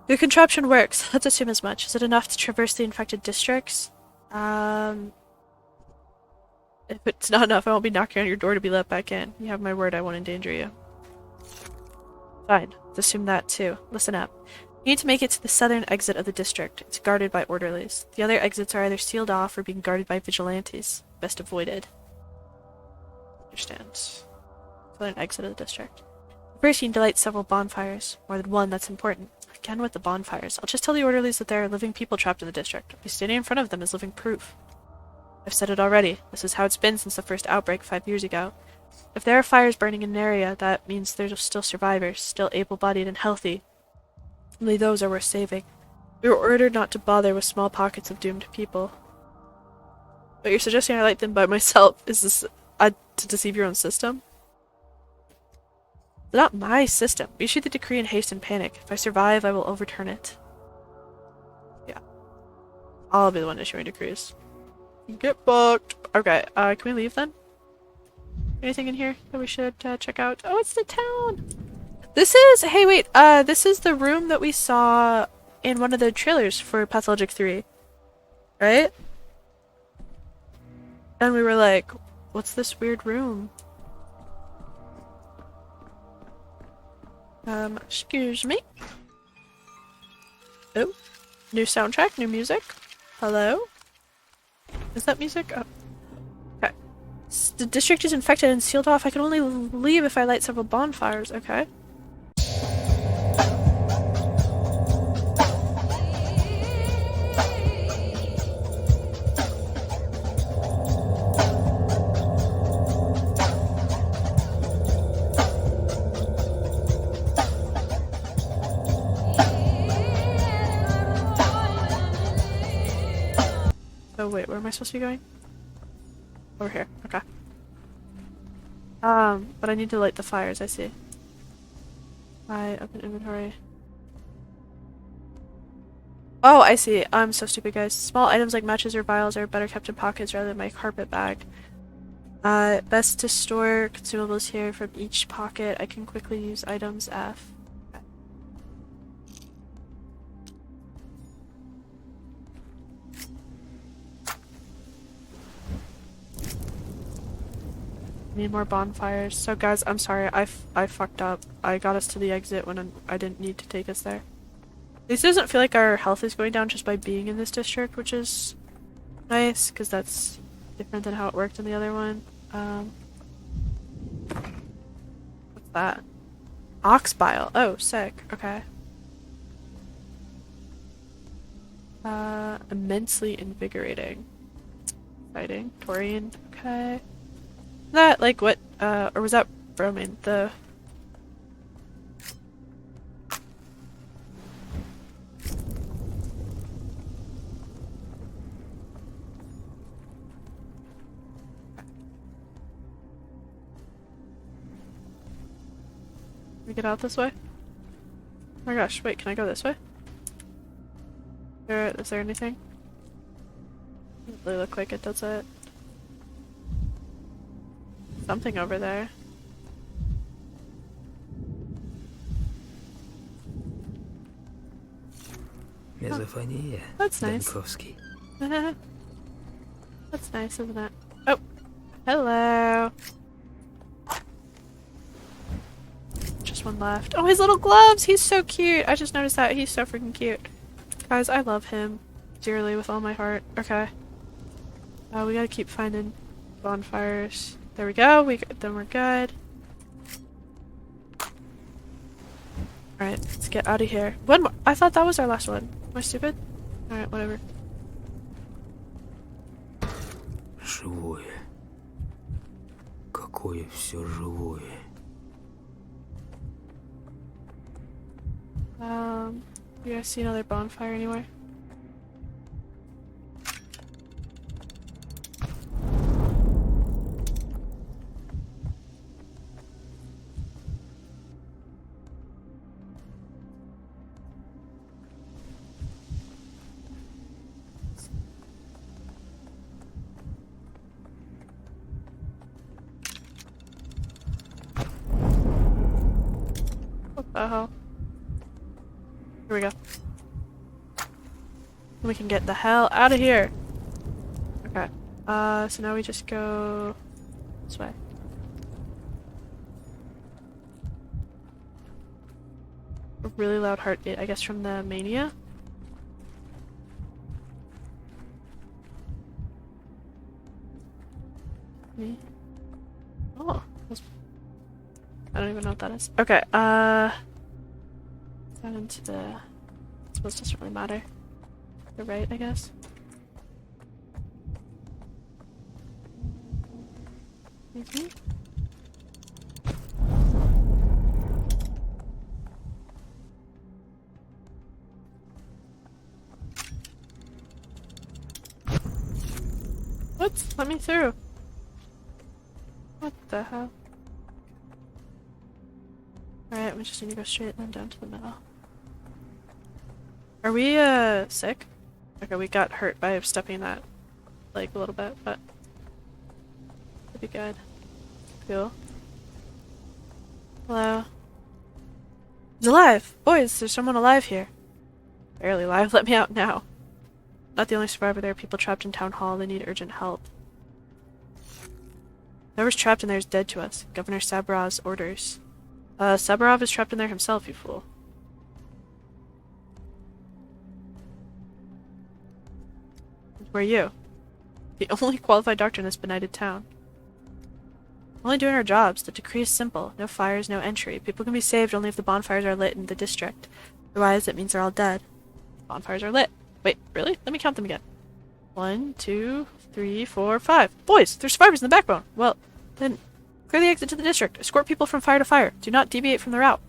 Your contraption works. Let's assume as much. Is it enough to traverse the infected districts? If it's not enough, I won't be knocking on your door to be let back in. You have my word, I won't endanger you. Fine. Let's assume that too. Listen up. You need to make it to the southern exit of the district. It's guarded by orderlies. The other exits are either sealed off or being guarded by vigilantes. Best avoided. Understand. Southern exit of the district. First, you need to light several bonfires. More than one, that's important. Again with the bonfires. I'll just tell the orderlies that there are living people trapped in the district. I'll be standing in front of them as living proof. I've said it already. This is how it's been since the first outbreak 5 years ago. If there are fires burning in an area, that means there's still survivors, still able-bodied and healthy. Only those are worth saving. We were ordered not to bother with small pockets of doomed people. But you're suggesting I light them by myself? Is this to deceive your own system? It's not my system. We issue the decree in haste and panic. If I survive, I will overturn it. Yeah. I'll be the one issuing decrees. Get fucked. Okay, can we leave then? Anything in here that we should check out? Oh, it's the town! This is- hey wait, this is the room that we saw in one of the trailers for Pathologic 3. Right? And we were like, what's this weird room? Excuse me? Oh. New soundtrack, new music. Hello? Is that music? Oh. Okay. The district is infected and sealed off. I can only leave if I light several bonfires. Okay. Oh wait, where am I supposed to be going? Over here, okay. But I need to light the fires, I see. I open inventory. Oh, I see. I'm so stupid, guys. Small items like matches or vials are better kept in pockets rather than my carpet bag. Best to store consumables here from each pocket. I can quickly use items F. Need more bonfires. So guys, I'm sorry, I fucked up. I got us to the exit when I didn't need to take us there. At least it doesn't feel like our health is going down just by being in this district, which is nice, because that's different than how it worked in the other one. What's that? Ox bile. Oh, sick. Okay. Immensely invigorating. Exciting. Taurian. Okay. That like what or was that bromine? The Can we get out this way? Oh my gosh, wait, can I go this way? Is there anything? Doesn't really look like it, does it? Something over there. Мезофония, That's nice. Данковский. That's nice, isn't it? Oh, hello. Just one left. Oh, his little gloves! He's so cute! I just noticed that. He's so freaking cute. Guys, I love him dearly with all my heart. Okay. We gotta keep finding bonfires. There we go. Then we're good. Alright, let's get out of here. One more. I thought that was our last one. Am I stupid? Alright, whatever. Живое. Какое все живое. You guys see another bonfire anywhere? What the hell? Here we go. We can get the hell out of here. Okay. So now we just go this way. A really loud heartbeat, I guess from the mania. Me? Oh. I don't even know what that is. Okay, down into the... I suppose it doesn't really matter. The right, I guess. Mm-hmm. What? Let me through. What the hell? Alright, we just need to go straight and then down to the middle. Are we, sick? Okay, we got hurt by stepping that leg a little bit, but it'll be good. Cool. Hello? He's alive! Boys, there's someone alive here. Barely alive, let me out now. Not the only survivor, there are people trapped in town hall, they need urgent help. Whoever's trapped in there is dead to us. Governor Sabarov's orders. Sabarov is trapped in there himself, you fool. Who are you? The only qualified doctor in this benighted town. We're only doing our jobs. The decree is simple. No fires, no entry. People can be saved only if the bonfires are lit in the district. Otherwise, it means they're all dead. Bonfires are lit. Wait, really? Let me count them again. 1, 2, 3, 4, 5. Boys, there's survivors in the backbone. Well, then clear the exit to the district. Escort people from fire to fire. Do not deviate from the route.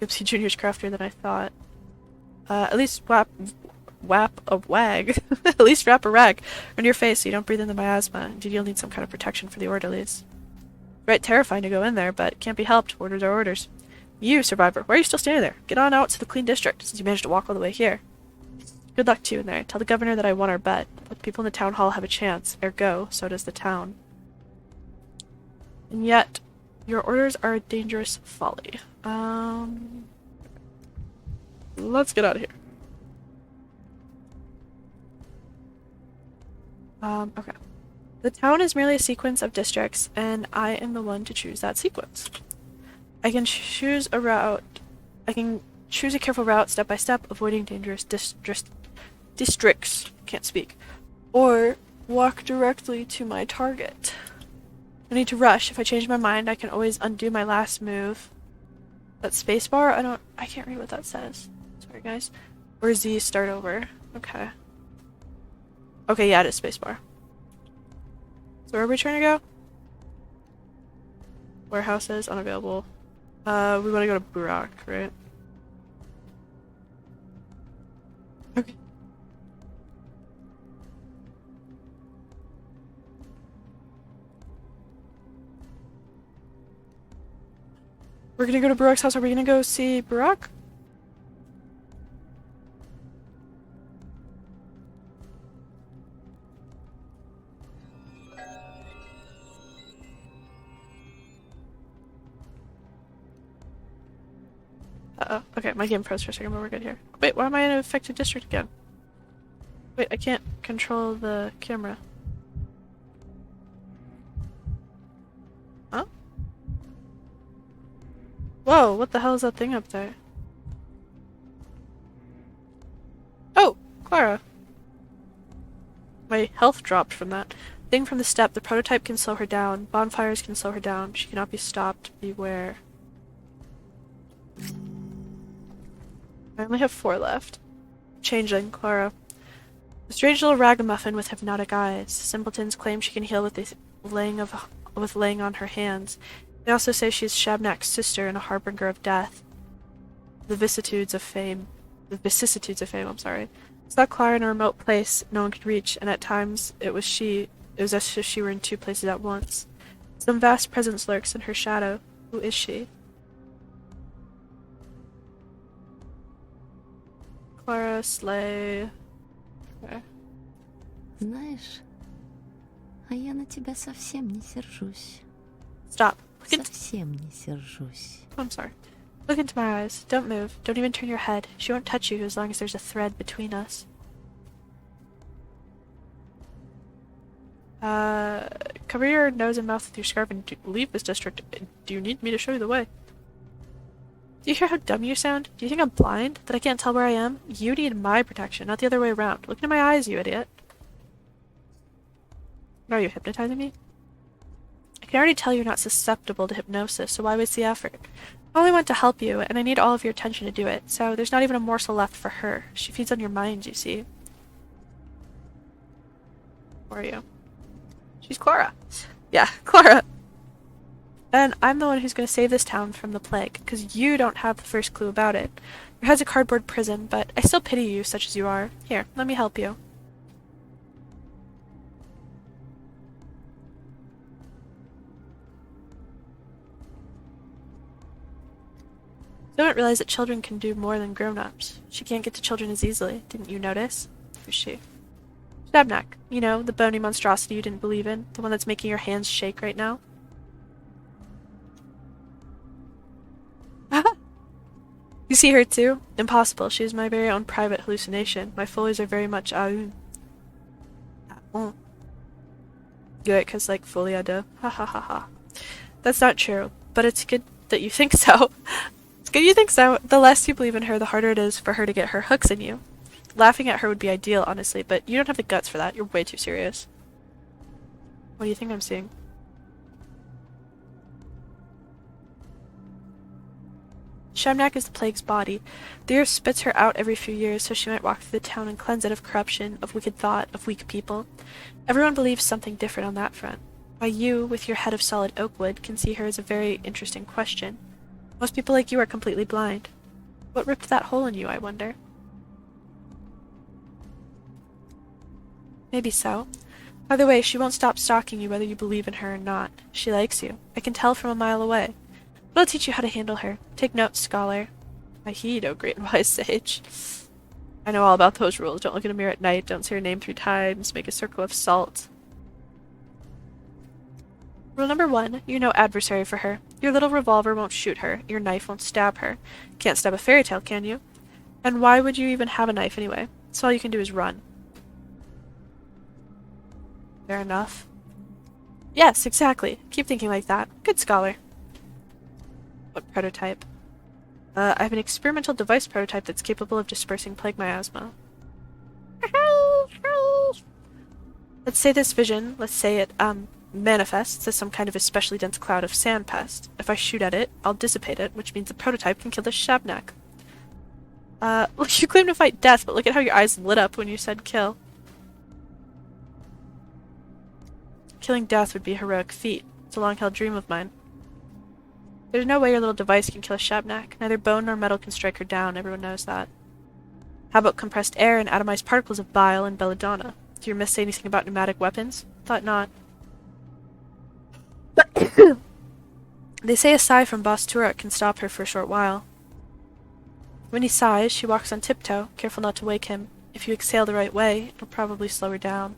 Oopsie Junior's craftier than I thought. At least whap a wag. At least wrap a rag on your face so you don't breathe in the miasma. Indeed, you'll need some kind of protection for the orderlies. Right, terrifying to go in there, but can't be helped. Orders are orders. You, survivor, why are you still standing there? Get on out to the clean district, since you managed to walk all the way here. Good luck to you in there. Tell the governor that I won our bet. Let the people in the town hall have a chance. Ergo, so does the town. And yet, your orders are a dangerous folly. Let's get out of here. Okay. The town is merely a sequence of districts, and I am the one to choose that sequence. I can choose a route. I can choose a careful route, step by step, avoiding dangerous districts. Can't speak. Or walk directly to my target. I need to rush. If I change my mind, I can always undo my last move. That spacebar? I can't read what that says. Sorry, guys. Or Z, start over. Okay. Okay, yeah, it is spacebar. So where are we trying to go? Warehouses, unavailable. We want to go to Burak, right? Okay. We're gonna go to Burak's house. Are we gonna go see Burak? Uh-oh. Okay, my game froze for a second, but we're good here. Wait, why am I in an affected district again? Wait, I can't control the camera. Huh? Whoa, what the hell is that thing up there? Oh, Clara. My health dropped from that. Thing from the step, the prototype can slow her down. Bonfires can slow her down. She cannot be stopped. Beware. I only have 4 left. Changeling, Clara. A strange little ragamuffin with hypnotic eyes. Simpletons claim she can heal with laying on her hands. They also say she's Shabnak's sister and a harbinger of death. The vicissitudes of fame, I'm sorry. It's not Clara in a remote place no one could reach, and at times it was as if she were in 2 places at once. Some vast presence lurks in her shadow. Who is she? Clara Slay. Okay. Знаешь, а я на тебя совсем не сержусь. Stop. Совсем не сержусь. I'm sorry. Look into my eyes. Don't move. Don't even turn your head. She won't touch you as long as there's a thread between us. Cover your nose and mouth with your scarf and leave this district. Do you need me to show you the way? Do you hear how dumb you sound? Do you think I'm blind? That I can't tell where I am? You need my protection, not the other way around. Look into my eyes, you idiot. Are you hypnotizing me? I can already tell you're not susceptible to hypnosis, so why waste the effort? I only want to help you, and I need all of your attention to do it, so there's not even a morsel left for her. She feeds on your mind, you see. Who are you? She's Clara. Yeah, Clara. And I'm the one who's going to save this town from the plague, because you don't have the first clue about it. Your head's a cardboard prison, but I still pity you, such as you are. Here, let me help you. I don't realize that children can do more than grown-ups. She can't get to children as easily. Didn't you notice? Who's she? Shabnak. You know, the bony monstrosity you didn't believe in. The one that's making your hands shake right now. You see her too? Impossible. She is my very own private hallucination. My Folies are very much Good, because like Folia de. Ha ha ha ha. That's not true, but it's good that you think so. It's good you think so. The less you believe in her, the harder it is for her to get her hooks in you. Laughing at her would be ideal, honestly, but you don't have the guts for that. You're way too serious. What do you think I'm seeing? Shamnak is the plague's body. The earth spits her out every few years so she might walk through the town and cleanse it of corruption, of wicked thought, of weak people. Everyone believes something different on that front. Why you, with your head of solid oak wood, can see her is a very interesting question. Most people like you are completely blind. What ripped that hole in you, I wonder? Maybe so. By the way, she won't stop stalking you whether you believe in her or not. She likes you. I can tell from a mile away. But I'll teach you how to handle her. Take notes, scholar. I heed, O great and wise sage. I know all about those rules. Don't look in a mirror at night. Don't say her name 3 times. Make a circle of salt. Rule number 1. You're no adversary for her. Your little revolver won't shoot her. Your knife won't stab her. Can't stab a fairy tale, can you? And why would you even have a knife anyway? So all you can do is run. Fair enough. Yes, exactly. Keep thinking like that. Good scholar. What prototype? I have an experimental device prototype that's capable of dispersing plague miasma. Let's say this vision, let's say it, manifests as some kind of especially dense cloud of sand pest. If I shoot at it, I'll dissipate it, which means the prototype can kill the Shabnak. Look, you claim to fight death, but look at how your eyes lit up when you said kill. Killing death would be a heroic feat. It's a long-held dream of mine. There's no way your little device can kill a Shabnak. Neither bone nor metal can strike her down, everyone knows that. How about compressed air and atomized particles of bile and belladonna? Do your myths say anything about pneumatic weapons? Thought not. They say a sigh from Boss Turok can stop her for a short while. When he sighs, she walks on tiptoe, careful not to wake him. If you exhale the right way, it'll probably slow her down.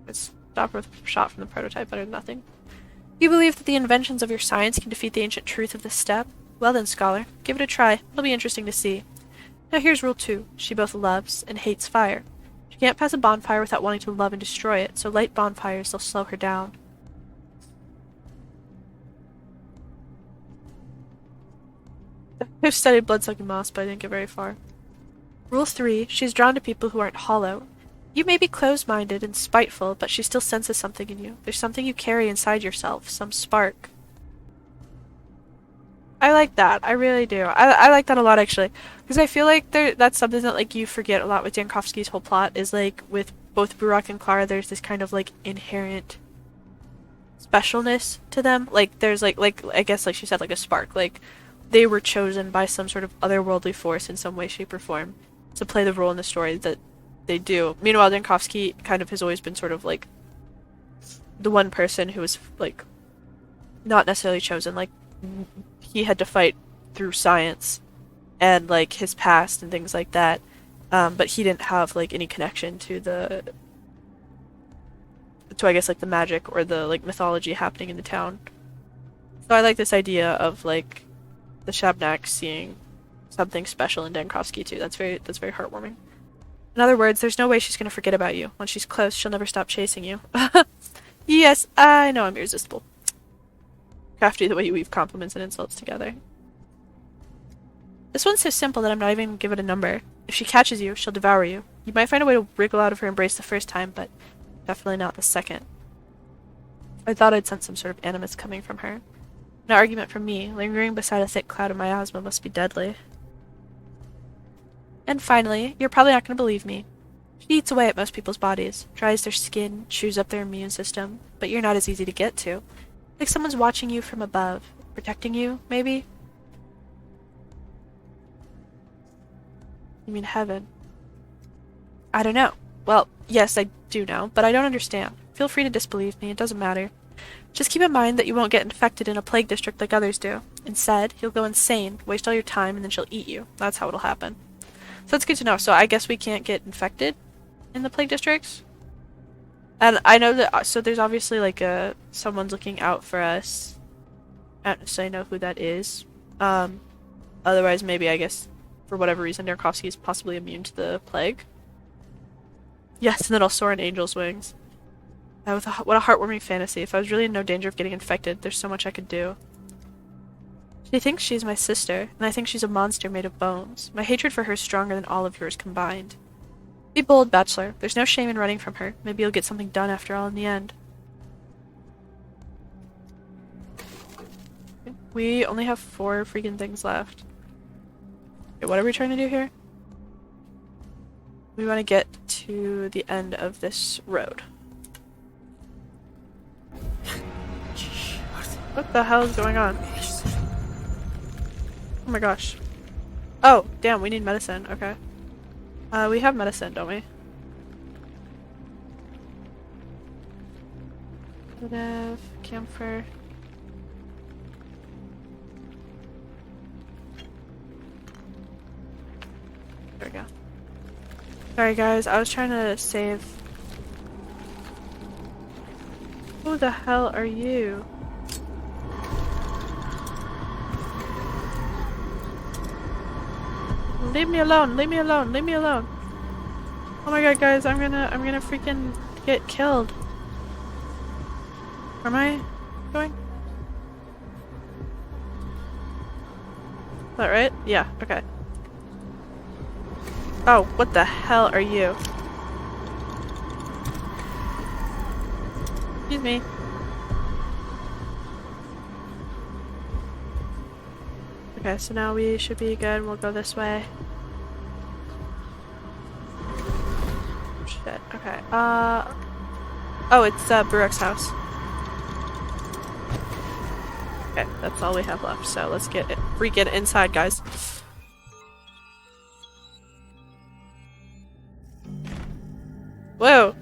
Let's stop her with a shot from the prototype better than nothing. You believe that the inventions of your science can defeat the ancient truth of this step? Well then, scholar, give it a try. It'll be interesting to see. Now here's rule 2. She both loves and hates fire. She can't pass a bonfire without wanting to love and destroy it, so light bonfires will slow her down. I've studied blood-sucking moss, but I didn't get very far. Rule 3. She's drawn to people who aren't hollow. You may be close-minded and spiteful, but she still senses something in you. There's something you carry inside yourself, some spark. I like that. I really do. I like that a lot, actually. Because I feel like that's something that, like, you forget a lot with Jankowski's whole plot, is, like, with both Burak and Clara, there's this kind of, like, inherent specialness to them. Like, there's, like, I guess, like she said, like, a spark. Like, they were chosen by some sort of otherworldly force in some way, shape, or form to play the role in the story that they do. Meanwhile, Jankowski kind of has always been sort of, like, the one person who was, like, not necessarily chosen. Like, he had to fight through science and, like, his past and things like that. But he didn't have, like, any connection to I guess, like, the magic or the, like, mythology happening in the town. So I like this idea of, like, the Shabnak seeing something special in Jankowski too. That's very heartwarming. In other words, there's no way she's gonna forget about you. Once she's close, she'll never stop chasing you. Yes, I know I'm irresistible. Crafty the way you weave compliments and insults together. This one's so simple that I'm not even gonna give it a number. If she catches you, she'll devour you. You might find a way to wriggle out of her embrace the first time, but definitely not the second. I thought I'd sense some sort of animus coming from her. An argument from me, lingering beside a thick cloud of miasma, must be deadly. And finally, you're probably not going to believe me. She eats away at most people's bodies, dries their skin, chews up their immune system, but you're not as easy to get to. Like someone's watching you from above, protecting you, maybe? You mean heaven? I don't know. Well, yes, I do know, but I don't understand. Feel free to disbelieve me, it doesn't matter. Just keep in mind that you won't get infected in a plague district like others do. Instead, you'll go insane, waste all your time, and then she'll eat you. That's how it'll happen. So that's good to know. So I guess we can't get infected in the plague districts? And I know that, so there's obviously like someone's looking out for us. I don't necessarily know who that is. Otherwise maybe, I guess, for whatever reason, Narkovsky is possibly immune to the plague. Yes, and then I'll soar on angel's wings. What a heartwarming fantasy. If I was really in no danger of getting infected, there's so much I could do. She thinks she's my sister, and I think she's a monster made of bones. My hatred for her is stronger than all of yours combined. Be bold, Bachelor. There's no shame in running from her. Maybe you'll get something done after all in the end. Okay. We only have 4 freaking things left. Okay, what are we trying to do here? We want to get to the end of this road. What the hell is going on? Oh my gosh. Oh, damn, we need medicine. Okay. We have medicine, don't we? Sedative, camphor. There we go. Sorry guys, I was trying to save. Who the hell are you? Leave me alone, leave me alone, leave me alone. Oh my god guys, I'm gonna freaking get killed. Where am I going? Is that right? Yeah, okay. Oh, what the hell are you? Excuse me. Okay, so now we should be good. We'll go this way. Shit. Okay. Oh, it's Burak's house. Okay, that's all we have left. So let's get it freaking inside, guys. Whoa.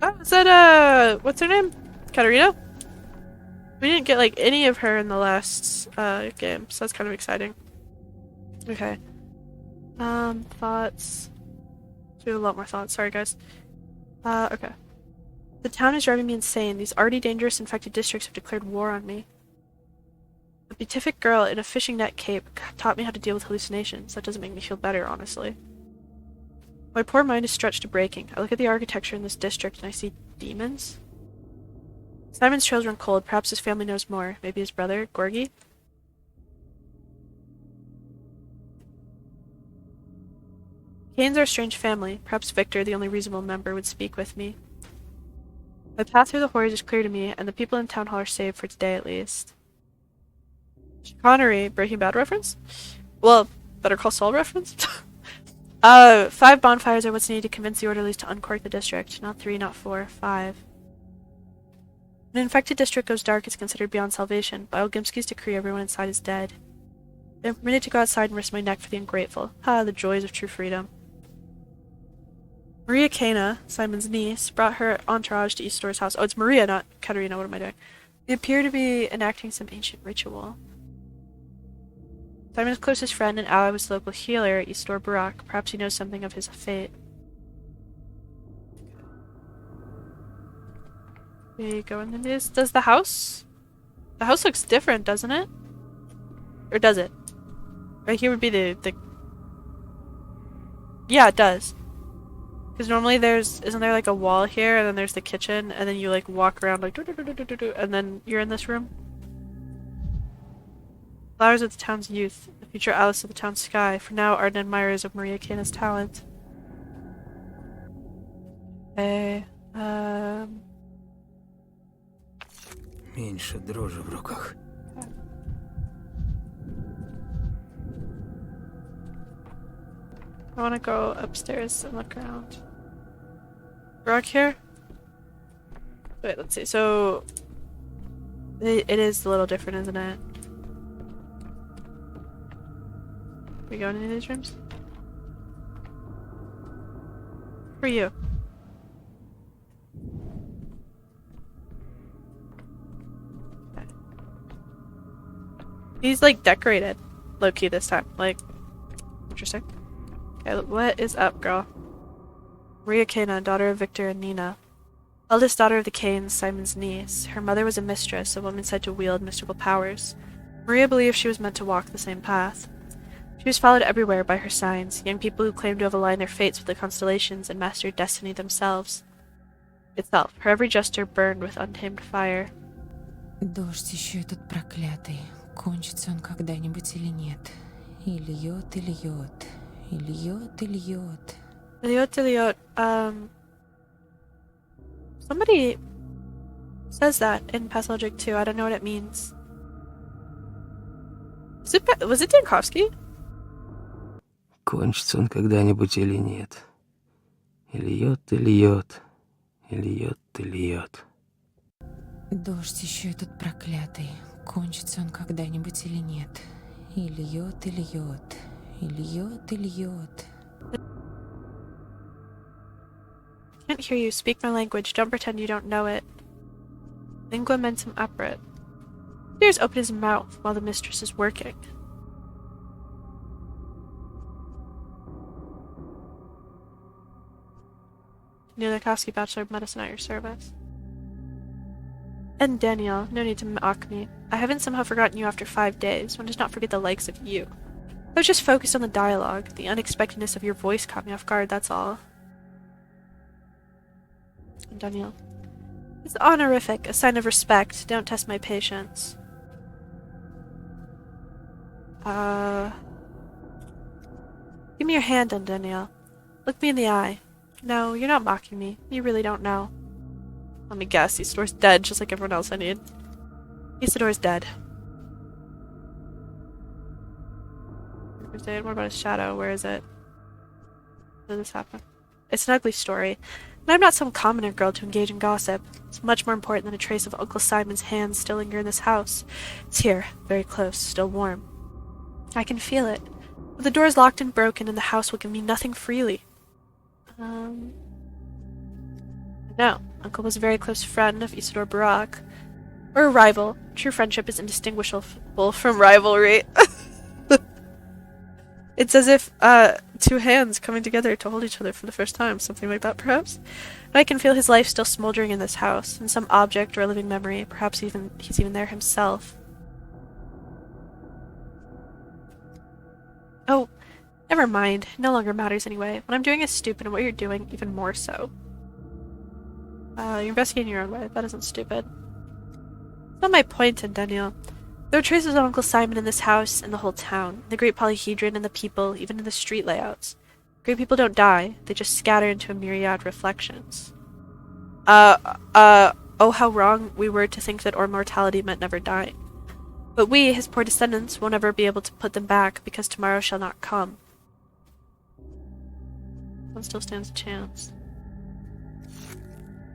Oh, is that what's her name? Katarina? We didn't get like any of her in the last game, so that's kind of exciting. Okay. Thoughts. Do a lot more thoughts. Sorry, guys. Okay. The town is driving me insane. These already dangerous infected districts have declared war on me. The The beatific girl in a fishing net cape taught me how to deal with hallucinations. That doesn't make me feel better, honestly. My poor mind is stretched to breaking. I look at the architecture in this district and I see demons. Simon's trails run cold. Perhaps his family knows more. Maybe his brother, Gorgie? Canes are a strange family. Perhaps Victor, the only reasonable member, would speak with me. My path through the horrors is clear to me, and the people in Town Hall are saved for today at least. Connery, Breaking Bad reference? Well, Better Call Saul reference? 5 bonfires are what's needed to convince the orderlies to uncork the district. Not 3, not 4, 5. When an infected district goes dark, it's considered beyond salvation. By Olgimski's decree, everyone inside is dead. I'm permitted to go outside and risk my neck for the ungrateful. Ha, the joys of true freedom. Maria Cana, Simon's niece, brought her entourage to Istor's house. Oh, it's Maria, not Katerina. What am I doing? They appear to be enacting some ancient ritual. Simon's closest friend and ally was the local healer, Istor Barak. Perhaps he knows something of his fate. We go into this. Does the house? The house looks different, doesn't it? Or does it? Right here would be the... Yeah, it does. Because normally isn't there like a wall here, and then there's the kitchen, and then you like walk around like and then you're in this room? Flowers of the town's youth, the future Alice of the town's sky. For now, ardent admirers of Maria Cana's talent. Okay, Меньше дрожи в руках. I want to go upstairs and look around. Rock here? Wait, let's see. So, it is a little different, isn't it? We going into these rooms? For you. Okay. He's like decorated, low key this time. Like, interesting. Okay, what is up, girl? Maria Cana, daughter of Victor and Nina. Eldest daughter of the Canes, Simon's niece. Her mother was a mistress, a woman said to wield mystical powers. Maria believed she was meant to walk the same path. She was followed everywhere by her signs, young people who claimed to have aligned their fates with the constellations and mastered destiny themselves. Itself, her every gesture burned with untamed fire. Дождь еще этот проклятый. Кончится он когда-нибудь или нет? И льет, и льет. И льет, и льет. Liot. Somebody says that in Pathologic too. I don't know what it means. Was it Dankovsky? Кончится он когда-нибудь или нет? И льет, и льет. И льет, и льет. Дождь еще этот проклятый. Кончится он когда-нибудь или нет? И льет, и льет. И льет, и льет. I can't hear you. Speak my language. Don't pretend you don't know it. Lingua mentum apret. Spears open his mouth while the mistress is working. Nilakovsky, Bachelor of Medicine at your service. And Danielle, no need to mock me. I haven't somehow forgotten you after 5 days. One does not forget the likes of you. I was just focused on the dialogue. The unexpectedness of your voice caught me off guard, that's all. And Danielle. It's honorific, a sign of respect. Don't test my patience. Give me your hand, Danielle. Look me in the eye. No, you're not mocking me. You really don't know. Let me guess, Isodor's dead, just like everyone else I need. Isodor's dead. What about his shadow? Where is it? When did this happen? It's an ugly story, and I'm not some commoner girl to engage in gossip. It's much more important than a trace of Uncle Simon's hands still linger in this house. It's here, very close, still warm. I can feel it. But the door is locked and broken, and the house will give me nothing freely. No, Uncle was a very close friend of Isidore Barak. Or a rival. True friendship is indistinguishable from rivalry. It's as if, two hands coming together to hold each other for the first time, something like that, perhaps? And I can feel his life still smoldering in this house, in some object or a living memory, perhaps he's even there himself. Oh, never mind. No longer matters anyway. What I'm doing is stupid, and what you're doing, even more so. You're investigating your own way. That isn't stupid. That's not my point, Daniel. There are traces of Uncle Simon in this house and the whole town, the great polyhedron and the people, even in the street layouts. Great people don't die, they just scatter into a myriad reflections. Oh, how wrong we were to think that our mortality meant never dying. But we, his poor descendants, won't ever be able to put them back, because tomorrow shall not come. One still stands a chance.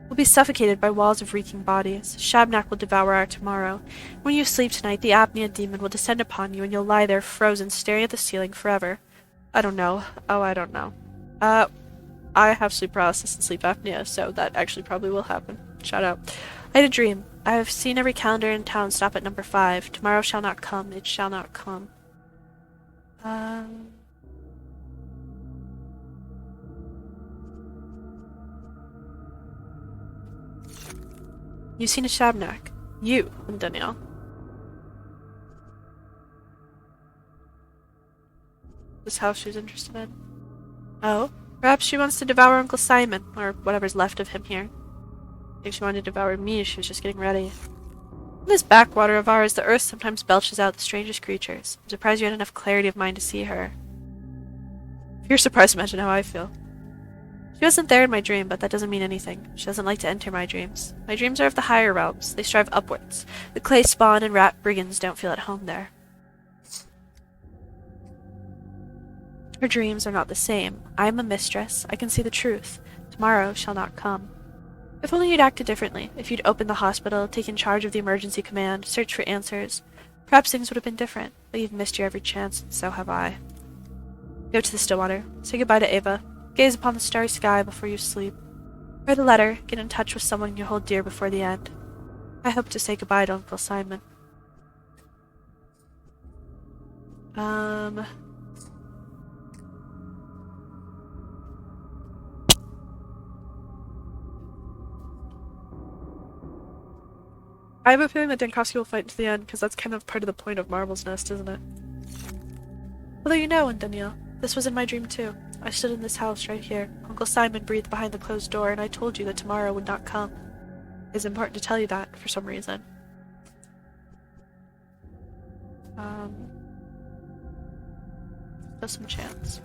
We'll be suffocated by walls of reeking bodies. Shabnak will devour our tomorrow. When you sleep tonight, the apnea demon will descend upon you, and you'll lie there frozen, staring at the ceiling forever. I don't know. Oh, I don't know. I have sleep paralysis and sleep apnea, so that actually probably will happen. Shout out. I had a dream. I have seen every calendar in town stop at number 5. Tomorrow shall not come. It shall not come. You've seen a Shabnak. You, and Danielle. This house she's interested in. Oh, perhaps she wants to devour Uncle Simon, or whatever's left of him here. I think she wanted to devour me, she was just getting ready. In this backwater of ours, the earth sometimes belches out the strangest creatures. I'm surprised you had enough clarity of mind to see her. If you're surprised, imagine how I feel. She wasn't there in my dream, but that doesn't mean anything. She doesn't like to enter my dreams. My dreams are of the higher realms. They strive upwards. The clay spawn and rat brigands don't feel at home there. Her dreams are not the same. I am a mistress. I can see the truth. Tomorrow shall not come. If only you'd acted differently. If you'd opened the hospital, taken charge of the emergency command, searched for answers, perhaps things would have been different. But you've missed your every chance, and so have I. Go to the Stillwater. Say goodbye to Ava. Gaze upon the starry sky before you sleep. Write a letter. Get in touch with someone you hold dear before the end. I hope to say goodbye to Uncle Simon. I have a feeling that Dankowski will fight to the end, because that's kind of part of the point of Marvel's Nest, isn't it? Although you know, Danielle, this was in my dream too. I stood in this house right here. Uncle Simon breathed behind the closed door, and I told you that tomorrow would not come. It's important to tell you that, for some reason. There's some chance.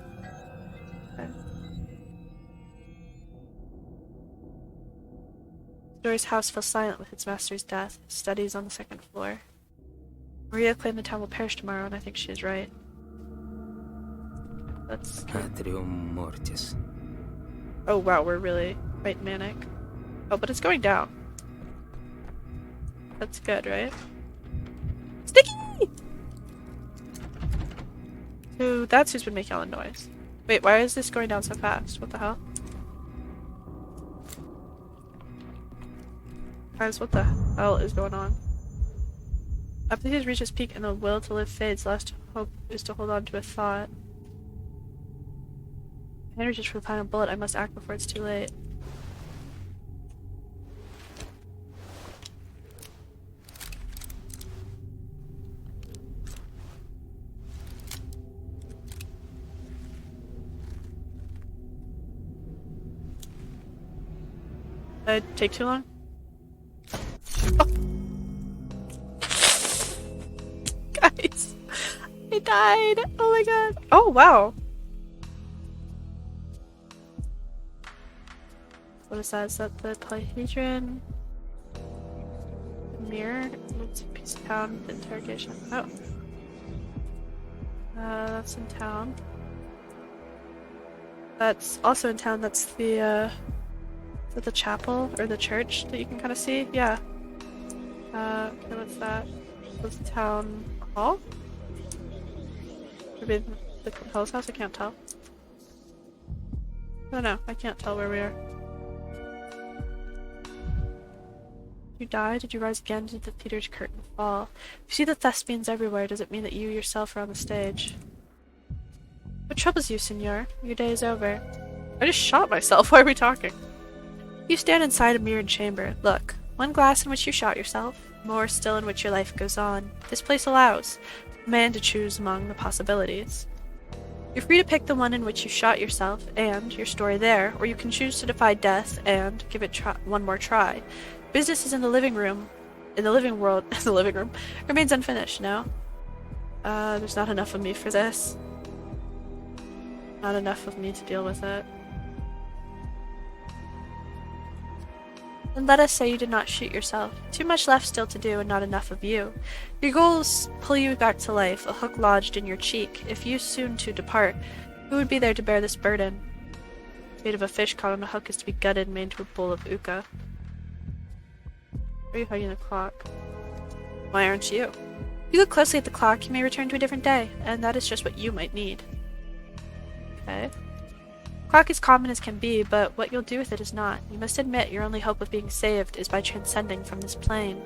Okay. Dory's house fell silent with its master's death. His study is on the 2nd floor. Maria claimed the town will perish tomorrow, and I think she is right. That's Atrium Mortis. Oh wow, we're really quite manic. Oh, but it's going down. That's good, right? Sticky! So that's who's been making all the noise. Wait, why is this going down so fast? What the hell? Guys, what the hell is going on? After he has reached his peak and the will to live fades, the last hope is to hold on to a thought. Energies for the final bullet. I must act before it's too late. Did I take too long? Oh. Guys, I died. Oh my god. Oh wow. What is that? Is that the polyhedron? Mirror? It's a piece of town. Interrogation. Oh. That's in town. That's also in town. That's the, is that the chapel? Or the church that you can kind of see? Yeah. Okay, what's that? That's the town hall? Maybe the Capel's house? I can't tell. I don't know. I can't tell where we are. You die? Did you rise again? Did the theater's curtain fall? If you see the thespians everywhere, does it mean that you yourself are on the stage? What troubles you, senor? Your day is over. I just shot myself. Why are we talking? You stand inside a mirrored chamber. Look. One glass in which you shot yourself. More still in which your life goes on. This place allows a man to choose among the possibilities. You're free to pick the one in which you shot yourself and your story there, or you can choose to defy death and give it one more try. Business is in the living room, in the living world, the living room, remains unfinished, no? There's not enough of me for this. Not enough of me to deal with it. And let us say you did not shoot yourself. Too much left still to do and not enough of you. Your goals pull you back to life, a hook lodged in your cheek. If you soon to depart, who would be there to bear this burden? The fate of a fish caught on a hook is to be gutted and made into a bowl of uka. Why are you hugging the clock? Why aren't you? If you look closely at the clock, you may return to a different day, and that is just what you might need. Okay. Clock is common as can be, but what you'll do with it is not. You must admit your only hope of being saved is by transcending from this plane.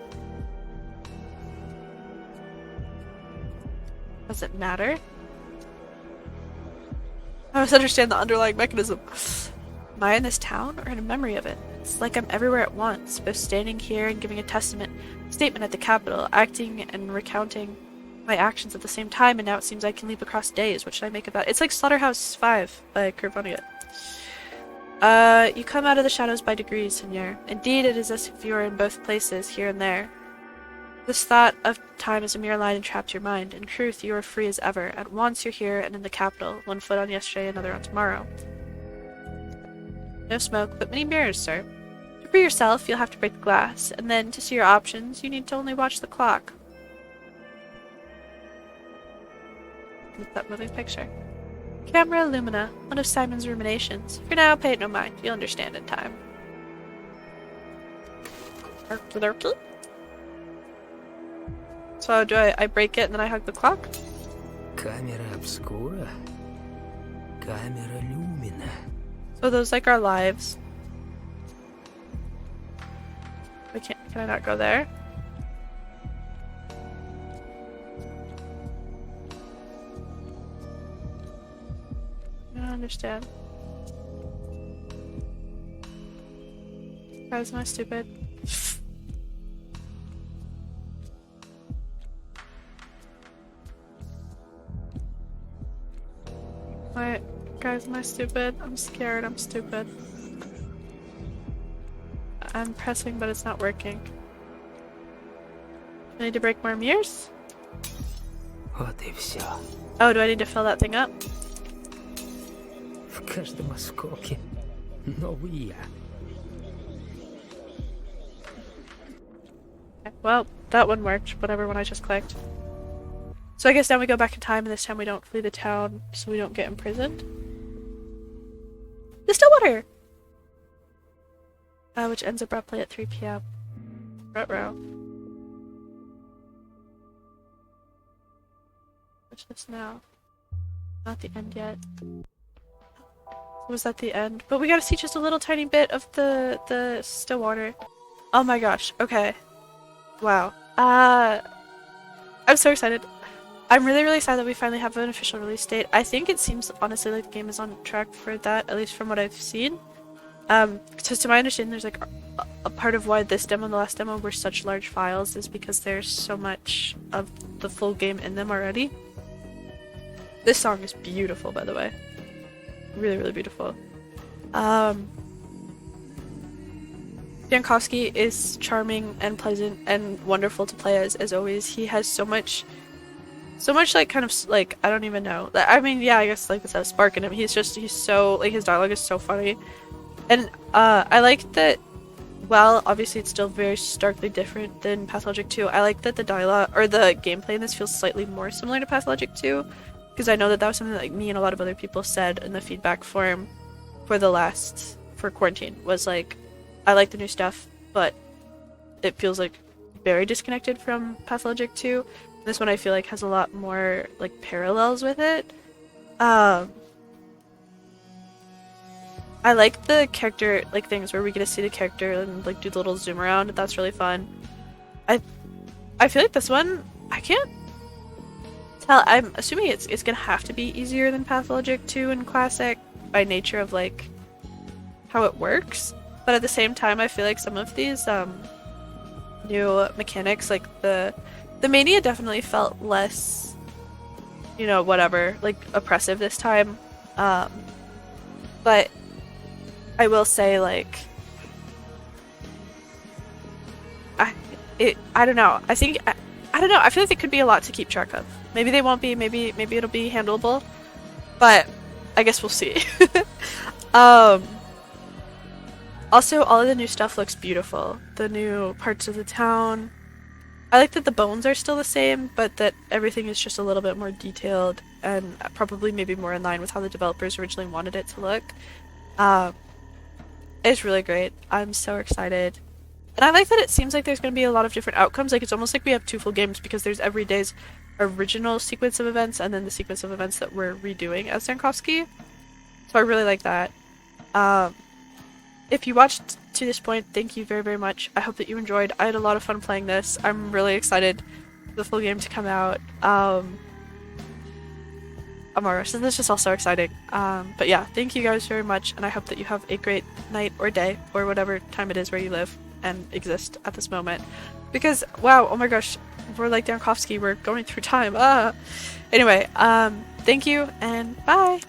Does it matter? I must understand the underlying mechanism. Am I in this town or in a memory of it? It's like I'm everywhere at once, both standing here and giving a statement at the Capitol, acting and recounting my actions at the same time, and now it seems I can leap across days. What should I make of that? It's like Slaughterhouse 5 by Kurt Vonnegut. You come out of the shadows by degrees, Senor. Indeed, it is as if you are in both places, here and there. This thought of time is a mere line entrapped your mind. In truth, you are free as ever. At once you're here and in the capital, one foot on yesterday, another on tomorrow. No smoke, but many mirrors, sir. To free yourself, you'll have to break the glass, and then, to see your options, you need to only watch the clock. With that moving picture. Camera Lumina, one of Simon's ruminations. For now, pay it no mind. You'll understand in time. So do I break it and then I hug the clock? Camera obscura. Camera lumina. So those like our lives. Can I not go there? I don't understand. Guys, am I stupid? Wait, guys, am I stupid? I'm scared, I'm stupid. I'm pressing, but it's not working. I need to break more mirrors? Вот и все. Oh, do I need to fill that thing up? В каждом осколке новый я. Okay, well, that one worked, whatever one I just clicked. So I guess now we go back in time, and this time we don't flee the town, so we don't get imprisoned. The Stillwater! Which ends abruptly at 3 p.m. Ruh-roh. What's this now? Not the end yet. Was that the end? But we gotta see just a little tiny bit of the Stillwater. Oh my gosh, okay. Wow. I'm so excited. I'm really, really excited that we finally have an official release date. I think it seems, honestly, like the game is on track for that, at least from what I've seen. Because to my understanding, there's like a part of why this demo and the last demo were such large files is because there's so much of the full game in them already. This song is beautiful, by the way. Really, really beautiful. Jankowski is charming and pleasant and wonderful to play as always. He has so much like kind of like, I don't even know. I mean, yeah, I guess like this has spark in him. He's so like, his dialogue is so funny. And I like that, while obviously it's still very starkly different than Pathologic 2, I like that the dialogue or the gameplay in this feels slightly more similar to Pathologic 2, because I know that was something that like me and a lot of other people said in the feedback form for Quarantine, was like, I like the new stuff, but it feels like very disconnected from Pathologic 2. This one I feel like has a lot more like parallels with it. I like the character like things where we get to see the character and like do the little zoom around. That's really fun. I feel like this one, I can't tell. I'm assuming it's gonna have to be easier than Pathologic 2 and Classic by nature of like how it works. But at the same time, I feel like some of these new mechanics, like the Mania, definitely felt less you know, whatever, like oppressive this time. But I will say, like, I don't know. I don't know. I feel like it could be a lot to keep track of. Maybe they won't be. Maybe it'll be handleable. But I guess we'll see. Also, all of the new stuff looks beautiful. The new parts of the town. I like that the bones are still the same, but that everything is just a little bit more detailed and probably maybe more in line with how the developers originally wanted it to look. It's really great. I'm so excited. And I like that it seems like there's going to be a lot of different outcomes. Like, it's almost like we have two full games because there's every day's original sequence of events and then the sequence of events that we're redoing as Sankovsky. So I really like that. If you watched to this point, thank you very, very much. I hope that you enjoyed. I had a lot of fun playing this. I'm really excited for the full game to come out. Oh my gosh, this is just all so exciting. But yeah, thank you guys very much, and I hope that you have a great night or day, or whatever time it is where you live and exist at this moment. Because, wow, oh my gosh, we're like Dankovsky, we're going through time. Anyway, thank you, and bye!